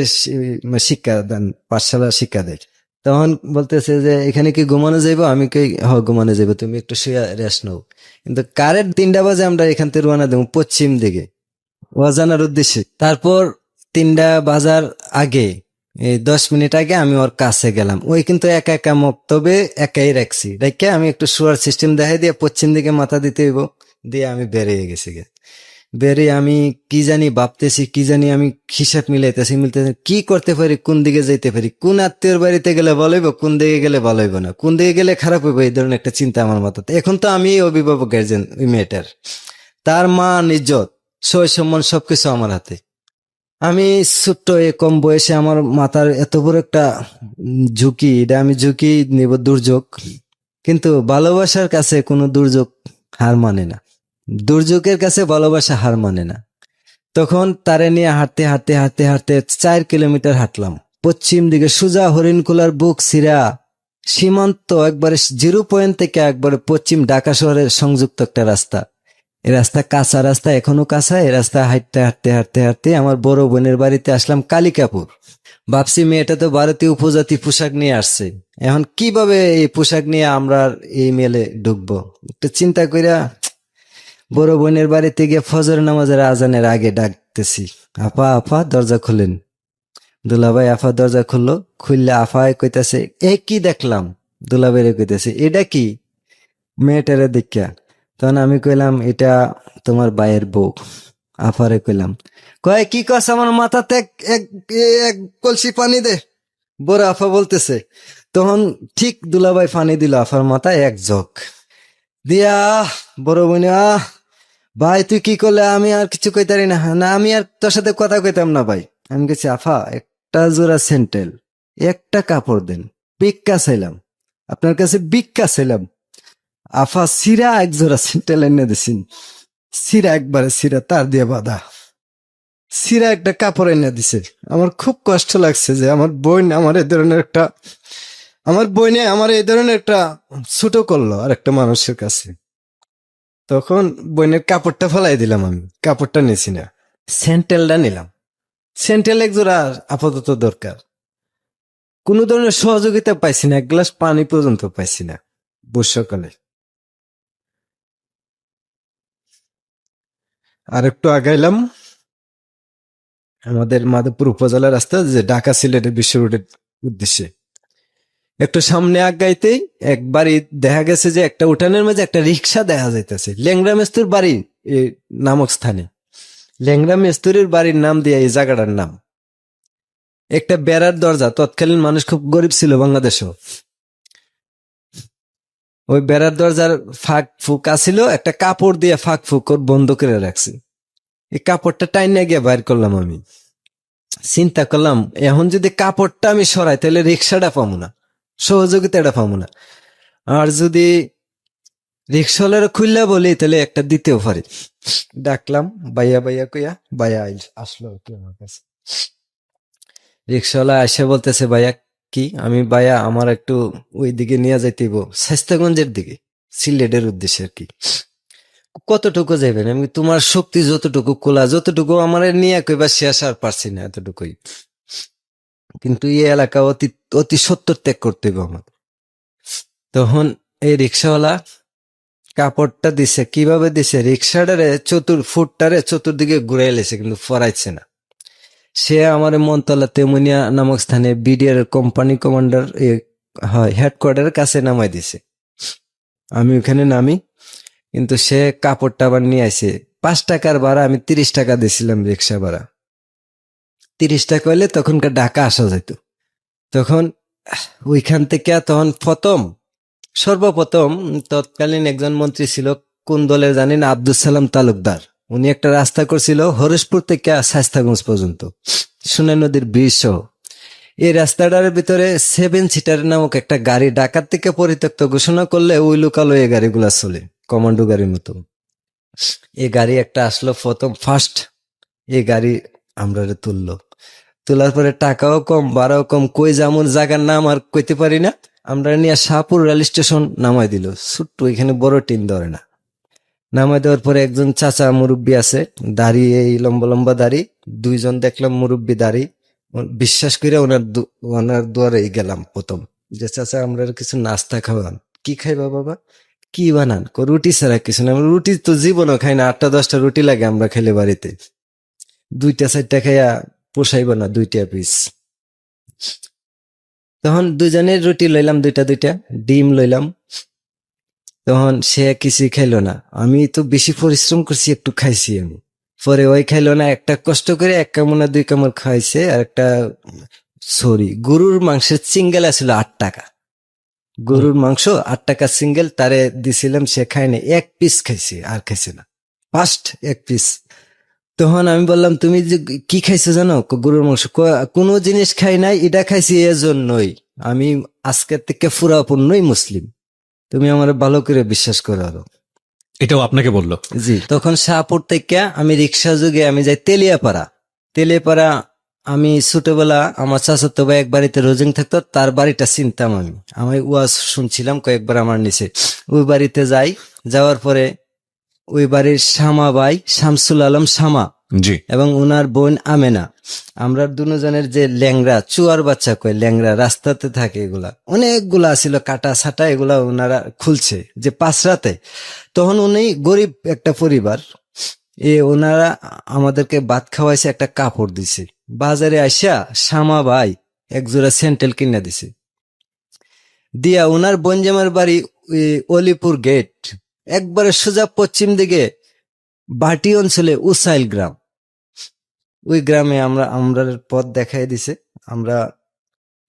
শিক্ষা দান, পাঠশালা শিক্ষা দেয়। তখন বলতেছে যে এখানে কি ঘুমানো যাইবো? আমি কি ঘুমানো যাইবো, তুমি একটু শুয়ে রেস্ট নাও। কিন্তু কারেন্ট 3টা বাজে আমরা এখান থেকে রওনা দেবো পশ্চিম দিকে অজানার উদ্দেশ্যে। তারপর 3টা বাজার আগে, এই 10 মিনিট আগে আমি ওর কাছে গেলাম। ওই কিন্তু একা একা মক্তবে একাই রাখছি, রেখে আমি একটু শোয়ার সিস্টেম দেখাই দিয়ে পশ্চিম দিকে মাথা দিতে হইব, দিয়ে আমি বেরিয়ে গেছি। বেরিয়ে আমি কি জানি ভাবতেছি, কি জানি আমি হিসাব মিলাইতেছি, কি করতে পারি, কোন দিকে যাইতে পারি, কোন আত্মীয়র বাড়িতে গেলে ভালো হইব, কোন দিকে গেলে ভালো হইব না, কোন দিকে গেলে খারাপ হইব, এই ধরনের একটা চিন্তা আমার মাথাতে। এখন তো আমি অভিভাবক, গার্জেন ওই মেয়েটার, তার মা ইজ্জত, সই সম্মান সবকিছু আমার হাতে। আমি ছোট্ট কম বয়সে আমার মাথার এত বড় একটা ঝুঁকি, এটা আমি ঝুঁকি নিব, দুর্যোগ। কিন্তু ভালোবাসার কাছে কোনো দুর্যোগ হার মানে না, দুর্যোগের কাছে ভালোবাসা হার মানে না। তখন তারে নিয়ে হাঁটতে হাঁটতে হাঁটতে হাঁটতে 4 কিলোমিটার হাঁটলাম পশ্চিম দিকে, সোজা হরিণকুলার বুক সিরা সীমান্ত, একবারে 0 পয়েন্ট থেকে একবারে পশ্চিম ঢাকা শহরের সংযুক্ত একটা রাস্তা। এই রাস্তা কাঁচা রাস্তা, এখনো কাঁচা। এই রাস্তা হাঁটতে হাঁটতে হাঁটতে হাঁটতে আমার বড় বোনের বাড়িতে আসলাম, কালিকাপুর। ভাবছি মেয়েটা তো ভারতীয় উপজাতি পোশাক নিয়ে আসছে, এখন কিভাবে এই পোশাক নিয়ে আমরা এই মেলে ঢুকবো, একটু চিন্তা কইরা বড় বোনের বাড়িতে গিয়ে ফজর নামাজের আজানের আগে ডাকতেছি, আপা আপা দরজা খুলেন। দুলাভাই আফা দরজা খুললো, খুললে আফায় কইতাছে, এ কি দেখলাম? দুলাভাইরে কইতাছে, এটা কি? মেয়েটারে দেখা। তখন আমি কইলাম, এটা তোমার ভাইয়ের বউ। আফারে কইলাম, কয় কি কস, আমার মাথাতে এক কলসি পানি দে। বড় আফা বলতেছে। তখন ঠিক দুলাভাই পানি দিল আফার মাথায় 1 জগ দিয়া। বড় বোনে, ভাই তুই কি করলে? আমি আর কিছু কইতারি না, না আমি আর তোর সাথে কথা কইতাম না ভাই। আমি গেছি, আফা একটা জোড়া সেন্টেল, একটা কাপড় দেন, ভিক্ষা চাইলাম, আপনার কাছে ভিক্ষা চাইলাম। আফা সিরা 1 জোড়া সেন্টেল এনে দিছেন, সিরা একবারে সিরা, তার দিয়ে বাঁধা সিরা একটা কাপড় এনে দিছে। আমার খুব কষ্ট লাগছে যে আমার বোন আমার এই ধরনের একটা, আমার বোনে আমার এই ধরনের একটা ছোট করলো আর একটা মানুষের কাছে। তখন বোনের কাপড়টা ফেলাই দিলাম, আমি কাপড়টা নিছি না, স্যান্ডেলটা নিলাম। স্যান্ডেল 1 জোড়া আপাতত দরকার। কোন ধরনের সহযোগিতা পাইছি না, 1 গ্লাস পানি পর্যন্ত পাইছি না বর্ষাকালে। আর একটু আগাইলাম, আমাদের মাধবপুর উপজেলা রাস্তা যে ঢাকা সিলেটের বিশ্ব রোডের উদ্দেশ্যে। একটু সামনে আগাইতেই এক বাড়ি দেখা গেছে, যে একটা উঠানের মাঝে একটা রিক্সা দেখা যাইতেছে, ল্যাংড়া মেস্তুর বাড়ি নামক স্থানে। ল্যাংড়া মেস্তুরির বাড়ির নাম দিয়ে এই জায়গাটার নাম। একটা বেড়ার দরজা, তৎকালীন মানুষ খুব গরিব ছিল বাংলাদেশও, ওই বেড়ার দরজার ফাঁক ফুক আছিল, একটা কাপড় দিয়ে ফাঁক ফুক বন্ধ করে রাখছি। এই কাপড়টা টাইনে গিয়ে বাইর করলাম। আমি চিন্তা করলাম, এখন যদি কাপড়টা আমি সরাই তাহলে রিক্সাটা পাবো না, সহযোগিতাটা পাবো না। আর যদি রিক্সাওয়ালার খুললা বলি তাহলে একটা দিতেও পারি। ডাকলাম বাইয়া বাইয়া কইয়া, বাইয়া আসলো কি আমার কাছে। রিক্সাওয়ালা এসে বলতেছে, ভাইয়া কি আমি ভাইয়া আমার একটু ওই দিকে নিয়ে যাইতেইব, স্বাস্থ্যগঞ্জের দিকে, সিলেটের উদ্দেশ্যে আর কি। কতটুকু যাইবেন? আমি তোমার শক্তি যতটুকু কোলা, যতটুকু আমার নিয়ে কইবা শেষ আর পারছি না, এতটুকুই। কিন্তু এই এলাকা অতি অতি সত্তর ত্যাগ করতে হবে আমার। তখন এই রিক্সাওয়ালা কাপড়টা দিছে, কিভাবে দিছে, রিক্সাটারে ফুটটারে চতুর্দিকে ঘুরে এলেছে, কিন্তু ফরাইছে না। সে আমার মনতলা তেমুনিয়া নামক স্থানে বিডিআর কোম্পানি কমান্ডার হয় হেডকোয়ার্টারের কাছে নামাই দিছে। আমি ওখানে নামি, কিন্তু সে কাপড়টা আবার নিয়ে আসে। 5 টাকার ভাড়া, আমি 30 টাকা দিয়েছিলাম রিক্সা ভাড়া। 30 টাকা হইলে তখনকার ঢাকা আসা যেত। তখন ওইখান থেকে তখন সর্বপ্রথম তৎকালীন একজন মন্ত্রী ছিল, কোন দলের জানেন, আব্দুল সালাম তালুকদার। উনি একটা রাস্তা করছিল হরিশপুর থেকে স্বাস্থ্যগঞ্জ পর্যন্ত, সুনাই নদীর ব্রিজ সহ। এই রাস্তাটার ভিতরে 7 সিটার নামক একটা গাড়ি ঢাকার থেকে পরিত্যক্ত ঘোষণা করলে ওই লোকাল এই গাড়িগুলা চলে, কমান্ডো গাড়ির মতো। এই গাড়ি একটা আসলো ফার্স্ট, এই গাড়ি আমরা তুললো। তোলার পরে টাকাও কম, ভাড়াও কম, কই যেমন জায়গার নাম আর কইতে পারি না। আমরা নিয়ে শাহপুর রেল স্টেশন নামাই দিল, ছোট্ট, এখানে বড় টিন ধরে না। নামাই দেওয়ার পরে একজন চাচা মুরব্বী আছে, দাড়ি, এই লম্বা লম্বা দাড়ি, 2 জন দেখলাম মুরব্বী দাড়ি। বিশ্বাস করে ওনার দুয়ারে গেলাম প্রথম, যে চাচা আমরা কিছু নাস্তা খাওয়ান। কি খাইবা বাবা? কি বানান? রুটি ছাড়া কিছু না। আমরা রুটি তো জীবনও খাই না, 8টা-10টা রুটি লাগে আমরা খেলে বাড়িতে। 2টা-4টা খাইয়া পোষাইব না, 2টা পিস। তখন 2 জনের রুটি লইলাম, 2টা ডিম লইলাম। তখন সে কিছু খাইলো না। আমি তো বেশি পরিশ্রম করছি, একটু খাইছি আমি। পরে ওই খাইলো না, একটা কষ্ট করে 1 কামড় না 2 কামড় খাইছে। আর একটা গরুর মাংসের সিঙ্গেল আছিল 8 টাকা। গরুর মাংস 8 টাকা সিঙ্গেল, তারে দিছিলাম, সে খায়নি, 1 পিস খাইছে, আর খাইছে না, ফার্স্ট 1 পিস। তখন আমি বললাম, তুমি যে কি খাইছো জানো? গরুর মাংস। কোনো জিনিস খাই নাই, এটা খাইছি এজন্যই, আমি আজকের থেকে পুরাপূর্ণই মুসলিম, তুমি আমার ভালো করে বিশ্বাস করো। আরো এটাও আপনাকে বললো? জি। তখন শাহপুর থেকে আমি রিক্সা যুগে আমি যাই তেলিয়াপাড়া। আমি ছোটবেলা আমার চাচাতো ভাই এক বাড়িতে রোজিং থাকতো, তার বাড়িটা চিনতাম আমি ওয়াজ শুনছিলাম কয়েকবার আমার নিচে। ওই বাড়িতে যাওয়ার পরে ওই বাড়ির শামা ভাই, শামসুল আলম শামা, জি, এবং ওনার বোন আমেনা, আমরা দুজনের যে ল্যাংরা, চুয়ার বাচ্চা কয় ল্যাংরা, রাস্তাতে থাকে, এগুলা অনেকগুলা ছিল, কাটা ছাটা, এগুলা ওনারা খুলছে যে 5 রাতে। তখন উনি গরিব একটা পরিবার, ওনারা আমাদেরকে ভাত খাওয়াইছে, একটা কাপড় দিছে। বাজারে আইসা শামা ভাই একজোড়া স্যান্ডেল কিনা দিছে, দিয়া ওনার বনজামার বাড়ি অলিপুর গেট, একবারে সোজা পশ্চিম দিকে বাটি অঞ্চলে উসাইল গ্রাম। ওই গ্রামে আমরা পথ দেখাই দিছে। আমরা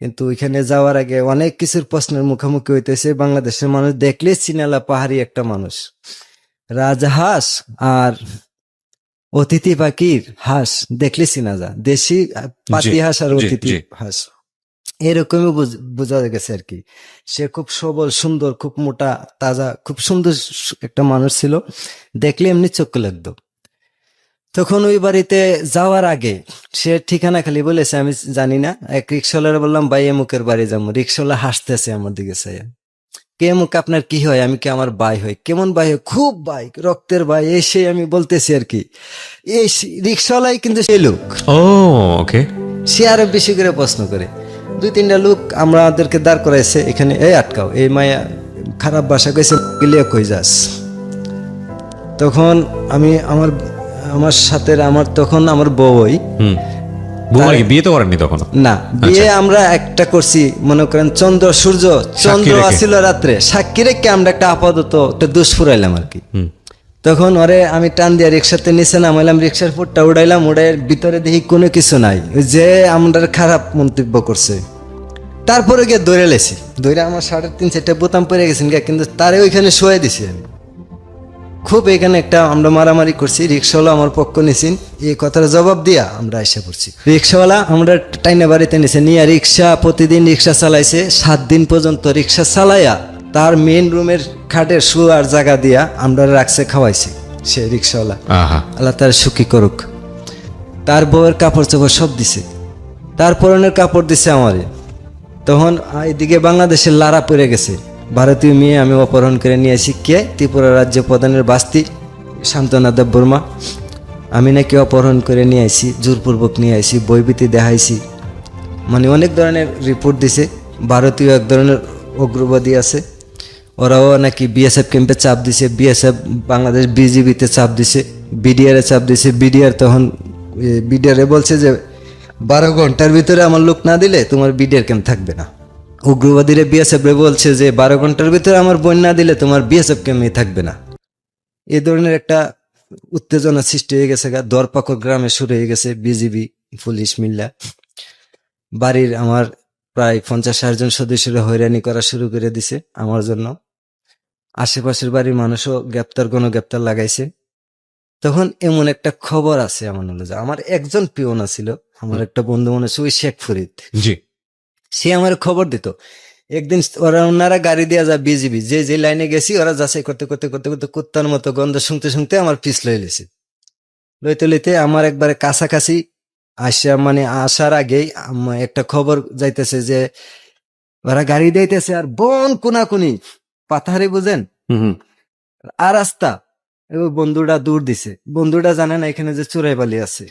কিন্তু ওইখানে যাওয়ার আগে অনেক কিছুর প্রশ্নের মুখোমুখি হইতেছে। বাংলাদেশের মানুষ দেখলে চিনালা পাহাড়ি একটা মানুষ, রাজহাঁস আর অতিথি পাখির হাঁস দেখলে চিনা যা, দেশি পাতি হাঁস আর অতিথি হাঁস, এরকমই বোঝা গেছে আর কি। সে খুব সবল, সুন্দর, খুব মোটা, তাজা, খুব সুন্দর একটা মানুষ ছিল, দেখলে এমনি চোখ লাগতো। তখন ওই বাড়িতে যাওয়ার আগে সে ঠিকানা খালি বলেছে, আমি জানি না। এক রিক্সাওয়ালার বললাম, ভাই এমুকের বাড়ি যাবো। রিক্সাওয়ালা হাসতেছে আমার দিকে চাই। কে মুখ, আপনার কি হয়? আমি কি, আমার ভাই হয়। কেমন ভাই হয়? খুব ভাই, রক্তের ভাই, এসে আমি বলতেছি আর কি। এই রিক্সাওয়ালাই কিন্তু সেই লোক। ও ওকে। সে আরো বেশি করে প্রশ্ন করে। 2-3টা লোক আমাদেরকে দাঁড় করাইছে এখানে, এই আটকাও, এই মায়া খারাপ ভাষা কইছে, গেলিয়া কই যাস। তখন আমি আমার সাথে তখন আমার বউই, বিয়ে তো করেননি তখন? না, বিয়ে আমরা একটা করছি, মনে করেন চন্দ্র আসিল রাত্রে, সাক্ষী রেখে আমরা একটা আপাতত একটা দোষ ফুরাইলাম আর কি। তখন ওরে আমি টান দিয়ে রিক্সাতে নিচে নামাইলাম, রিক্সার ফুটটা উড়াইলাম, উড়াই ভিতরে দেখি কোনো কিছু নাই, যে আমরা খারাপ মন্তব্য করছে। তারপরে গিয়ে দৌড়ে লেছি, দৌড়ে আমার 3.5-4টা বোতাম পরে গেছেন, কিন্তু তারে ওইখানে শোয়ে দিছি আমি। খুব এখানে একটা আমরা মারামারি করছি, রিক্সাওয়ালা আমার পক্ষ নিছেন, এই কথার জবাব দিয়া আমরা এসে পড়ছি। রিক্সাওয়ালা আমরা টাইনা বাড়িতে নিছে, নিয়ে রিক্সা প্রতিদিন রিক্সা চালাইছে 7 দিন পর্যন্ত। রিক্সা চালাইয়া তার মেন রুমের খাটের শোয়ার জায়গা দিয়া আমরা রাখছে, খাওয়াইছে সে রিক্সাওয়ালা, আল্লাহ তার সুখী করুক। তার বউয়ের কাপড় চোপড় সব দিছে, তার পরনের কাপড় দিছে আমারে, তখন এদিকে বাংলাদেশের লারা পড়ে গেছে, ভারতীয় মেয়ে আমি অপহরণ করে নিয়ে আসি। কে? ত্রিপুরা রাজ্য প্রধানের বাস্তি শান্তনা দেব বর্মা। আমি নাকি অপহরণ করে নিয়ে আসি, জোরপূর্বক নিয়ে আসি, বইবিতি দেখাইছি, মানে অনেক ধরনের রিপোর্ট দিছে। ভারতীয় এক ধরনের উগ্রবাদী আছে, ওরাও নাকি বিএসএফ ক্যাম্পে চাপ দিছে, বিএসএফ বাংলাদেশ বিজিবিতে চাপ দিছে, বিডিআর এ চাপ দিছে। বিডিআর তখন বিডিআর এ বলছে যে 12 ঘন্টার ভিতরে আমার লোক না দিলে তোমার বিডিআর ক্যাম্প থাকবে না। উগ্রবাদীরা বিএসএফ রে বলছে যে 12 ঘন্টার ভিতরে আমার বোন না দিলে তোমার বিএসএফ ক্যাম্পে থাকবে না। এই ধরনের একটা উত্তেজনা সৃষ্টি হয়ে গেছে। দরপাকড় গ্রামে শুরু হয়ে গেছে, বিজিবি পুলিশ মিল্লা বাড়ির আমার প্রায় 50-60 জন সদস্যরা হয়রানি করা শুরু করে দিছে আমার জন্য। আশেপাশের বাড়ির মানুষও গণগ্রেপ্তার লাগাইছে। তখন এমন একটা খবর আছে আমার নলেজে, আমার একজন পিওন ছিল, আমার একটা বন্ধু মনে আছে, ওই শেখ ফরিদ, জি। সে আমার খবর দিত। একদিন ওনারা গাড়ি দিয়ে যা বিজিবি যে যে লাইনে গেছি, ওরা যাচাই করতে করতে করতে করতে কুত্তার মতো গন্ধ শুনতে শুনতে আমার পিছ লইলেছে। লইতে লইতে আমার একবারে কাছাকাছি আসা, মানে আসার আগেই একটা খবর যাইতেছে যে ওরা গাড়ি দিতেছে আর বন কোনাকুনি পাথারে, বুঝেন, হুম। আর রাস্তা। ওই বন্ধুটা দূর দিছে, বন্ধুটা জানে না এখানে যে চুরাইবালি আছে,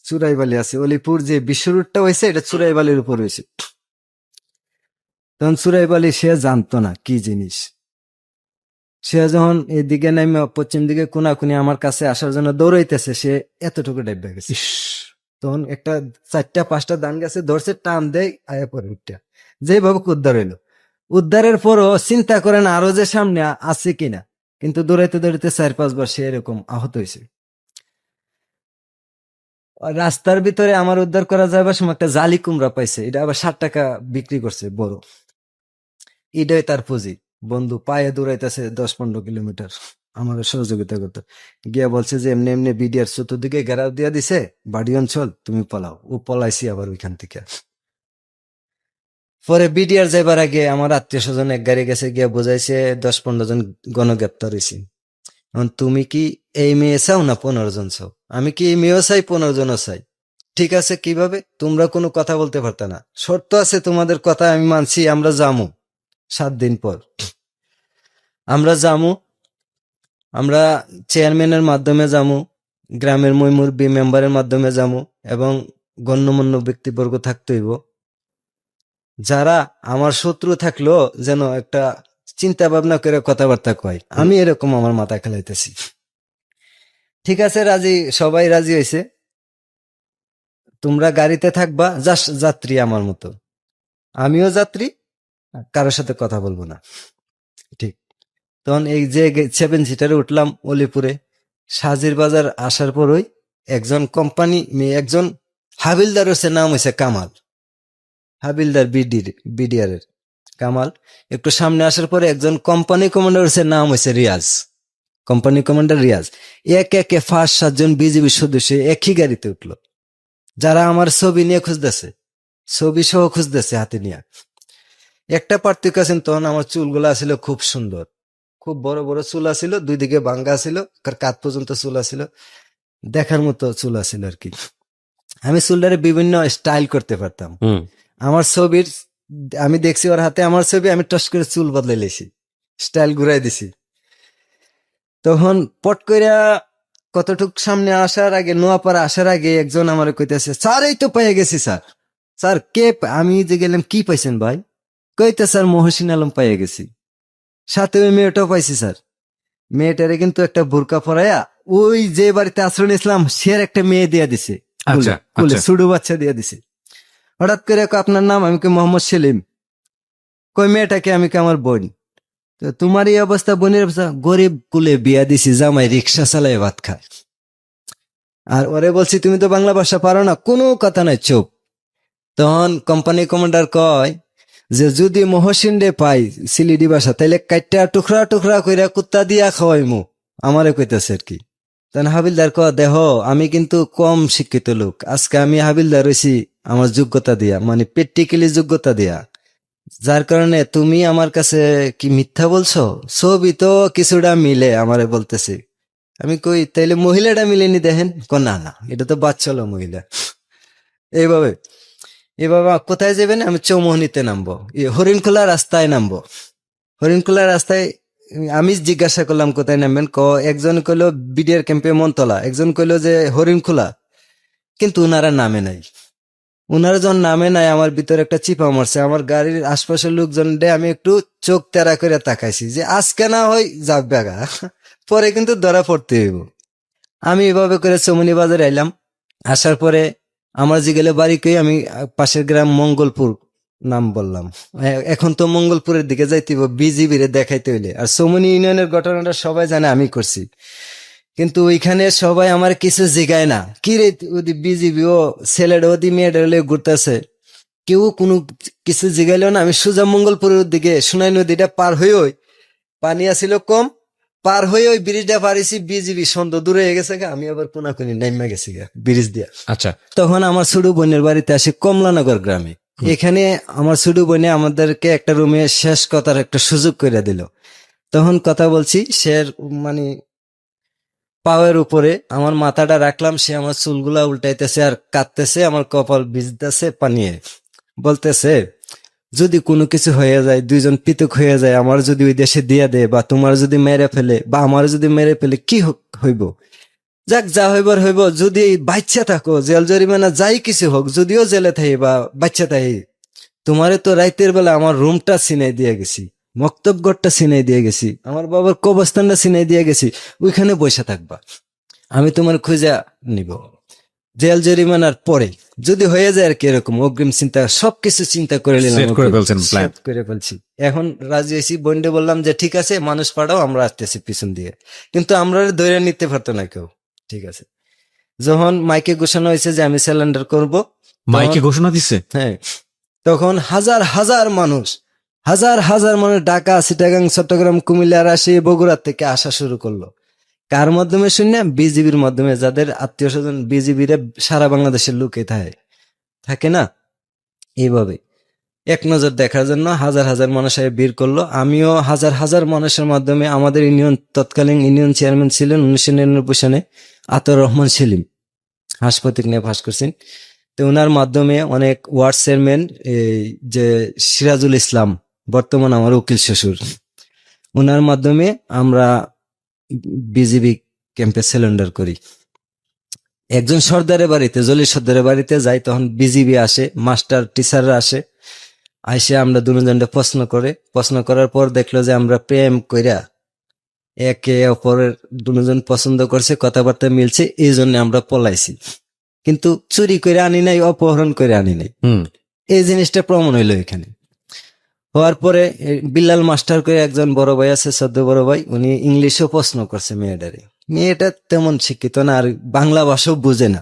চুরাইবালি আছে। অলিপুর যে বিশ্ব রুটটা হয়েছে এটা চুরাইবালির উপর হয়েছে। তখন চুরাইবালি সে জানতো না কি জিনিস। সে যখন এদিকে নামে পশ্চিম দিকে কোনাকুনি আমার কাছে আসার জন্য দৌড়াইতেছে, সে এতটুকু ডাইবা গেছে। তখন একটা 4-5টা ধান গাছে ধরছে, টান দেয়, আয়া পরে উঠটা যেভাবে উদ্ধার হইলো। উদ্ধারের পরও চিন্তা করেন আরো যে সামনে আছে কিনা, কিন্তু দৌড়াইতে দৌড়াইতে 4-5 বার সে এরকম আহত হয়েছে। রাস্তার ভিতরে আমার উদ্ধার করা যাবার সময় একটা জালি কুমড়া পাইছে, এটা আবার 60 টাকা বিক্রি করছে বড়। এটাই তার পুঁজি। বন্ধু পায়ে দৌড়াইতেছে 10-15 কিলোমিটার আমার সহযোগিতা করতে গিয়া বলছে যে এমনি এমনি বিডিআর চতুর্দিকে ঘেরাও দিয়া দিছে, বাড়ি অঞ্চল, তুমি পলাও। ও পলাইছি আবার ওইখান থেকে। পরে বিডিআর যাইবার আগে আমার আত্মীয় স্বজন এক গাড়ি গেছে, গিয়া বোঝাইছে 10-15 জন গণগ্রেপ্তার হয়েছে। এখন তুমি কি এই মেয়ে চাও না 15 জন চাও? আমি কি এই মেয়েও চাই, 15 জনও চাই। ঠিক আছে, কিভাবে? তোমরা কোনো কথা বলতে পারতা না, শর্ত আছে, তোমাদের কথা আমি মানছি, আমরা যামু 7 দিন পর। আমরা যামু, আমরা চেয়ারম্যানের মাধ্যমে যামু, গ্রামের মুরব্বী মেম্বারের মাধ্যমে যামু, এবং গণ্যমান্য ব্যক্তিবর্গ থাকতে হইব। যারা আমার শত্রু থাকলো যেন একটা চিন্তা ভাবনা করে কথাবার্তা কয়। আমি এরকম আমার মাথা খেলাইতেছি। ঠিক আছে, রাজি, সবাই রাজি হয়েছে। তোমরা গাড়িতে থাকবা, জাস্ট যাত্রী আমার মতো, আমিও যাত্রী, কারোর সাথে কথা বলবো না। ঠিক তখন এই যে 7 সিটারে উঠলাম অলিপুরে। সাজির বাজার আসার পরই একজন কোম্পানি, একজন হাবিলদার হচ্ছে, নাম হয়েছে কামাল, হাবিলদার বিডিআর এর কামাল। একটু সামনে আসার পরে একজন কোম্পানি কমান্ডার হচ্ছে, নাম হয়েছে রিয়াজ, কোম্পানি কমান্ডার রিয়াজ। একে একে 5-7 জন বিজিবি সদস্য একই গাড়িতে উঠলো, যারা আমার ছবি নিয়ে খুঁজতেছে, ছবি সহ খুঁজতেছে হাতে নিয়ে। একটা পার্থক্য আছেন, তখন আমার চুলগুলা ছিল খুব সুন্দর, খুব বড় বড় চুল ছিল, 2 দিকে ভাঙ্গা ছিল, কাত পর্যন্ত চুল ছিল, দেখার মতো চুল ছিল আর কি। আমি চুলটারে বিভিন্ন স্টাইল করতে পারতাম। আমার ছবির, আমি দেখছি ওর হাতে আমার ছবি, আমি টস করে চুল বদলে লেছি, স্টাইল ঘুরাই দিছি। তখন পট কইরা কতটুক সামনে আসার আগে, নোয়াপাড়া আসার আগে একজন আমার কইতেছে, স্যার এই তো পেয়ে গেছি স্যার। স্যার কে? আমি যে গেলাম, কি পাইছেন ভাই? কইতে স্যার মহসিন আলম পেয়ে গেছি, সাথে ওই মেয়েটাও পাইছি স্যার। মেয়েটারে কিন্তু একটা বোরকা পরাইয়া ওই যে বাড়িতে আশ্রয় নিয়েছিলাম সে একটা মেয়ে দিয়া দিছে, আচ্ছা, কুলে আচ্ছা। ছোট বাচ্চা দিয়া দিছে। হঠাৎ করে কয়, আপনার নাম? আমি কই মোহাম্মদ সেলিম। কই মেয়েটাকে? আমি কই আমার বোন। তো তোমার এই অবস্থা, বোনের অবস্থা? গরিব কুলে বিয়া দিছি, জামাই রিক্সা চালায় ভাত খায়। আর ওরে বলছি তুমি তো বাংলা ভাষা পারো না, কোনো কথা নাই, চুপ। তখন কোম্পানি কমান্ডার কয় যে যদি মহসিন রে পাই সিলিডি ভাষা, তাইলে কাইটা টুকরা টুকরা কইরা কুত্তা দিয়া খাওয়াইমু, আমারে কইতাছে আর কি। তখন হাবিলদার কয়, দেহ আমি কিন্তু কম শিক্ষিত লোক, আজকে আমি হাবিলদার হইছি আমার যোগ্যতা দিয়া, মানে প্র্যাকটিক্যালি যোগ্যতা দিয়া, যার কারণে তুমি আমার কাছে কি মিথ্যা বলছো? ছবি তো কিছুটা মিলে আমারে বলতেছে। আমি কই তাইলে মহিলাটা মিলেনি দেখেন? না না, এটা তো বাচ্চালো মহিলা। এইভাবে এ বাবা কোথায় যাবেন? আমি চৌমোহনীতে নামবো, হরিণখোলা রাস্তায় নামবো। হরিণখোলা রাস্তায় আমি জিজ্ঞাসা করলাম কোথায় নামবেন, একজন কইলো বিডিআর ক্যাম্পে মনতলা, একজন কইলো যে হরিণখোলা, কিন্তু উনারা নামে নাই। উনারা যখন নামে নাই আমার ভিতরে একটা চিপা মারছে। আমার গাড়ির আশপাশের লোকজন আমি একটু চোখ তেরা করে তাকাইছি যে আজকে না হয় যাক বেগা, পরে কিন্তু ধরা পড়তে হইব। আমি এভাবে করে চৌমনি বাজারে আইলাম। আসার পরে আমার যে গেলে বাড়ি কই, আমি পাশের গ্রাম মঙ্গলপুর নাম বললাম। এখন তো মঙ্গলপুরের দিকে যাইতে বিজিবি রে দেখাইতে হইলে, আর চৌমনি ইউনিয়নের ঘটনাটা সবাই জানে আমি করছি, কিন্তু ওইখানে সবাই আমার কিছু জিগায় না। কি রে ওদি বিজিবি ও ছেলেটা ওদি মেয়েটা হলে ঘুরতেছে, কেউ কোনো কিছু জিগাইলেও না। আমি সোজা মঙ্গলপুরের দিকে সোনাই নদীটা পার হয়ে, পানি আসিল কম, পার হয়ে ওই ব্রিজটা পারিছি, বিজিবি সন্ধ্যা দূরে হয়ে গেছে গা, আমি আবার কোনাকুনি নাইমা গেছি গা ব্রিজ দিয়া। আচ্ছা, তখন আমার ছোট বোনের বাড়িতে আসি কমলানগর গ্রামে। এখানে আমার ছোট বোনে আমাদেরকে একটা রুমে শেষ কথার একটা সুযোগ করে দিল। তখন কথা বলছি, সে মানে পাওয়ের উপরে আমার মাথাটা রাখলাম, সে আমার চুলগুলা উল্টাইতেছে আর কাঁদতেছে, আমার কপাল ভিজতেছে পানিয়ে। বলতেছে যদি কোনো কিছু হয়ে যায়, দুইজন পৃথক হয়ে যায়, আমার যদি ওই দেশে দিয়ে দেয়, বা তোমার যদি মেরে ফেলে, বা আমার যদি মেরে ফেলে, কি হইব? যাক, যা হইবার হইব। যদি বাচ্চা থাকো, জেল জরিমানা যাই কিছু হোক, যদিও জেলে থাকি বা বাচ্চা থাকি, তোমারে তো রাইতের বেলা আমার রুমটা চিনাই দিয়ে গেছি, মক্তবঘরটা চিনাই দিয়ে গেছি, আমার বাবার কবরস্থানটা চিনাই দিয়ে গেছি, ওইখানে বসে থাকবা, আমি তোমার খুঁজে নিব। জেল জরিমানার পরে যদি হয়ে যায় আর কি, এরকম অগ্রিম চিন্তা সবকিছু চিন্তা করে নিলাম, Set করে ফেলছেন plan। Set করে ফেলছি। এখন রাজি হয়েছি, বন্ডে বললাম যে ঠিক আছে মানুষ পাঠাও, আমরা আসতেছি পিছন দিয়ে। কিন্তু আমরা ধরে নিতে পারতো না কেউ। ঠিক আছে, যখন মাইকে ঘোষণা হয়েছে যে আমি স্যালেন্ডার করব, মাইকে ঘোষণা দিচ্ছে? হ্যাঁ, তখন হাজার হাজার মানুষ, হাজার হাজার মানুষ ঢাকা, চিটাগাং, চট্টগ্রাম, কুমিল্লা, রাজশাহী, বগুড়া থেকে আসা শুরু করলো। কার মাধ্যমে শুনে? বিজিবির মাধ্যমে, যাদের আত্মীয় স্বজন বিজিবির সারা বাংলাদেশের লোকে থাকে না, এইভাবে এক নজর দেখার জন্য হাজার হাজার মানুষ ভিড় করলো। আমিও হাজার হাজার মানুষের মাধ্যমে, আমাদের ইউনিয়ন তৎকালীন ইউনিয়ন চেয়ারম্যান ছিলেন 1999 সালে আতর রহমান সেলিম, হাসপাতাল নিয়ে ফাঁস করছেন। তো ওনার মাধ্যমে অনেক ওয়ার্ড চেয়ারম্যান, এই যে সিরাজুল ইসলাম, বর্তমান আমার উকিল শ্বশুর, ওনার মাধ্যমে আমরা বিজিবি ক্যাম্পে সিলিন্ডার করি। একজন সর্দারের বাড়িতে, জলির সর্দারের বাড়িতে যাই, তখন বিজিবি আসে, মাস্টার টিচাররা আসে, আইসে আমরা দুজনটা প্রশ্ন করার পর দেখলো যে আমরা প্রেম কইরা একে অপরের দুজন পছন্দ করছে, কথাবার্তা মিলছে, এই জন্য আমরা পলাইছি। কিন্তু চুরি করে আনি নাই, অপহরণ করে আনি নাই। এই জিনিসটা প্রমাণ হইলো এখানে। হওয়ার পরে বিল্লাল মাস্টার করে একজন বড় ভাই আছে, সদ্য বড় ভাই, উনি ইংলিশও প্রশ্ন করছে মেয়েটারে। মেয়েটা তেমন শিক্ষিত না, আর বাংলা ভাষাও বুঝে না।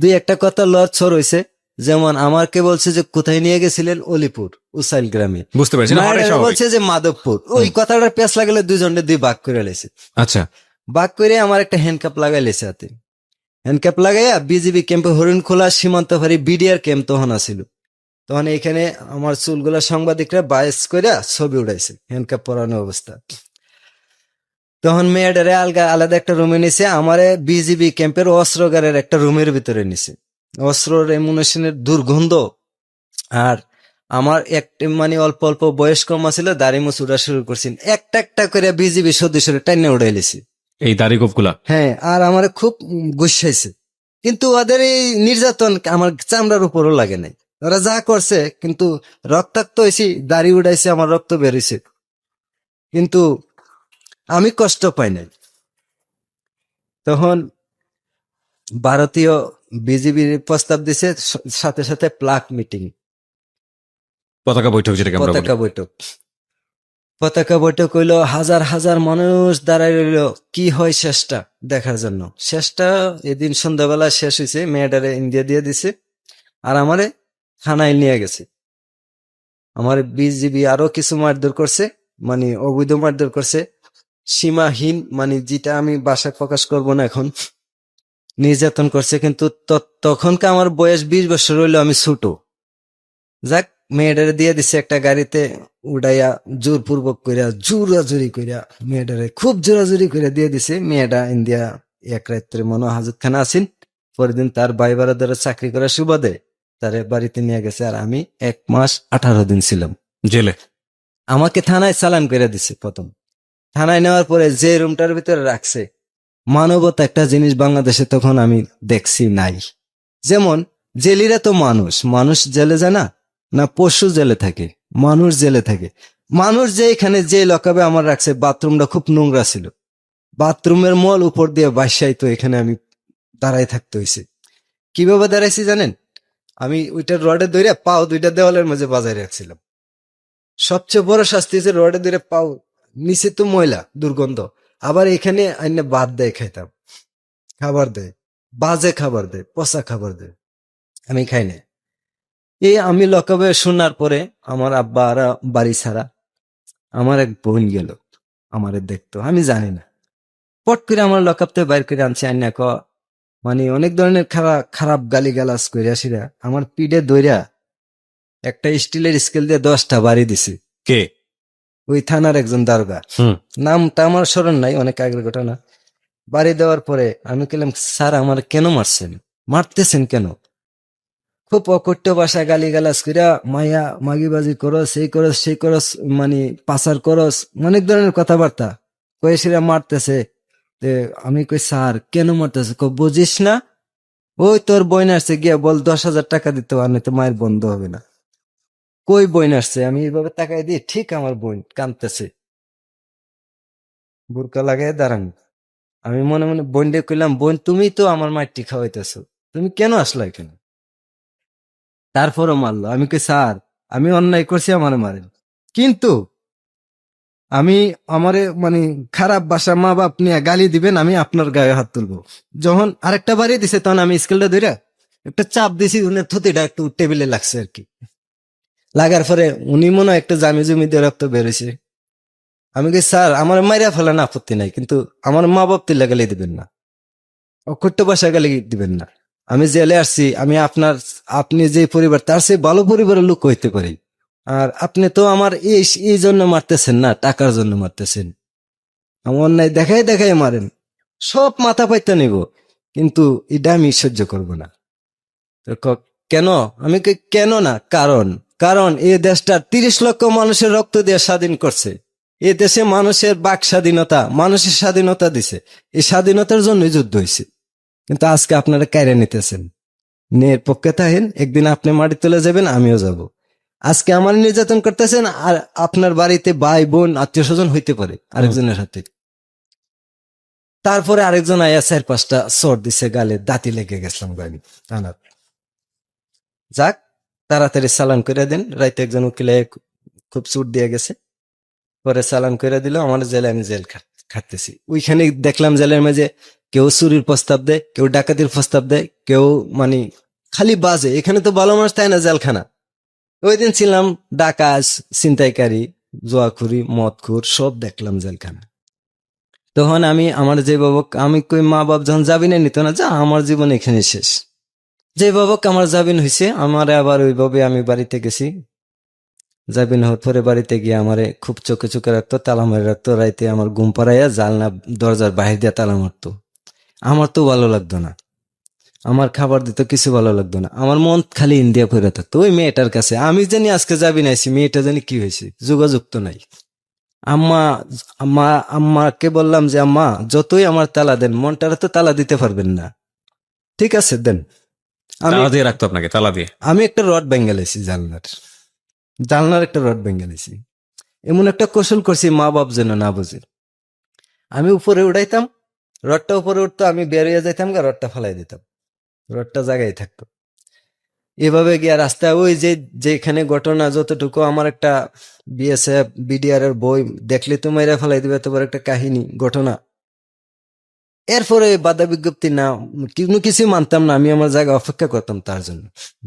দুই একটা কথা লড়ছড় হয়েছে, যেমন আমাকে বলছে যে কোথায় নিয়ে গেছিলেন, অলিপুর উসাইল গ্রামে, বুঝতে পারছি। মেয়েটারে বলছে যে মাধবপুর। ওই কথাটার পেঁচ লাগালে দুজনে দুই ভাগ করে লেছে। আচ্ছা, ভাগ করে আমার একটা হ্যান্ডকাপ লাগাই লেছে হাতে। হ্যান্ডকাপ লাগাইয়া বিজিবি ক্যাম্পে, হরিণখোলা সীমান্ত ফাঁড়ি বিডিআর ক্যাম্প তখন আসিল। তখন এইখানে আমার চুলগুলা সাংবাদিকরা বায়েস করে ছবি উঠাইছে হ্যান্ডকাপ পরানো অবস্থা। তখন মেয়েটারে আলাদা একটা রুমে নিছে, আমারে বিজিবি ক্যাম্পের অস্ত্রগারের একটা রুমের ভিতরে নিছে। অস্ত্রের এমুনেশনের দুর্গন্ধ, আর আমার মানে অল্প অল্প বয়স কম ছিল, দাড়ি মুছ উড়া শুরু করছেন, একটা একটা করে বিজিবি সদস্যরা টাইনে উড়াইলেছি, এই দাড়ি গোপগুলা। হ্যাঁ, আর আমার খুব গুসাইছে। কিন্তু ওদের এই নির্যাতন আমার চামড়ার উপরও লাগে নাই। ওরা যা করছে, কিন্তু রক্তাক্ত হয়েছি, দাড়ি উড়াইছে, আমার রক্ত বেরিয়েছে, কিন্তু আমি কষ্ট পাই নাই। তখন ভারতীয় বিজিবির প্রস্তাব দিছে, সাথে সাথে প্লাক মিটিং, পতাকা বৈঠক, যেটাকে আমরা বলি। পতাকা বৈঠক হইলো, হাজার হাজার মানুষ দাঁড়াই রইল কি হয় শেষটা দেখার জন্য। শেষটা এদিন সন্ধ্যাবেলা শেষ হয়েছে, মেয়েটারে ইন্ডিয়া দিয়ে দিছে, আর আমারে থানায় নিয়ে গেছে। আমার বিজিবি আরো কিছু মারধর করছে, মানে অবৈধ মারধর করছে, সীমাহীন, মানে যেটা আমি বাসায় প্রকাশ করব না এখন, নির্যাতন করছে। কিন্তু তখনকার আমার বয়স 20 বছর হইলো, আমি ছোট। যাক, মেয়েটারে দিয়ে দিছে একটা গাড়িতে উড়াইয়া, জোরপূর্বক কইরা, জোরাজুরি কইরা মেয়েটারে খুব জোরাজুরি কইরা দিয়ে দিছে। মেয়েটা ইন্ডিয়া এক রাত্রে মনে হাজতখানা আছেন। পরের দিন তার ভাই বারাদারে চাকরি করার সুবাদে তারে বাড়িতে নিয়ে গেছে, আর আমি 1 মাস 18 দিন ছিলাম। জেলে? আমাকে থানায় চালান করে দিছে প্রথম। থানায় নেওয়ার পরে যে রুমটার ভিতরে রাখছে, মানবতা একটা জিনিস বাংলাদেশে তখন আমি দেখছি নাই। যেমন জেলিরা তো মানুষ, মানুষ জেলে যায় না, না পশু জেলে থাকে, মানুষ জেলে থাকে। মানুষ যে এখানে যে লকাবে আমার রাখছে, বাথরুমটা খুব নোংরা ছিল, বাথরুমের মল উপর দিয়ে বাসাই, তো এখানে আমি দাঁড়াই থাকতে হয়েছে। কিভাবে দাঁড়াইছি জানেন? আমি ওইটা রডে ধরে পাও দুইটা দেওয়ালের মাঝে বাজায় রাখছিলাম। সবচেয়ে বড় শাস্তি হচ্ছে রডে ধরে পাও, নিচে তো ময়লা দুর্গন্ধ, আবার এখানে আইনে বাদ দেয়, খাইতাম খাবার দেয়, বাজে খাবার দেয়, পচা খাবার দেয়, আমি খাই না। এই আমি লকআপে শোনার পরে আমার আব্বা আর বাড়ি ছাড়া, আমার এক বোন গেল আমারে দেখতো, আমি জানি না, পট করে আমার লকআপ থেকে বাইর করে আনছে, আইনা মানে অনেক ধরনের খারাপ খারাপ গালি গালাজ কইরা সিরা আমার পিঠে দইরা একটা স্টিলের স্কেল দিয়ে 10টা বাড়ি দিছে। কে? ওই থানার একজন দারোগা, হুম। নামটা আমার স্মরণ নাই, অনেক আগের ঘটনা। বাড়ি দেওয়ার পরে আমি বললাম, স্যার আমার কেন মারছেন, মারতেছেন কেন? খুব অকট্য ভাষায় গালি গালাজ কইরা মাইয়া মাগিবাজি করস, এই করস সেই করস, মানে পাচার করস, অনেক ধরনের কথাবার্তা কয়ে সেরা মারতেছে। তে আমি কই, স্যার কেন মারতেছে? বুঝিস না, ওই তোর বইন আসছে, গিয়া বল 10,000 টাকা দিতে, আর নয়তো মায়ের বন্ধ হবে না। কই বইন আসছে? আমি এইভাবে তাকাই দিই, ঠিক আমার বোন কাঁদতেছে, বুরকা লাগাই দাঁড়ান। আমি মনে মনে বোনকে কইলাম, বোন তুমি তো আমার মাটি খাওয়াইতেছো, তুমি কেন আসলা এখানে? তারপরও মারলো। আমি কই, স্যার আমি অন্যায় করছি, আমারে মারেন, কিন্তু আমি আমারে মানে খারাপ বাসা মা বাপ নিয়ে গালি দিবেন, আমি আপনার গায়ে হাত তুলবো। যখন আরেকটা বাড়ি দিছে, তখন আমি স্কেলটা ধরে একটা চাপ দিছি, উনি থতিটা একটু টেবিলে লাগছে আর কি। লাগার পরে উনি মনে হয় একটা জামি জমি দিয়ে রক্ত বেরোছে। আমি কি, স্যার আমার মাইরা ফেলেন, আপত্তি নাই, কিন্তু আমার মা বাপ তিল্লা গালি দিবেন না, অকট্য ভাষা গালি দিবেন না। আমি জেলে আসছি, আমি আপনার, আপনি যে পরিবার তার চেয়ে ভালো পরিবারের লোক হইতে পারি, আর আপনি তো আমার এই জন্য মারতেছেন না, টাকার জন্য মারতেছেন। আমার অন্যায় দেখাই দেখাই মারেন, সব মাথা পাইতে নিব, কিন্তু এটা আমি সহ্য করব না। তো কেন? আমি কই, কেন না, কারণ কারণ এই দেশটা 30 লক্ষ মানুষের রক্ত দিয়ে স্বাধীন করছে। এ দেশে মানুষের বাক স্বাধীনতা, মানুষের স্বাধীনতা দিছে, এই স্বাধীনতার জন্যই যুদ্ধ হয়েছে। কিন্তু আজকে আপনারা কাইরে নিতেছেন, নের পক্ষে থাকেন, একদিন আপনি মাটি তুলে যাবেন, আমিও যাব। আজকে আমার নির্যাতন করতেছেন, আর আপনার বাড়িতে ভাই বোন আত্মীয় স্বজন হইতে পারে আরেকজনের হাতে। তারপরে আরেকজন আয়া 4-5টা চোর দিছে গালে, দাঁতি লেগে গেছিলাম গাড়ি টানার। যাক, তাড়াতাড়ি চালান করে দেন। রাইতে একজন উকিলে খুব চুট দিয়ে গেছে, পরে চালান করে দিল আমার জেলে, আমি জেল খাটতেছি। ওইখানে দেখলাম জেলের মাঝে কেউ চুরির প্রস্তাব দেয়, কেউ ডাকাতির প্রস্তাব দেয়, কেউ মানে খালি বাজে। এখানে তো ভালো মানুষ তাই না, জেলখানা। ওই দিন ছিলাম ডাকাত, ছিনতাইকারী, জুয়াখুরি, মদখুর, সব দেখলাম জেলখানা। তখন আমি আমার যে বাবক, আমি কই মা বাপ যখন জামিনে নিত না, যা আমার জীবন এখানে শেষ। যে বাবক আমার জামিন হয়েছে, আমার আবার ওইভাবে আমি বাড়িতে গেছি। জামিন হওয়ার পরে বাড়িতে গিয়ে আমারে খুব চোখে চোখে রাখতো, তালা মারে রাখতো, রাইতে আমার ঘুম পাড়াইয়া জালনা দরজার বাহির দিয়ে তালা মারতো। আমার তো ভালো লাগতো না, আমার খাবার দিত, কিছু ভালো লাগতো না, আমার মন খালি ইন্ডিয়া পড়ে থাকতো ওই মেয়েটার কাছে। আমি জানি আজকে যাবি নাইছি, মেয়েটা জানি কি হয়েছে, যোগাযোগ তো নাই। আম্মা আম্মা আম্মাকে বললাম যে, আম্মা যতই আমার তালা দেন, মনটারে তো তালা দিতে পারবেন না, ঠিক আছে দেন। আমি তালা দিয়ে রাখতো আপনাকে? তালা দিয়ে? আমি একটা রড ভেঙে লাইছি, জানলার একটা রড ভেঙে লাইছি। এমন একটা কৌশল করছি মা বাপ যেন না বুঝে। আমি উপরে উঠাইতাম, রডটা উপরে উঠতো, আমি বেরিয়ে যাইতাম, রডটা ফেলাই দিতাম, রডটা জায়গায় থাকতো। এভাবে গিয়া রাস্তায় ওই যেখানে ঘটনা যতটুকু, আমার একটা বিএসএফ বিডিআর এর বই দেখলে তো মেয়েরা ফেলাই দিবে, এত বড় একটা কাহিনী ঘটনা। এরপরে বাধা বিজ্ঞপ্তি না, কোনো কিছু মানতাম না, আমি আমার জায়গা অপেক্ষা করতাম তার জন্য,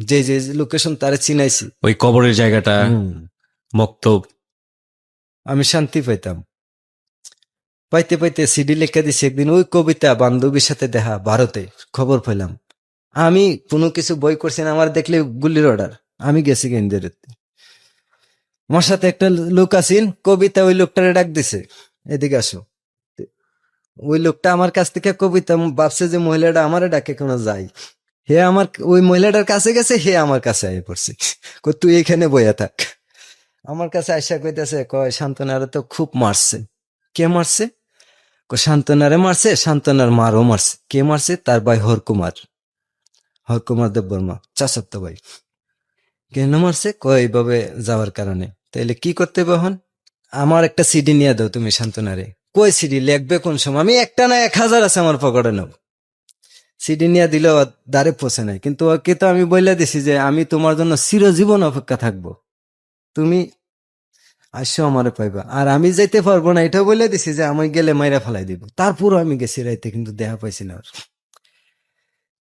যে যে লোকেশন তারে চিনাইছি, ওই কবরের জায়গাটা, মক্তব, আমি শান্তি পাইতাম। পাইতে পাইতে সিডি লেখা দিছি একদিন, ওই কবিতা বান্ধবীর সাথে দেখা, ভারতে খবর পেলাম। আমি কোনো কিছু বই করছি না, আমার দেখলে গুলির অর্ডার। আমি গেছি কেন্দ্রের, আমার সাথে একটা লোক আছেন, কবিতা ওই লোকটারে ডাক দিছে, এদিকে আসো। ওই লোকটা আমার কাছ থেকে কবিতা ভাবছে যে মহিলাটা আমারে ডাকে, কোনো যাই, হে আমার ওই মহিলাটার কাছে গেছে, হে আমার কাছে আয় পড়ছে, কই তুই এখানে বইয়া থাক। আমার কাছে আইসা কইতাছে, কয় শান্তনারে তো খুব মারছে। কে মারছে? কয় শান্তনারে মারছে, শান্তনার মারও মারছে। কে মারছে? তার ভাই হরকুমার, হরকুমার দেববর্মা, চাচাতো ভাই। কেন মারছে? কয় এইভাবে যাওয়ার কারণে। তাইলে কি করতে হবে এখন? আমার একটা সিডি নিয়ে দাও তুমি শান্তনারে। কই সিডি লিখবে কোন সময়? আমি একটা না 1000 আছে আমার পকেটে নাও। সিডি নিয়ে দিলেও দ্বারে পৌঁছে নাই, কিন্তু ওকে তো আমি বইলা দিছি যে আমি তোমার জন্য চিরজীবন অপেক্ষা থাকবো, তুমি আসো আমারে পাইবা। আর আমি যাইতে পারবো না এটাও বলে দিছি যে আমি গেলে মাইরা ফেলাই দিব। তারপরও আমি গেছি রাইতে, কিন্তু দেখা পাইছি না ওর।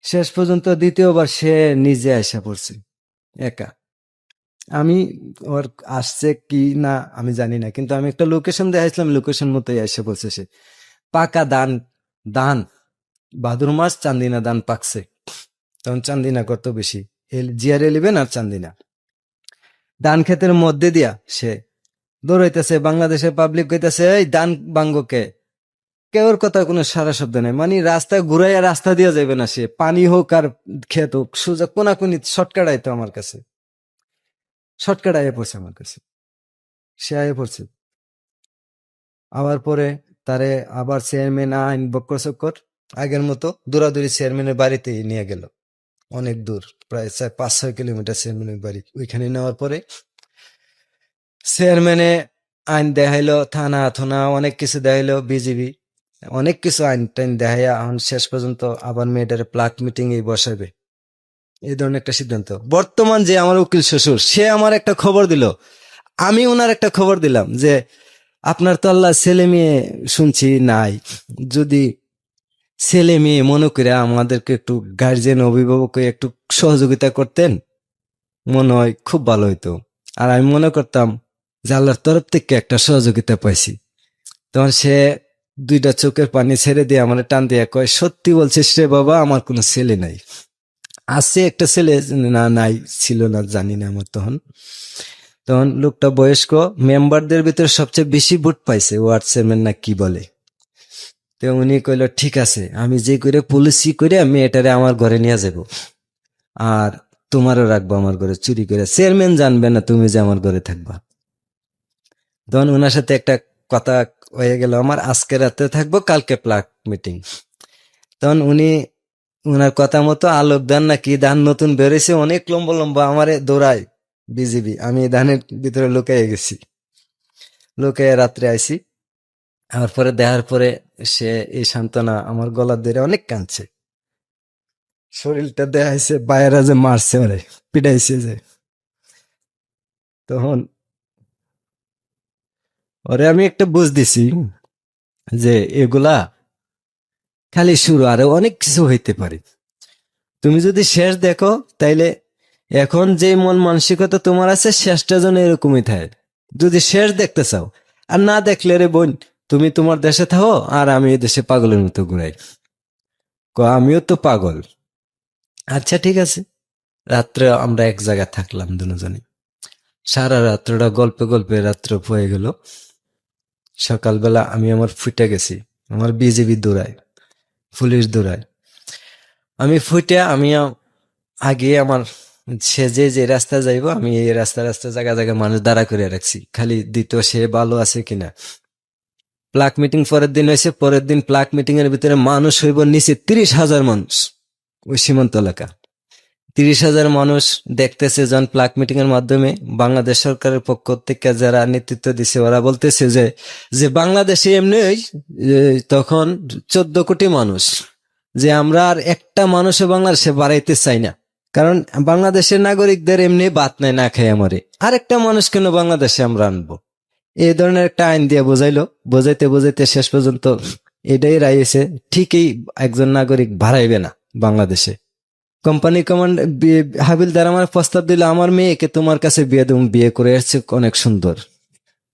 শেষ পর্যন্ত দ্বিতীয়বার সে নিজে আসা পড়ছে একা। আমি ওর আসছে কি না আমি জানি না, কিন্তু আমি একটা লোকেশন দেখাইছিলাম, লোকেশন মতোই এসে বলছে সে। পাকা ধান, ধান ভাদুর মাস চান্দিনা ধান পাকছে, তখন চান্দিনা কত বেশি, GR11 আর চান্দিনা ধান ক্ষেতের মধ্যে দিয়া সে দৌড়াইতেছে। বাংলাদেশের পাবলিক কইতাছে এই ধান বাঙ্গকে, কেউর কথা কোনো সারা শব্দ নাই। মানে রাস্তায় ঘুরাইয়া রাস্তা দিয়ে যাবে না সে, পানি হোক আর ক্ষেত হোক, সোজা কোনাকুনি শর্টকাট আইতো আমার কাছে, শর্টকাট আইয়া পড়ছে আমার কাছে, সে আইয়া পড়ছে। আবার পরে তারে আবার চেয়ারম্যান আইন বক্কর চক্কর আগের মতো দৌড়াদৌড়ি চেয়ারম্যানের বাড়িতে নিয়ে গেল, অনেক দূর, প্রায় 5-6 কিলোমিটার চেয়ারম্যানের বাড়ি। ওইখানে নেওয়ার পরে চেয়ারম্যানে আইন দেখাইলো, থানা থানা অনেক কিছু দেখাইলো, বিজিবি অনেক কিছু আইন টাইন দেখাইয়া এখন শেষ পর্যন্ত আবার মেয়েটারে প্লাক মিটিং এ বসাবে, এই ধরনের একটা সিদ্ধান্ত। বর্তমান যে আমার উকিল শ্বশুর, সে আমার একটা খবর দিল, আমি ওনার একটা খবর দিলাম যে আপনার তো আল্লাহ ছেলে মেয়ে শুনছি নাই, যদি ছেলে মেয়ে মনে করে আমাদেরকে একটু গার্জেন অভিভাবক একটু সহযোগিতা করতেন মনে হয় খুব ভালো হইতো। আর আমি মনে করতাম যে আল্লাহর তরফ থেকে একটা সহযোগিতা পাইছি। তখন সে 2টা চোখের পানি ছেড়ে দিয়ে আমার টান দিয়ে কয়, সত্যি বলছিস রে বাবা, আমার কোনো ছেলে নাই। আছে একটা ছেলে, না নাই ছিল না জানি না আমার তখন। তখন লোকটা বয়স্ক, মেম্বারদের ভিতরে সবচেয়ে বেশি ভোট পাইছে, ওয়ার্ড চেয়ারম্যান না কি বলে। তো উনি কইল ঠিক আছে, আমি যে করে পলিসি করে মেয়েটারে আমার ঘরে নিয়ে যাব, আর তোমারও রাখবো আমার ঘরে চুরি করে, চেয়ারম্যান জানবে না তুমি যে আমার ঘরে থাকবা। তখন ওনার সাথে একটা কথা হয়ে গেল, আমার আজকে রাতে থাকবো, কালকে প্লাক মিটিং। তখন উনি ওনার কথা মতো আলোক দান নাকি ধান নতুন বেরোইছে, অনেক লম্বা লম্বা, আমারে দৌড়ায় বিজিবি, আমি ধানের ভিতরে লুকাইয়ে গেছি, লুকাইয়ে রাত্রে আইছি। আমার পরে দেখার পরে সে এই সান্ত্বনা আমার গলার ধরে অনেক কাঁদছে, শরীরটা দেখাইছে বাইরা যে মারছে ওরে, পিটাইছে যে। তখন ওরে আমি একটা বুঝ দিছি যে এগুলা খালি শুরু, আরো অনেক কিছু হইতে পারে। তুমি যদি শেষ দেখো তাইলে এখন যে মন মানসিকতা তোমার আছে, শেষটা যেন এরকমই থাকে যদি শেষ দেখতে চাও। আর না দেখলে রে বোন, তুমি তোমার দেশে থাকো আর আমি এই দেশে পাগলের মতো ঘুরাই। আমিও তো পাগল। আচ্ছা ঠিক আছে, রাত্রে আমরা এক জায়গায় থাকলাম দুজনে, সারা রাত্রটা গল্পে গল্পে রাত্র হয়ে গেল। সকালবেলা আমি আমার ফুটে গেছি, আমার বিজেপি দৌড়ায়, পুলিশ দৌড়ায়, আমি ফুটে আমি আগে আমার সে যে রাস্তা যাইবো, আমি এই রাস্তা রাস্তা জায়গা জায়গায় মানুষ দাঁড়া করে রাখছি, খালি দ্বিতীয় সে ভালো আছে কিনা। প্লাক মিটিং পরের দিন হয়েছে, পরের দিন প্লাক মিটিং এর ভিতরে মানুষ হইব নিচে 30,000 মানুষ, ওই সীমান্ত এলাকা 30,000 মানুষ দেখতেছে। যখন প্লাক মিটিং এর মাধ্যমে বাংলাদেশ সরকারের পক্ষ থেকে যারা নেতৃত্ব দিছে ওরা বলতেছে যে বাংলাদেশে এমনি তখন 14 কোটি মানুষ, যে আমরা আর একটা মানুষও বাংলাদেশে বাড়াইতে চাই না, কারণ বাংলাদেশের নাগরিকদের এমনি বাত নাই, না খাই আমারে, আর একটা মানুষ কেন বাংলাদেশে আমরা আনবো। এই ধরনের একটা আইন দিয়ে বোঝাইতে বোঝাইতে শেষ পর্যন্ত এটাই রাইছে, ঠিকই একজন নাগরিক বাড়াইবে না বাংলাদেশে। কোম্পানি কমান্ড হাবিলদার আমার প্রস্তাব দিল, আমার মেয়েকে তোমার কাছে বিয়ে দেব, বিয়ে করে এসছে অনেক সুন্দর।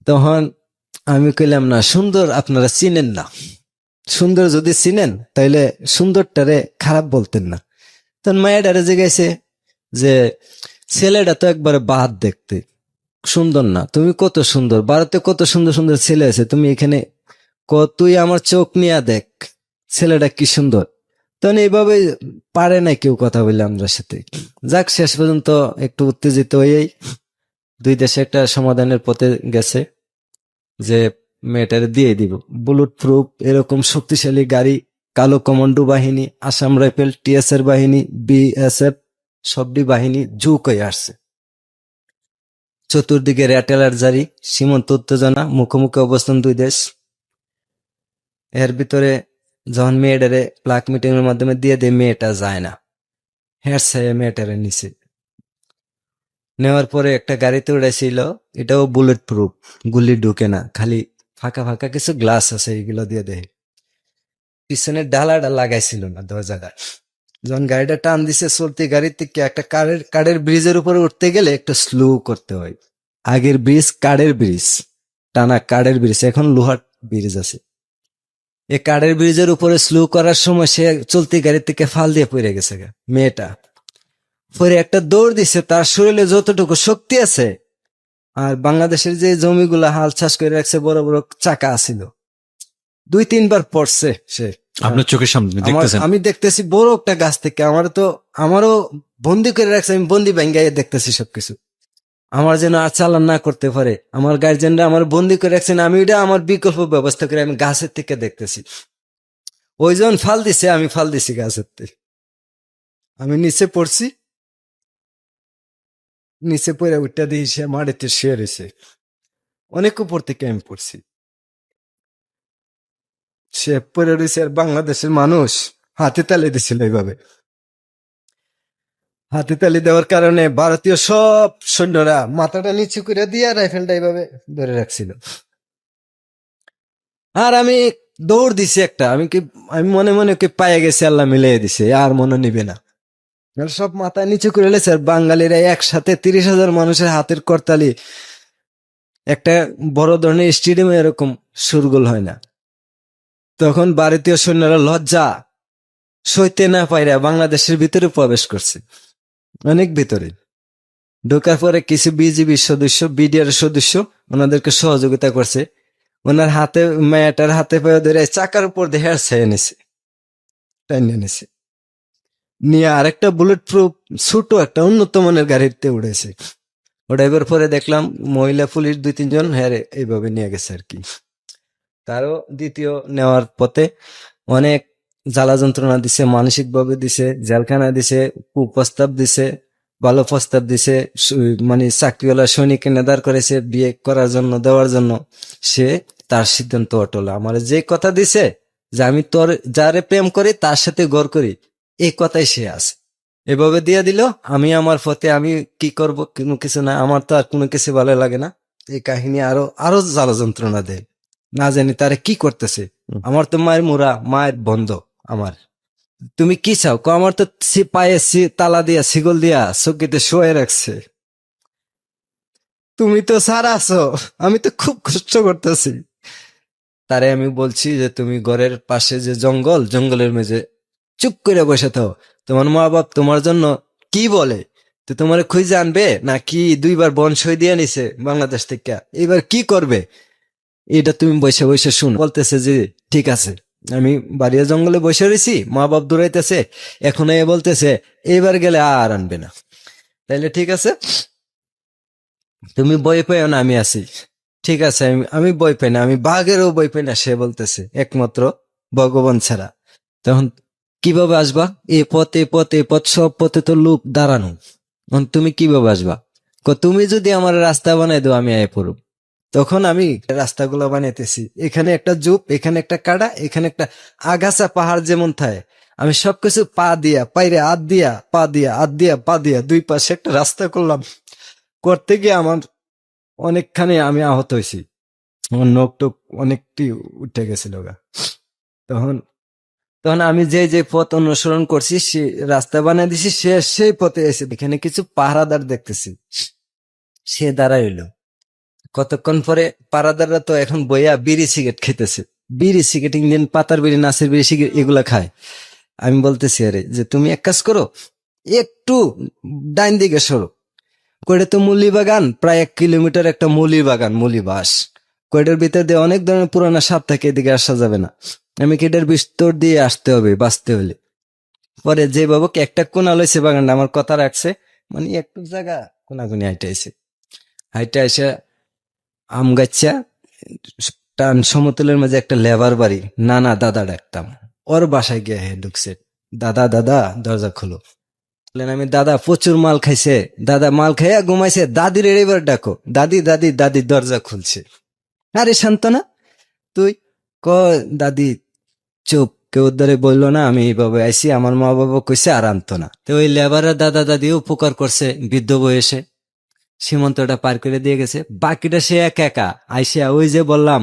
তখন আমি কইলাম না, সুন্দর আপনারা চিনেন না, সুন্দর যদি চিনেন তাইলে সুন্দরটারে খারাপ বলতেন না। তখন মায়েরারে জিজ্ঞাসে যে ছেলেটা তো একবারে বাদ দেখতে সুন্দর না, তুমি কত সুন্দর, ভারতে কত সুন্দর সুন্দর ছেলে আছে, তুমি এখানে তুই আমার চোখ নিয়ে দেখ ছেলেটা কি সুন্দর। তখন এইভাবে পারে না কেউ কথা বলে আমরা সাথে। যাক, শেষ পর্যন্ত একটু উত্তেজিত হয়েই দুই দেশে একটা সমাধানের পথে গেছে যে মেয়েটারে দিয়ে দিব। বুলেট প্রুফ এরকম শক্তিশালী গাড়ি, কালো কমান্ডো বাহিনী, আসাম রাইফেল, টিএসআর বাহিনী, বিএসএফ সবটি বাহিনী ঝুঁক হয়ে আসছে। চতুর্দিকে র্যাটেলার জারি, সীমান্ত উত্তেজনা, মুখোমুখি অবস্থান দুই দেশ। এর ভিতরে যখন মেয়েটারে প্লাক মিটিং এর মাধ্যমে দিয়ে দেয়, মেয়েটা যায় না, হেরসাইয়া মেয়েটারে নিচে নেওয়ার পরে একটা গাড়িতে উড়াইছিল, এটাও বুলেট প্রুফ, গুলি ঢুকে না, খালি ফাঁকা ফাঁকা কিছু গ্লাস আছে, এগুলো দিয়ে দেয়। পিছনে ডালাটা লাগাইছিল না দরজাটা। যখন গাড়িটা টান দিছে, চলতি গাড়ি থেকে একটা কাঠের ব্রিজের উপরে উঠতে গেলে একটু স্লো করতে হয়। আগের ব্রিজ কাঠের ব্রিজ, টানা কাঠের ব্রিজ, এখন লোহার ব্রিজ আছে। এই কাঠের ব্রিজের উপরে স্লো করার সময় সে চলতি গাড়ি থেকে ফাল দিয়ে পড়ে গেছে মেয়েটা। পরে একটা দৌড় দিছে, তার শরীরে যতটুকু শক্তি আছে, আর বাংলাদেশের যে জমিগুলা হাল চাষ করে রাখছে, বড় বড় চাকা আছিল, 2-3 বার পড়ছে সে। আপনার চোখের সামনে দেখতেছেন? আমি দেখতেছি বড় একটা গাছ থেকে, আমারও বন্দি করে রাখছে, আমি বন্দি ভেঙ্গাই দেখতেছি সবকিছু। আমার যেন আর চালান না করতে পারে, আমার গার্জেনরা আমার বন্দি করে রাখছেন, আমি ওইটা আমার বিকল্প ব্যবস্থা করে আমি গাছের থেকে দেখতেছি। ওই যখন ফাল দিছে, আমি ফাল দিছি গাছের থেকে, আমি নিচে পড়ছি, নিচে পড়ে উঠটা দিয়ে সে মাটিতে শুয়ে রয়েছে, অনেক উপর থেকে আমি পড়ছি, সে পড়ে রয়েছে। আর বাংলাদেশের মানুষ হাতে তালি দিছিল এইভাবে, হাতে তালি দেওয়ার কারণে ভারতীয় সব সৈন্যরা মাথাটা নিচু করে দিয়ে রাইফেলটা এইভাবে ধরে রাখছিল। আর আমি দৌড় দিছি একটা, আমি মনে মনে ওকে পায়ে গেছি, আল্লাহ মিলিয়ে দিছে, আর মনে নিবে না। আর সব মাথা নিচু করে লেছে, আর বাঙালিরা একসাথে 30,000 মানুষের হাতের করতালি, একটা বড় ধরনের স্টেডিয়ামে এরকম সুরগোল হয় না। তখন ভারতীয় সৈন্যরা লজ্জা সইতে না পাইরা বাংলাদেশের ভিতরে প্রবেশ করছে, অনেক ভিতরে ঢোকার পরে কিছু বিজিবির সদস্য, বিডিআর সদস্য ওনাদেরকে সহযোগিতা করছে। ওনার হাতে, মেয়েটার হাতে পায়ে ধরে চাকার উপর দিয়ে হেঁড়ে এনেছে, টাইনে এনেছে, নিয়ে আরেকটা বুলেট প্রুফ ছোট একটা উন্নত মানের গাড়িতে উঠেছে। ওটাইবার পরে দেখলাম মহিলা পুলিশ 2-3 জন এইভাবে নিয়ে গেছে আর কি। তারও দ্বিতীয় নেওয়ার পথে অনেক জ্বালা যন্ত্রণা দিছে, মানসিক ভাবে দিছে, জেলখানা দিছে, কুপ্রস্তাব দিছে, ভালো প্রস্তাব দিছে, মানে চাকরিওয়ালা সৈনিক নেদার করেছে বিয়ে করার জন্য, দেওয়ার জন্য। সে তার সিদ্ধান্ত অটল, আমার যে কথা দিছে যে আমি তোর যারে প্রেম করি তার সাথে গড় করি, এই কথাই সে আছে, এভাবে দিয়ে দিল। আমি আমার পথে, আমি কি করব, কোনো কিছু না, আমার তো আর কোনো কিছু ভালো লাগে না। এই কাহিনী আরো আরো জ্বালা যন্ত্রণা দেয়, না জানি তারে কি করতেছে। আমার তো মায়ের মোরা, মায়ের বন্ধ আমার, তুমি কি চাও আমার তো পায়ে তালা দিয়া, শিকল দিয়া চকিতে শোয়ে রাখছে, তুমি তো সারা আছো, আমি তো খুব কষ্ট করতেছি। তারে আমি বলছি যে তুমি ঘরের পাশে যে জঙ্গল, জঙ্গলের মেঝে চুপ করে বসে থাও, তোমার মা বাপ তোমার জন্য কি বলে, তো তোমার খুঁজে আনবে না কি? 2বার বন সই দিয়ে নিছে বাংলাদেশ থেকে, এবার কি করবে এটা তুমি বসে বসে শুন। বলতেছে যে ঠিক আছে, আমি বাড়িয়া জঙ্গলে বসে রয়েছি, মা বাপ দৌড়াইতেছে, এখন এ বলতেছে এইবার গেলে আর আনবে না, তাইলে ঠিক আছে, তুমি বই পাইও না, আমি আছি, ঠিক আছে, আমি বই পাই না, আমি বাঘেরও বই পাই না, সে বলতেছে একমাত্র ভগবান ছাড়া। তখন কিভাবে আসবা? এ পথ, এ পথ, এ পথ, সব পথে তো লোক দাঁড়ানো, তুমি কিভাবে আসবা? তুমি যদি আমার রাস্তা বানাই দাও, আমি আয় পড়ব। তখন আমি রাস্তাগুলো বানাইতেছি, এখানে একটা জুপ, এখানে একটা কাড়া, এখানে একটা আগাছা পাহাড় যেমন থাকে, আমি সবকিছু পা দিয়া, পাইরে হাত দিয়া, পা দিয়া, হাত দিয়া, পা দিয়া, 2 পাশে একটা রাস্তা করলাম। করতে গিয়ে আমার অনেকখানি আমি আহত হয়েছি, আমার নখ টক অনেকটি উঠে গেছিল গা। তখন তখন আমি যে পথ অনুসরণ করছি, সে রাস্তা বানিয়ে দিছি, সে সেই পথে এসে এখানে কিছু পাহারাদার দেখতেছি, সে দাঁড়াইল। কতক্ষণ পরে পাহারাদাররা তো এখন বইয়া বিড়ি সিগারেট খেতেছে, বিড়ি সিগারেট, ইন্ডিয়ান পাতার বিড়ি, নাচের বিড়ি, সিগারেট এগুলা খায়। আমি বলতেছি আরে যে তুমি এক কাজ করো, একটু ডাইন দিকে সরো, কয়টা তো মুলি বাগান, প্রায় 1 কিলোমিটার একটা মুলি বাগান, মুলি বাস, কয়টার ভিতর দিয়ে অনেক ধরনের পুরানা সাপ থাকে, এদিকে আসা যাবে না, আমি কেটার ভিতর দিয়ে আসতে হবে বাঁচতে হলে। পরে যে বাবুকে একটা কোনা লইছে বাগানটা আমার কথা রাখছে, মানে একটু জায়গা কোনাকুনি হাইটা এসে আম গাছা টান সমতলের মাঝে একটা লেবার বাড়ি, নানা দাদা ডাকতাম, ওর বাসায় গিয়ে ঢুকছে, দাদা দাদা দরজা খুলো। বললেন আমি, দাদা প্রচুর মাল খাইছে, দাদা মাল খাইয়া ঘুমাইছে, দাদির এবার ডাকো, দাদি দাদি দাদি দরজা খুলছে। আরে শান্তনা তুই, ক দাদি চুপ, কেউ ধরে বললো না আমি এইভাবে আইসি, আমার মা বাবা কইছে আর আনতো না। তো ওই লেবারের দাদা দাদি উপকার করছে, বৃদ্ধ বয়সে সীমন্তটা পার করে দিয়ে গেছে। বাকিটা সে একা একা আইসিয়া ওই যে বললাম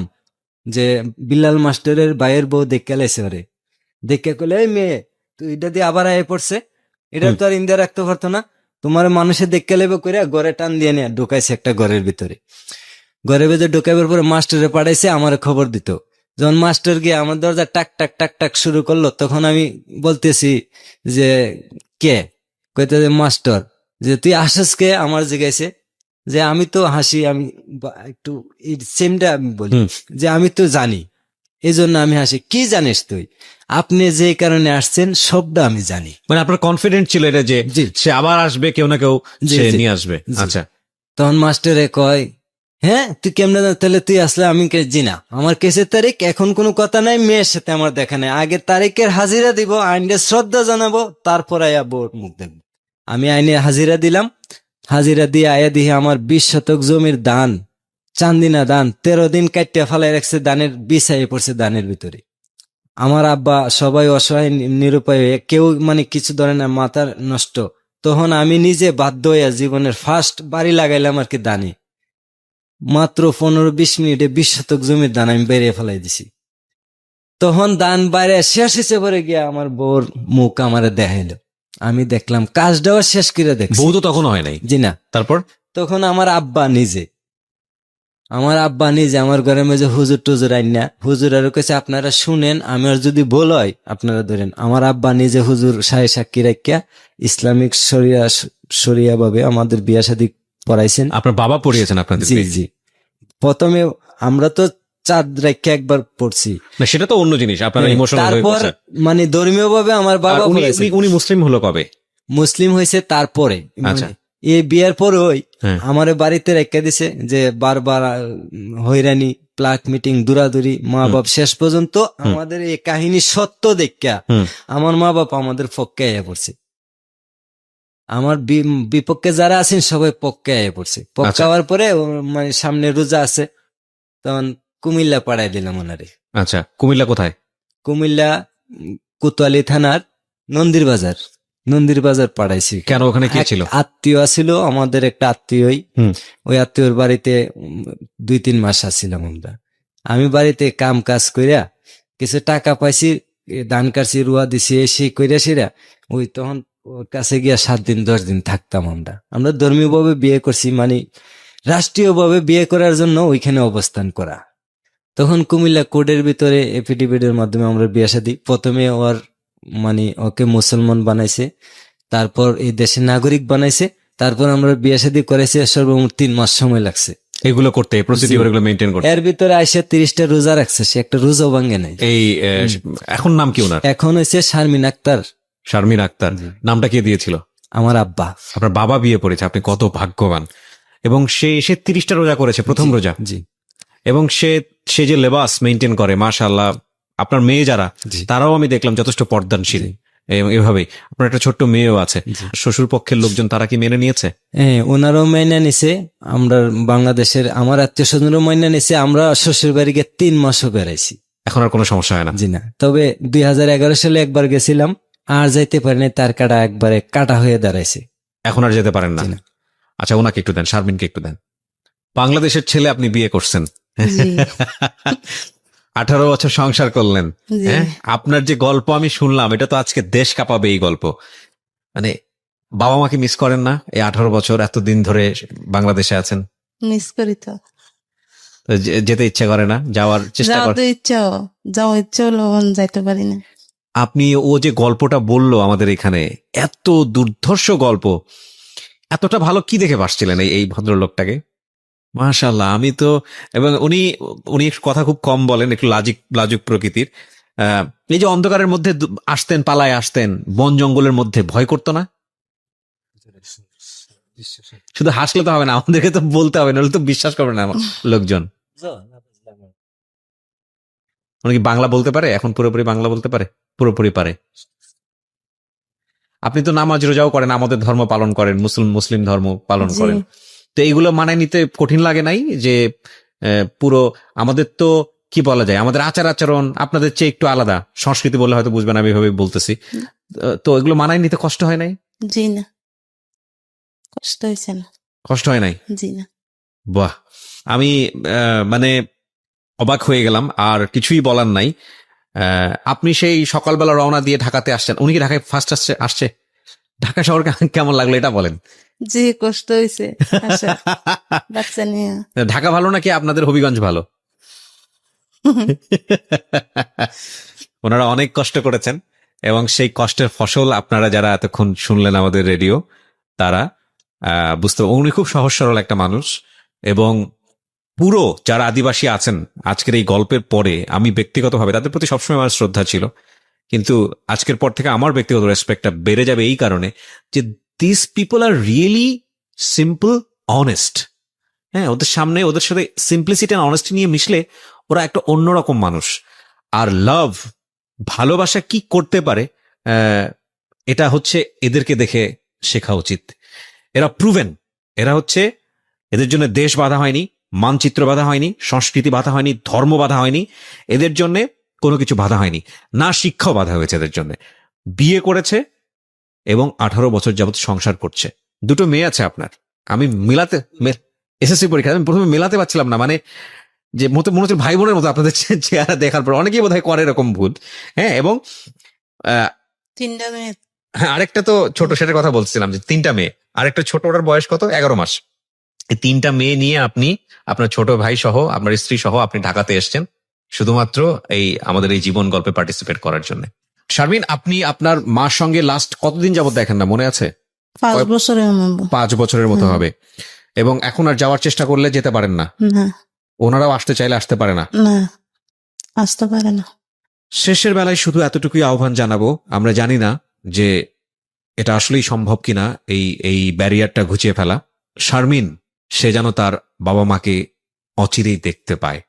যে বিল্লাল মাস্টারের ভাইয়ের বউ দেখে লাইছে, ওরে দেখে কইলে এই মেয়ে তুই এটা দিয়ে আবার আয়ে পড়ছে, এটা তো আর ইন্ডিয়া রাখতে পারতো না, তোমার মানুষের দেখে লেবে করে ঘরে টান দিয়ে নিয়ে ঢুকাইছে একটা ঘরের ভিতরে। ঘরের ভিতরে ঢুকাইবার পরে মাস্টারে পাঠাইছে আমার খবর দিত। যখন মাস্টার গিয়ে আমার দরজা টাক টাক টাক টাক শুরু করলো, তখন আমি বলতেছি যে কে, কইতে মাস্টার, যে তুই আসস কে, আমার জিজ্ঞাসে যে আমি তো হাসি, আমি একটু সেমটা আমি বলি যে আমি তো জানি, এই জন্য আমি হাসি। কি জানিস তুই, আপনি যে কারণে আসছেন সবটা আমি জানি। মানে আপনার কনফিডেন্ট ছিল এটা যে জি। সে আবার আসবে, কেউ না কেউ জি, সে জি। নিয়ে আসবে। জি। আচ্ছা, তখন মাস্টারে কয়, হ্যাঁ তুই কেমনে জানিস? তাহলে তুই আসলে আমি জি না, আমার কেসের তারিখ এখন কোনো কথা নাই, মেয়ের সাথে আমার দেখা নাই, আগে তারিখের হাজিরা দিব, আইনের শ্রদ্ধা জানাবো, তারপর আয়া বোর মুখ দেখবো। আমি আইনে হাজিরা দিলাম, হাজিরা দিয়ে আয়া দিয়ে আমার 20 শতক জমির দান, চান্দিনা দান 13 দিন কাটিয়া ফালাই রাখছে, দানের বিছাইয়ে পড়ছে দানের ভিতরে। আমার আব্বা সবাই অসহায় নিরুপায় হয়ে, কেউ মানে কিছু ধরে না, মাথার নষ্ট। তখন আমি নিজে বাধ্য হইয়া জীবনের ফার্স্ট বাড়ি লাগাইলাম আর কি দানে, মাত্র 15-20 মিনিটে 20 শতক জমির দান আমি বেরিয়ে ফেলাই দিছি। তখন দান বাইরে শেষ হিসেবে পরে গিয়া আমার বউর মুখ আমারে দেখাইলো, আমি দেখলাম কাজটাও শেষ করে দেখছি। বউ তো তখন হয় নাই। জি না। তারপর তখন আমার আব্বা নিজে আমার ঘরের মাঝে হুজুর টুজুর আইনা, হুজুর আর কাছে আপনারা শুনেন, আমার যদি ভুল হয় আপনারা ধরেন। আমার আব্বা নিজে হুজুর সাহেব সাক্ষী রাখিয়া ইসলামিক শরিয়া ভাবে আমাদের বিয়া শাদী পড়াইছেন। আপনার বাবা পড়িয়েছেন আপনাদের? জি জি। প্রথমে আমরা তো চাঁদ রেখে একবার পড়ছি না, সেটা তো অন্য জিনিস, আপনার ইমোশনাল হয়ে তারপর পড়ছে। মানে ধর্মীয় ভাবে আমার আর বাবা উনি পড়াইছে। উনি মুসলিম হলো কবে? মুসলিম হয়েছে তারপরে, আচ্ছা। এই বিয়ার পর ওই হ্যাঁ। আমার বাড়িতে রেখে দিছে যে বারবার হয়রানি, প্লাক মিটিং, দূরাদূরি, মা বাপ শেষ পর্যন্ত আমাদের এই কাহিনী সত্য দেখা আমার মা বাপ আমাদের পক্ষে আয়া পড়ছে। আমার বিপক্ষে যারা আছেন সবাই পক্ষে আয়া পড়ছে। পক্ষে আচ্ছা। হওয়ার পরে মানে সামনে রোজা আছে, তখন কুমিল্লা পাঠাই দিলাম ওনারে। আচ্ছা, কুমিল্লা কোথায়? কুমিল্লা কোতোয়ালি থানার নন্দির বাজার পাঠাইছি। কেন, ওখানে কি ছিল? আত্মীয় আছিল আমাদের, একটা আত্মীয়ই, ওই আত্মীয়র বাড়িতে 2-3 মাস আসছিলাম আমরা। আমি বাড়িতে কাম কাজ কইরা কিছু টাকা পাইছি, ধান কাটছি, রুয়া দিছি, সেই কইরা সেরা ওই তখন ওর কাছে গিয়া 7 দিন 10 দিন থাকতাম। আমরা ধর্মীয় ভাবে বিয়ে করছি, মানে রাষ্ট্রীয় ভাবে বিয়ে করার জন্য ওইখানে অবস্থান করা। তখন কুমিল্লা কোর্টের ভিতরে এফিডেভিটের মাধ্যমে আমরা বিয়ে শাদী, প্রথমে ওর মানে ওকে মুসলমান বানাইছে, তারপর এই দেশের নাগরিক বানাইছে, তারপর আমরা বিয়ে শাদী করেছি। সর্বমোট 3 মাস সময় লাগছে এগুলো করতে, প্রসিডিউর এগুলো মেইনটেইন করতে। এর ভিতরে আইসা 30টা রোজা রাখছে, সে একটা রোজা ভাঙে নাই। এই এখন নাম কি ওনার? এখন হয়েছে শারমিন আক্তার। শারমিন আক্তার। নামটা কে দিয়েছিল? আমার আব্বা। আপনার বাবা বিয়ে করেছে, আপনি কত ভাগ্যবান। এবং সে 30টা রোজা করেছে, প্রথম রোজা। জি। এবং সে যে লেবাস মেইনটেইন করে, মাশাআল্লাহ। আপনার মেয়ে যারা, তারাও আমি দেখলাম যথেষ্ট পর্দানশীল। এভাবেই আপনার একটা ছোট্ট মেয়েও আছে। শ্বশুর পক্ষের লোকজন তারা কি মেনে নিয়েছে? হ্যাঁ, ওনারও মেনে নিছে। আমরা বাংলাদেশের আমার আত্মীয় স্বজনও মেনে নিছে। আমরা শ্বশুর বাড়ি গিয়ে 3 মাসও বেড়াইছি, এখন আর কোনো সমস্যা হয় না? জি না। তবে 2011 সালে একবার গেছিলাম, আর যাইতে পারিনি, তার কাটা একবারে কাটা হয়ে দাঁড়াইছে। এখন আর যেতে পারেন না? জি না। আচ্ছা, ওনাকে একটু দেন, শারমিনকে একটু দেন। বাংলাদেশের ছেলে, আপনি বিয়ে করছেন, 18 বছর সংসার করলেন। হ্যাঁ, আপনার যে গল্প আমি শুনলাম, এটা তো আজকে দেশ কাঁপাবে এই গল্প। মানে বাবা মাকে মিস করেন না? এই 18 বছর এতদিন ধরে বাংলাদেশে আছেন। মিস করি তো। যেতে ইচ্ছা করে না? যাওয়ার চেষ্টা করেন? যাওয়ার ইচ্ছা হলো, যাইতে পারি না। আপনি, ও যে গল্পটা বললো আমাদের এখানে, এত দুর্ধর্ষ গল্প, এতটা ভালো কি দেখে বাসছিলেন এই ভদ্রলোকটাকে? মাশাআল্লাহ। আমি তো, এবং উনি কথা খুব কম বলেন, একটু লাজুক প্রকৃতির। এই যে অন্ধকারের মধ্যে আসতেন, পালায় আসতেন, বন জঙ্গলের মধ্যে ভয় করতো না? শুধু হাসলে তো হবে না, আমাদেরকে তো বলতে হবে, নাহলে তো বিশ্বাস করবে না আমার লোকজন। উনি কি বাংলা বলতে পারে এখন? পুরোপুরি বাংলা বলতে পারে? পুরোপুরি পারে। আপনি তো নামাজ রোজাও করেন, আমাদের ধর্ম পালন করেন, মুসলিম ধর্ম পালন জি। করেন, তো এইগুলো মানায় নিতে কঠিন লাগে নাই? যে পুরো আমাদের তো কি বলা যায়, আমাদের আচার আচরণ আপনাদের চেয়ে একটু আলাদা, সংস্কৃতি বললে হয়তো বুঝবেন, আমি এভাবে বলতেছি, তো এগুলো মানায় নিতে কষ্ট হয় নাই? জি না, কষ্ট হয়েছে না। কষ্ট হয় নাই? জি না। বাহ, আমি মানে অবাক হয়ে গেলাম, আর কিছুই বলার নাই। আপনি সেই সকালবেলা রওনা দিয়ে ঢাকাতে আসছেন, উনি কি ঢাকায় ফার্স্ট আসছে? ঢাকা শহর কেমন লাগলো এটা বলেন। জি কষ্ট হয়েছে আসা, বাচ্চা নিয়ে। ঢাকা ভালো নাকি আপনাদের হবিগঞ্জ ভালো? ওনারা অনেক কষ্ট করেছেন, এবং সেই কষ্টের ফসল আপনারা যারা এতক্ষণ শুনলেন আমাদের রেডিও, তারা বুঝতে, উনি খুব সহজ সরল একটা মানুষ, এবং পুরো যারা আদিবাসী আছেন আজকের এই গল্পের পরে, আমি ব্যক্তিগতভাবে তাদের প্রতি সবসময় আমার শ্রদ্ধা ছিল, কিন্তু আজকের পর থেকে আমার ব্যক্তিগত রেসপেক্টটা বেড়ে যাবে এই কারণে যে this people are really simple, honest. হ্যাঁ, ওদের সামনে, ওদের সাথে সিম্পলিসিটি আর অনেস্টি নিয়ে মিশলে ওরা একটা অন্যরকম মানুষ। আর লাভ, ভালোবাসা কি করতে পারে, এটা হচ্ছে এদেরকে দেখে শেখা উচিত। এরা প্রুভেন, এরা হচ্ছে, এদের জন্য দেশ বাধা হয়নি, মানচিত্র বাধা হয়নি, সংস্কৃতি বাধা হয়নি, ধর্ম বাধা হয়নি, এদের জন্য কোনো কিছু বাধা হয়নি, না শিক্ষাও বাধা হয়েছে এদের জন্য। বিয়ে করেছে এবং 18 বছর যাবত সংসার করছে, দুটো মেয়ে আছে আপনার। আমি মিলাতে, এসএসসি পরীক্ষা আমি প্রথমে মেলাতে পারছিলাম না, মানে যে মনে হচ্ছে ভাই বোনের মতো আপনাদের চেহারা দেখার পর, অনেকেই বোধহয় করে এরকম ভুল। হ্যাঁ, এবং 3টা মেয়ে। হ্যাঁ, আরেকটা তো ছোট, সেটার কথা বলছিলাম যে 3টা মেয়ে, আরেকটা ছোট, ওটার বয়স কত, 11 মাস। এই 3টা মেয়ে নিয়ে আপনি, আপনার ছোট ভাই সহ, আপনার স্ত্রী সহ আপনি ঢাকাতে এসেছেন শুধুমাত্র এই আমাদের এই জীবন গল্পে পার্টিসিপেট করার জন্য। শারমিন, আপনি আপনার মার সঙ্গে লাস্ট কতদিন যাবত দেখেন না, মনে আছে? 5 বছরের মতো। 5 বছরের মতো হবে, এবং এখন আর যাওয়ার চেষ্টা করলে যেতে পারেন না? না ওনারাও আসতে চাইলে আসতে পারে না? না, আসতে পারে না। শেষের বেলায় শুধু এতটুকুই আহ্বান জানাবো, আমরা জানি না যে এটা আসলেই সম্ভব কিনা এই ব্যারিয়ারটা ঘুচিয়ে ফেলা। শারমিন, সে যেন তার বাবা মাকে অচিরেই দেখতে পায়,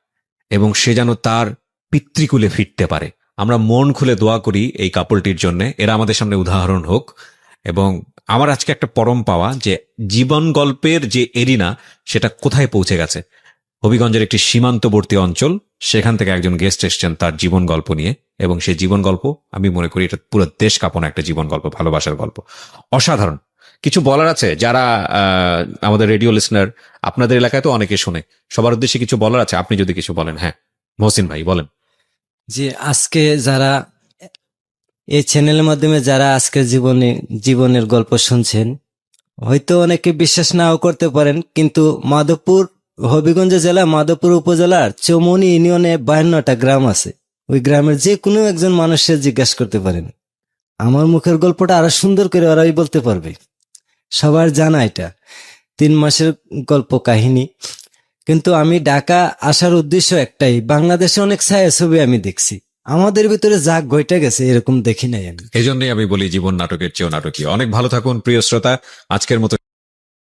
এবং সে যেন তার পিতৃকুলে ফিরতে পারে। আমরা মন খুলে দোয়া করি এই কাপলটির জন্য, এরা আমাদের সামনে উদাহরণ হোক। এবং আমার আজকে একটা পরম পাওয়া যে জীবন গল্পের যে এরিনা, সেটা কোথায় পৌঁছে গেছে। হবিগঞ্জের একটি সীমান্তবর্তী অঞ্চল, সেখান থেকে একজন গেস্ট এসছেন তার জীবন গল্প নিয়ে, এবং সেই জীবন গল্প, আমি মনে করি এটা পুরো দেশ কাঁপানো একটা জীবন গল্প, ভালোবাসার গল্প, অসাধারণ। কিছু বলার আছে যারা আমাদের রেডিও লিসনার, আপনাদের এলাকায় তো অনেকে শুনে, সবার উদ্দেশ্যে কিছু বলার আছে, আপনি যদি কিছু বলেন। হ্যাঁ, মহসিন ভাই বলেন। যে আজকে যারা এই চ্যানেলের মাধ্যমে যারা আজকে জীবনের গল্প শুনছেন, হয়তো অনেকে বিশ্বাস নাও করতে পারেন, কিন্তু মাধবপুর, হবিগঞ্জ জেলা মাধবপুর উপজেলার চৌমনি ইউনিয়নে 52টা গ্রাম আছে। ওই গ্রামের যে কোনো একজন মানুষের জিজ্ঞাসা করতে পারেন, আমার মুখের গল্পটা আরো সুন্দর করে ওরাই বলতে পারবে। সবার জানা এটা 3 মাসের গল্প কাহিনী। কিন্তু আমি ঢাকা আসার উদ্দেশ্য একটাই, বাংলাদেশে অনেক ছায়াছবি আমি দেখছি, আমাদের ভিতরে যা ঘটে গেছে এরকম দেখি নাই আমি। এই জন্যই আমি বলি জীবন নাটকের চেয়েও নাটকীয়। অনেক ভালো থাকুন প্রিয় শ্রোতা, আজকের মতো